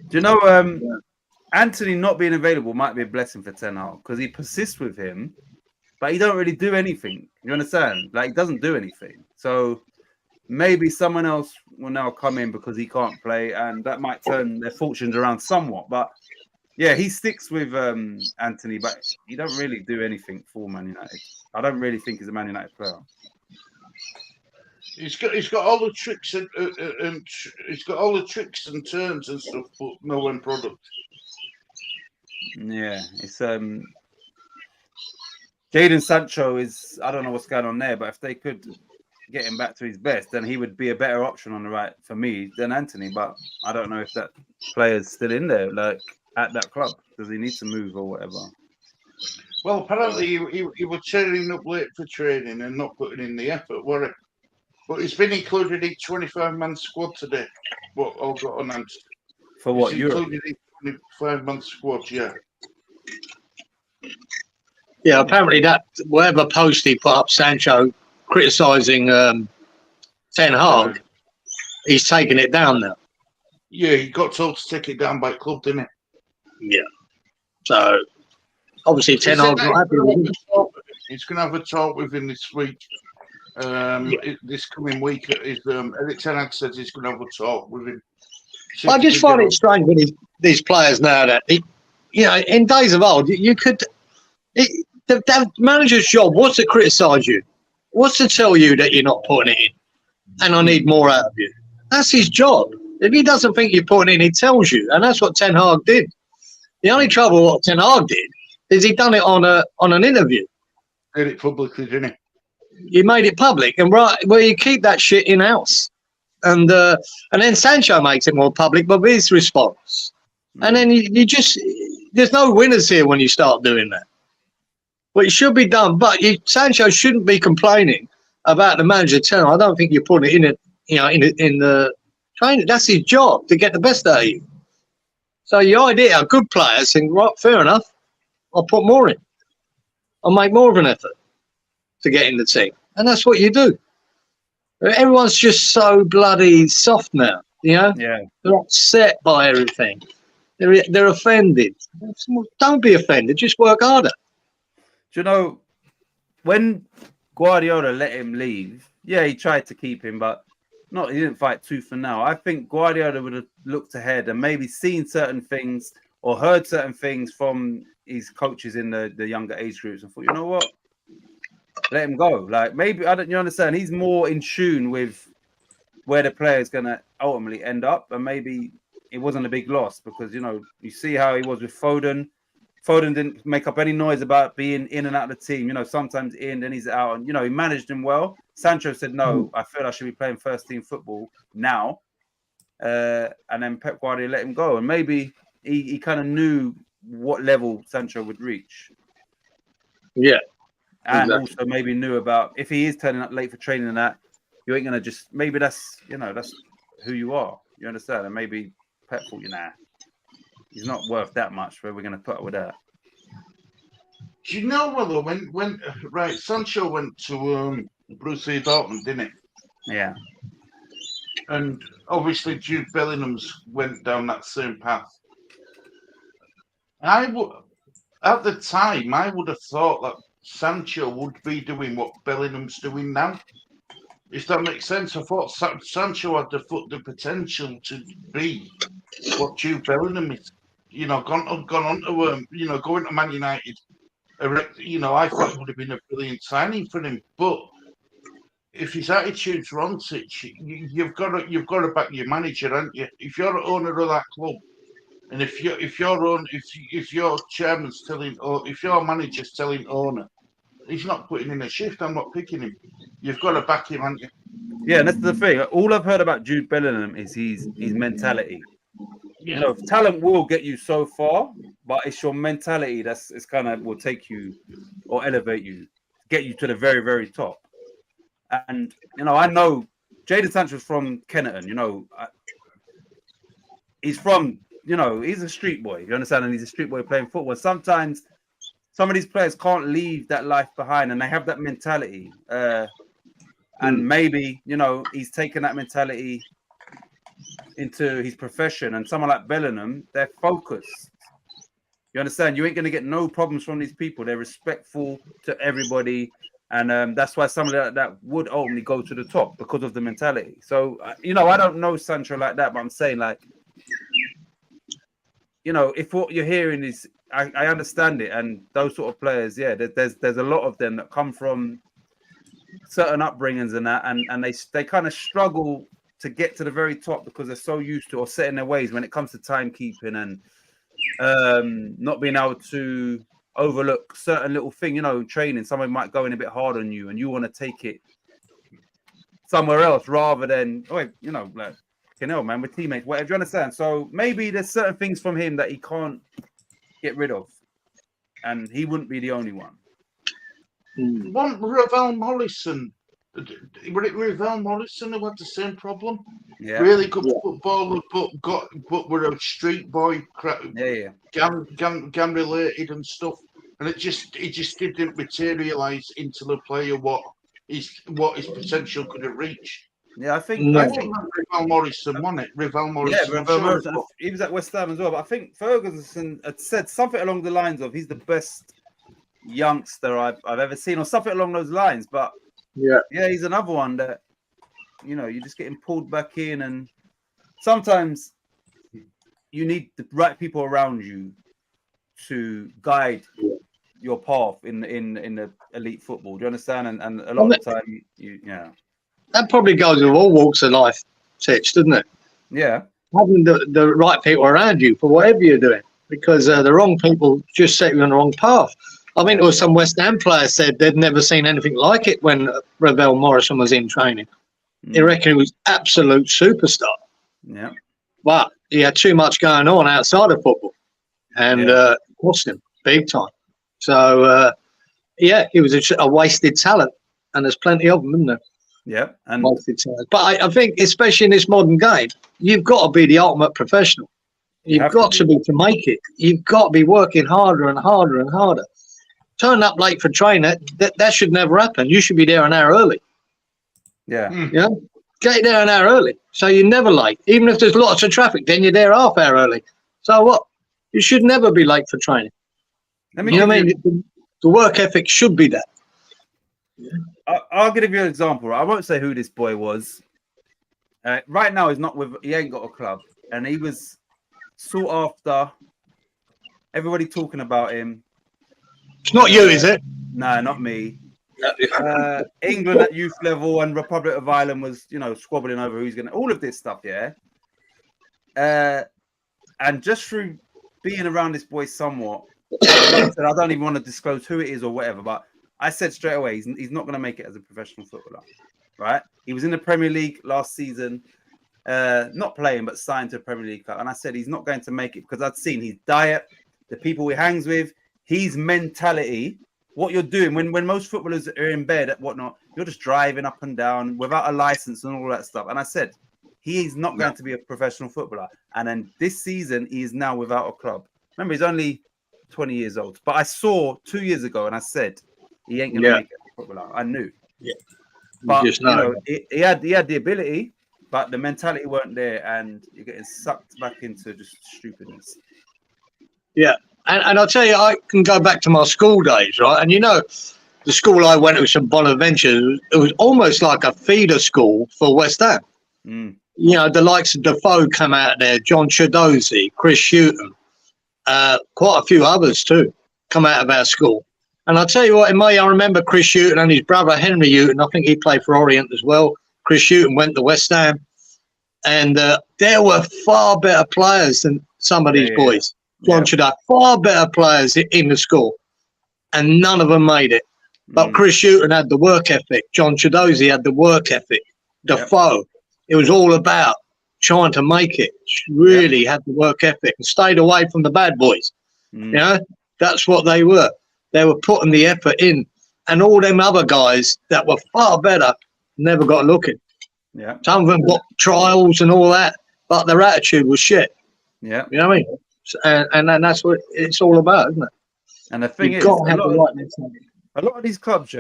Do you know Anthony not being available might be a blessing for Ten Hag because he persists with him, but he don't really do anything. You understand? Like, he doesn't do anything. So maybe someone else will now come in because he can't play, and that might turn their fortunes around somewhat. But yeah, he sticks with Anthony, but he don't really do anything for Man United. I don't really think he's a Man United player. He's got all the tricks and he's got all the tricks and turns and stuff, but no end product. Yeah, it's Jadon Sancho is, I don't know what's going on there, but if they could get him back to his best, then he would be a better option on the right for me than Anthony. But I don't know if that player's still in there, like at that club. Does he need to move or whatever? Well, apparently he was turning up late for training and not putting in the effort, were he? But he's been included in 25-man squad today. What all got announced. For what, he's Europe? included in 25-man squad, yeah. Yeah, apparently that whatever post he put up, Sancho criticising Ten Hag, he's taking it down now. Yeah, he got told to take it down by club, didn't he? Yeah. So obviously Ten Hag's not happy with him. He's going to have a talk with him this week. This coming week, Eric Ten Hag says he's going to have a talk with him. I just find it strange when these players now that in days of old, you could. The manager's job was to criticise you, was to tell you that you're not putting it in, and I need more out of you. That's his job. If he doesn't think you're putting it in, he tells you, and that's what Ten Hag did. The only trouble what Ten Hag did is he done it on an interview. Did it publicly, didn't he? You made it public, and you keep that shit in house, and then Sancho makes it more public, but with his response, and then you just there's no winners here when you start doing that. Well, it should be done, but Sancho shouldn't be complaining about the manager telling him, I don't think you're putting it in the training. That's his job to get the best out of you. So your idea, a good player saying, right, fair enough, I'll put more in. I'll make more of an effort to get in the team. And that's what you do. Everyone's just so bloody soft now, Yeah. They're upset by everything. They're offended. Don't be offended, just work harder. Do you know, when Guardiola let him leave, yeah, he tried to keep him, but he didn't fight tooth and nail. I think Guardiola would have looked ahead and maybe seen certain things or heard certain things from his coaches in the younger age groups and thought, you know what, let him go. Like, maybe, you understand, he's more in tune with where the player is going to ultimately end up, and maybe it wasn't a big loss because, you see how he was with Foden. Foden didn't make up any noise about being in and out of the team. Sometimes in, then he's out. And, he managed him well. Sancho said, no, I feel I should be playing first-team football now. And then Pep Guardiola let him go. And maybe he kind of knew what level Sancho would reach. Yeah. And also maybe knew about, if he is turning up late for training and that, you ain't going to just, maybe that's who you are. You understand? And maybe Pep thought, he's not worth that much, but we're going to put up with that. Do you know, Willow, when Sancho went to Borussia Dortmund, didn't he? Yeah. And obviously Jude Bellingham's went down that same path. At the time, I would have thought that Sancho would be doing what Bellingham's doing now. If that makes sense. I thought Sancho had the potential to be what Jude Bellingham is. Gone on to going to Man United. I thought it would have been a brilliant signing for him. But if his attitude's wrong, you've got to back your manager, haven't you? If you're the owner of that club, and if your chairman's telling, or if your manager's telling owner, he's not putting in a shift, I'm not picking him. You've got to back him, haven't you? Yeah, and that's the thing. All I've heard about Jude Bellingham is his mentality. Yeah. Talent will get you so far, but it's your mentality it's kind of will take you or elevate you, get you to the very, very top. And I know Jadon Sancho's from Kennerton. He's from he's a street boy. You understand? And he's a street boy playing football. Sometimes some of these players can't leave that life behind, and they have that mentality. And maybe he's taken that mentality into his profession, and someone like Bellingham, they're focused. You understand? You ain't going to get no problems from these people. They're respectful to everybody, and that's why some of that would ultimately go to the top because of the mentality. So I don't know Sancho like that, but I'm saying if what you're hearing is, I understand it, and those sort of players, there's a lot of them that come from certain upbringings and that, and they kind of struggle to get to the very top because they're so used to or set in their ways when it comes to timekeeping and not being able to overlook certain little thing. Training, someone might go in a bit hard on you and you want to take it somewhere else rather than man, we're teammates, whatever. You understand? So maybe there's certain things from him that he can't get rid of, and he wouldn't be the only one. One Ravel Morrison. Was it Ravel Morrison who had the same problem? Yeah. Really good footballer, but were a street boy, gang related and stuff, and it just didn't materialise into the player what his potential could have reached. Yeah, I think Ravel Morrison won it. Ravel Morrison. Yeah, Ravel Morrison. He was at West Ham as well, but I think Ferguson had said something along the lines of he's the best youngster I've ever seen, or something along those lines. But he's another one that you're just getting pulled back in, and sometimes you need the right people around you to guide your path in the elite football. Do you understand? And a lot of the time, that probably goes with all walks of life, Titch, doesn't it? Yeah, having the right people around you for whatever you're doing, because the wrong people just set you on the wrong path. I think there was some West Ham players said they'd never seen anything like it when Ravel Morrison was in training. They reckon he was absolute superstar. Yeah. But he had too much going on outside of football, and cost him big time. So, he was a wasted talent, and there's plenty of them, isn't there? Yeah. And wasted talent. But I think, especially in this modern game, you've got to be the ultimate professional. You've got to be to make it. You've got to be working harder and harder and harder. Turn up late for training, that should never happen. You should be there an hour early. Yeah. Get there an hour early, so you're never late. Even if there's lots of traffic, then you're there half hour early. So what? You should never be late for training. You know what I mean? The work ethic should be that. I'll give you an example. I won't say who this boy was. Right now, he ain't got a club, and he was sought after. Everybody talking about him. It's not you, is it? No, not me. England at youth level and Republic of Ireland was, squabbling over who's going to, all of this stuff, and just through being around this boy somewhat, I don't even want to disclose who it is or whatever, but I said straight away, he's not going to make it as a professional footballer, right? He was in the Premier League last season, not playing, but signed to the Premier League club, and I said he's not going to make it because I'd seen his diet, the people he hangs with, his mentality. What you're doing when most footballers are in bed at whatnot, you're just driving up and down without a license and all that stuff. And I said, he is not going to be a professional footballer. And then this season, he is now without a club. Remember, he's only 20 years old. But I saw 2 years ago, and I said, he ain't going to make it a footballer. I knew. Yeah. But he had the ability, but the mentality weren't there, and you're getting sucked back into just stupidness. Yeah. And I'll tell you, I can go back to my school days, right? And there's the school I went to, St Bonaventure, it was almost like a feeder school for West Ham. Mm. You know, the likes of Defoe come out there, John Chidozie, Chris Hughton, quite a few others too come out of our school. And I'll tell you what, in May, I remember Chris Hughton and his brother Henry Hughton. I think he played for Orient as well. Chris Hughton went to West Ham. And there were far better players than some of these boys. John Chidozie, far better players in the school. And none of them made it. But Chris Hughton had the work ethic. John Chidozie had the work ethic. Defoe. It was all about trying to make it. Really had the work ethic and stayed away from the bad boys. You know, that's what they were. They were putting the effort in. And all them other guys that were far better never got looking. Yeah. Some of them got trials and all that, but their attitude was shit. Yeah. You know what I mean? And that's what it's all about, isn't it? And the thing You've is, got to have the right mentality. a lot of these clubs,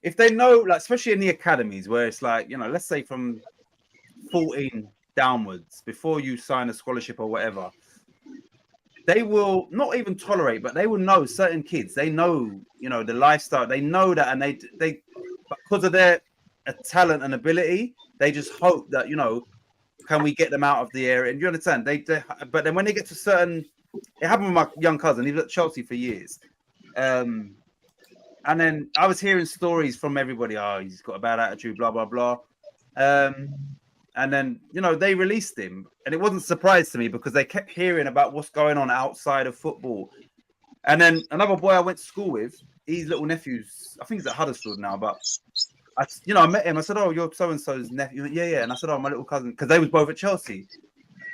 if they know, like, especially in the academies where it's like, you know, let's say from 14 downwards, before you sign a scholarship or whatever, they will not even tolerate, but they will know certain kids. They know, you know, the lifestyle. They know that, and they because of their talent and ability, they just hope that, you know, can we get them out of the area? And you understand? But then when they get to certain, it happened with my young cousin. He was at Chelsea for years. And then I was hearing stories from everybody. Oh, he's got a bad attitude, blah, blah, blah. And then, you know, they released him. And it wasn't a surprise to me because they kept hearing about what's going on outside of football. And then another boy I went to school with, his little nephew's, I think he's at Huddersfield now, but I met him. I said, "Oh, you're so-and-so's nephew." He went, yeah. And I said, "Oh, my little cousin," because they was both at Chelsea.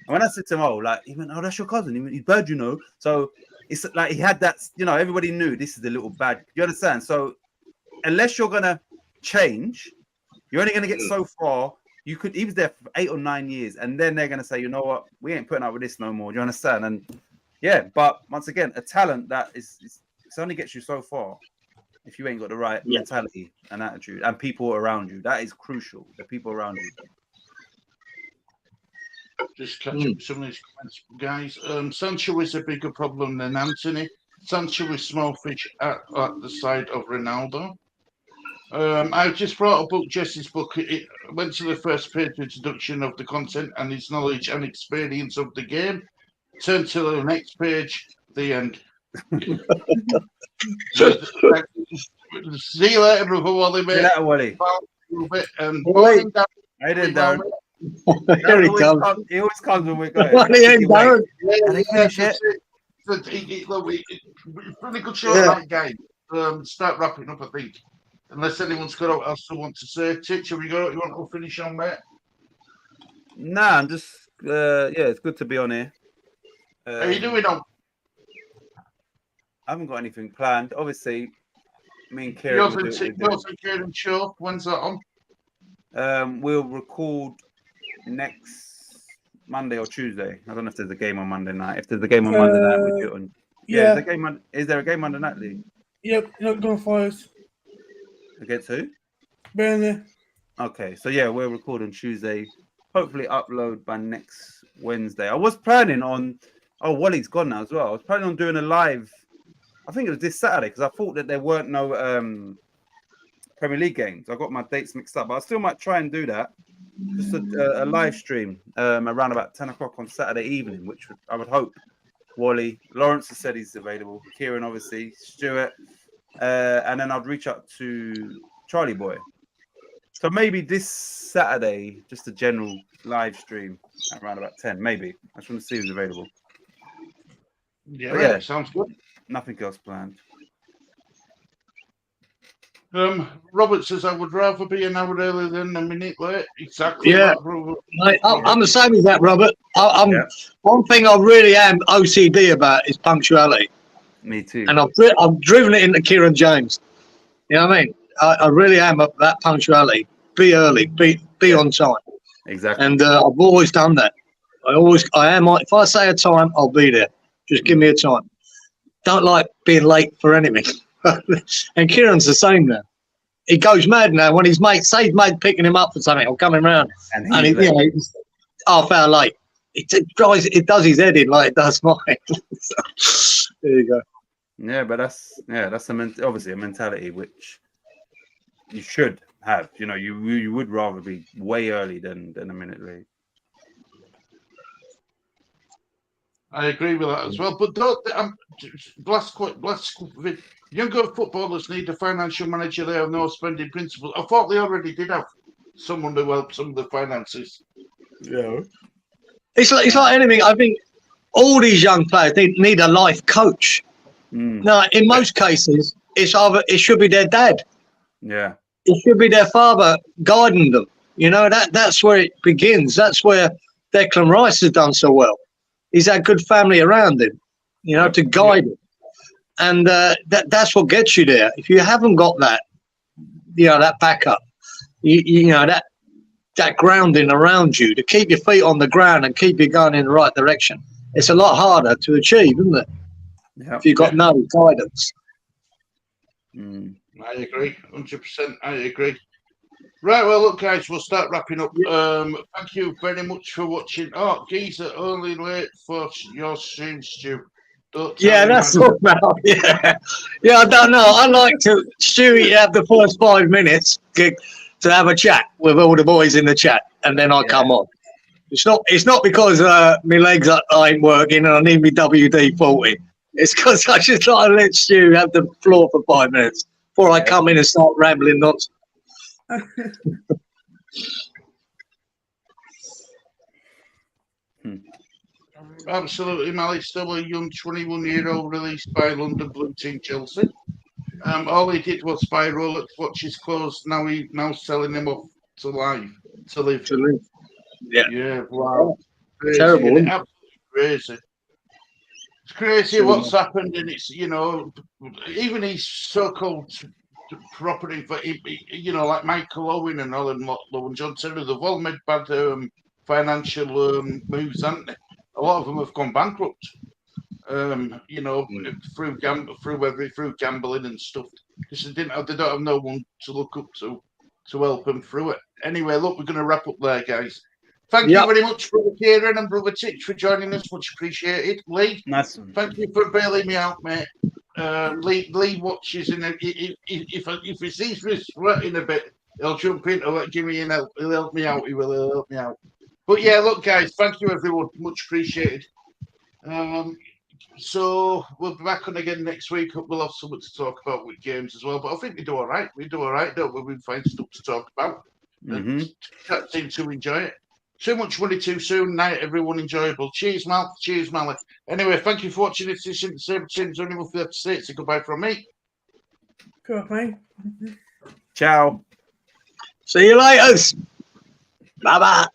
And when I said to him, "Oh," like, he went, "Oh, that's your cousin." He went, "He's bad, you know." So it's like he had that, you know, everybody knew this is the little bad. You understand? So unless you're gonna change, you're only gonna get so far. He was there for 8 or 9 years, and then they're gonna say, "You know what? We ain't putting up with this no more." Do you understand? And yeah, but once again, a talent that it only gets you so far. If you ain't got the right mentality and attitude and people around you, that is crucial. The people around you. Just catch up some of these comments, guys. Sancho is a bigger problem than Anthony. Sancho is small fish at the side of Ronaldo. I just brought up Jesse's book. It went to the first page introduction of the content and his knowledge and experience of the game. Turn to the next page, the end. See you later, brother Wally, mate. See you later, Wally. Wally. I didn't, Darren. Here he comes. He always comes when we go. Wally ain't Darren. Pretty good show that game. Start wrapping up, I think. Unless anyone's got what else they want to say. Titch, have you got what you want to finish on, mate? Nah, I'm just it's good to be on here. How are you doing on? I haven't got anything planned. Obviously, me and Kieran. Yours and Kieran show. When's that on? We'll record next Monday or Tuesday. I don't know if there's a game on Monday night. If there's a game on Monday night, we'll do it on. Yeah. Is there a game Monday night, Lee? Yep, you're not going to fire us. Against who? Burnley. Okay, so yeah, we'll record on Tuesday. Hopefully, upload by next Wednesday. I was planning on. Oh, Wally's gone now as well. I was planning on doing a live. I think it was this Saturday because I thought that there weren't no Premier League games. I got my dates mixed up, but I still might try and do that. Just a live stream around about 10 o'clock on Saturday evening, which I would hope Wally, Lawrence has said he's available, Kieran obviously, Stuart, and then I'd reach out to Charlie Boy. So maybe this Saturday, just a general live stream around about 10, maybe. I just want to see who's available. Yeah, sounds good. Nothing else planned. Robert says, I would rather be an hour earlier than a minute late. Exactly. Yeah. I'm the same as that, Robert. One thing I really am OCD about is punctuality. Me too. And I've driven it into Kieran James. You know what I mean? I really am up that punctuality. Be early, be on time. Exactly. And I've always done that. I am. If I say a time, I'll be there. Just give me a time. Don't like being late for anything. And Kieran's the same now. He goes mad now when his mate picking him up for something or coming round, and he's half hour late. It does his head in like it does mine. So, there you go. Yeah, but that's obviously a mentality which you should have. You know, you would rather be way early than a minute late. I agree with that as well. But last bit, younger footballers need a financial manager. They have no spending principles. I thought they already did have someone to help some of the finances. Yeah. It's like anything. I think all these young players need a life coach. Now, in most cases, it should be their dad. Yeah. It should be their father guiding them. You know, that's where it begins. That's where Declan Rice has done so well. He's had good family around him, you know, to guide him. And that's what gets you there. If you haven't got that, you know, that backup, you know, that grounding around you to keep your feet on the ground and keep you going in the right direction, it's a lot harder to achieve, isn't it? Yeah. If you've got no guidance. I agree, 100%. I agree. Right, well, look, guys, we'll start wrapping up. Thank you very much for watching. Oh, Geezer, only late for your stream, Stu. Yeah, that's all about. Yeah, I don't know. I like to, Stewie, have the first 5 minutes to have a chat with all the boys in the chat, and then I come on. It's not because my legs ain't working and I need me WD-40. It's because I just like to let Stu have the floor for 5 minutes before I come in and start rambling nonsense. Absolutely, Malik, still a young 21-year-old released by London Blue Team Chelsea. All he did was buy Rolex watches clothes. Now selling them off to live. Yeah, wow. Crazy, Terrible. Absolutely crazy. It's crazy what's happened, and it's, you know, even his so-called property, for you know, like Michael Owen and Alan Motlow and John Terry, they've all made bad financial moves, haven't they? A lot of them have gone bankrupt. You know, through gambling and stuff, because they don't have no one to look up to help them through it. Anyway, look, we're going to wrap up there, guys. Thank you very much, Brother Cieran and Brother Titch, for joining us. Much appreciated. Lee, nice. Thank you for bailing me out, mate. Lee watches, and if he sees me sweating a bit, he'll jump in to give me an help. He'll help me out. He'll help me out. But yeah, look, guys, thank you, everyone. Much appreciated. So we'll be back on again next week. We'll have something to talk about with games as well. But I think we do all right. We do all right, don't we? We find stuff to talk about. And seem to enjoy it. Too much money too soon. Night, everyone. Enjoyable. Cheers, Mal. Cheers, Mally. Anyway, thank you for watching this edition. Same only one for to say. It's a goodbye from me. Goodbye. Ciao. See you later. Bye-bye.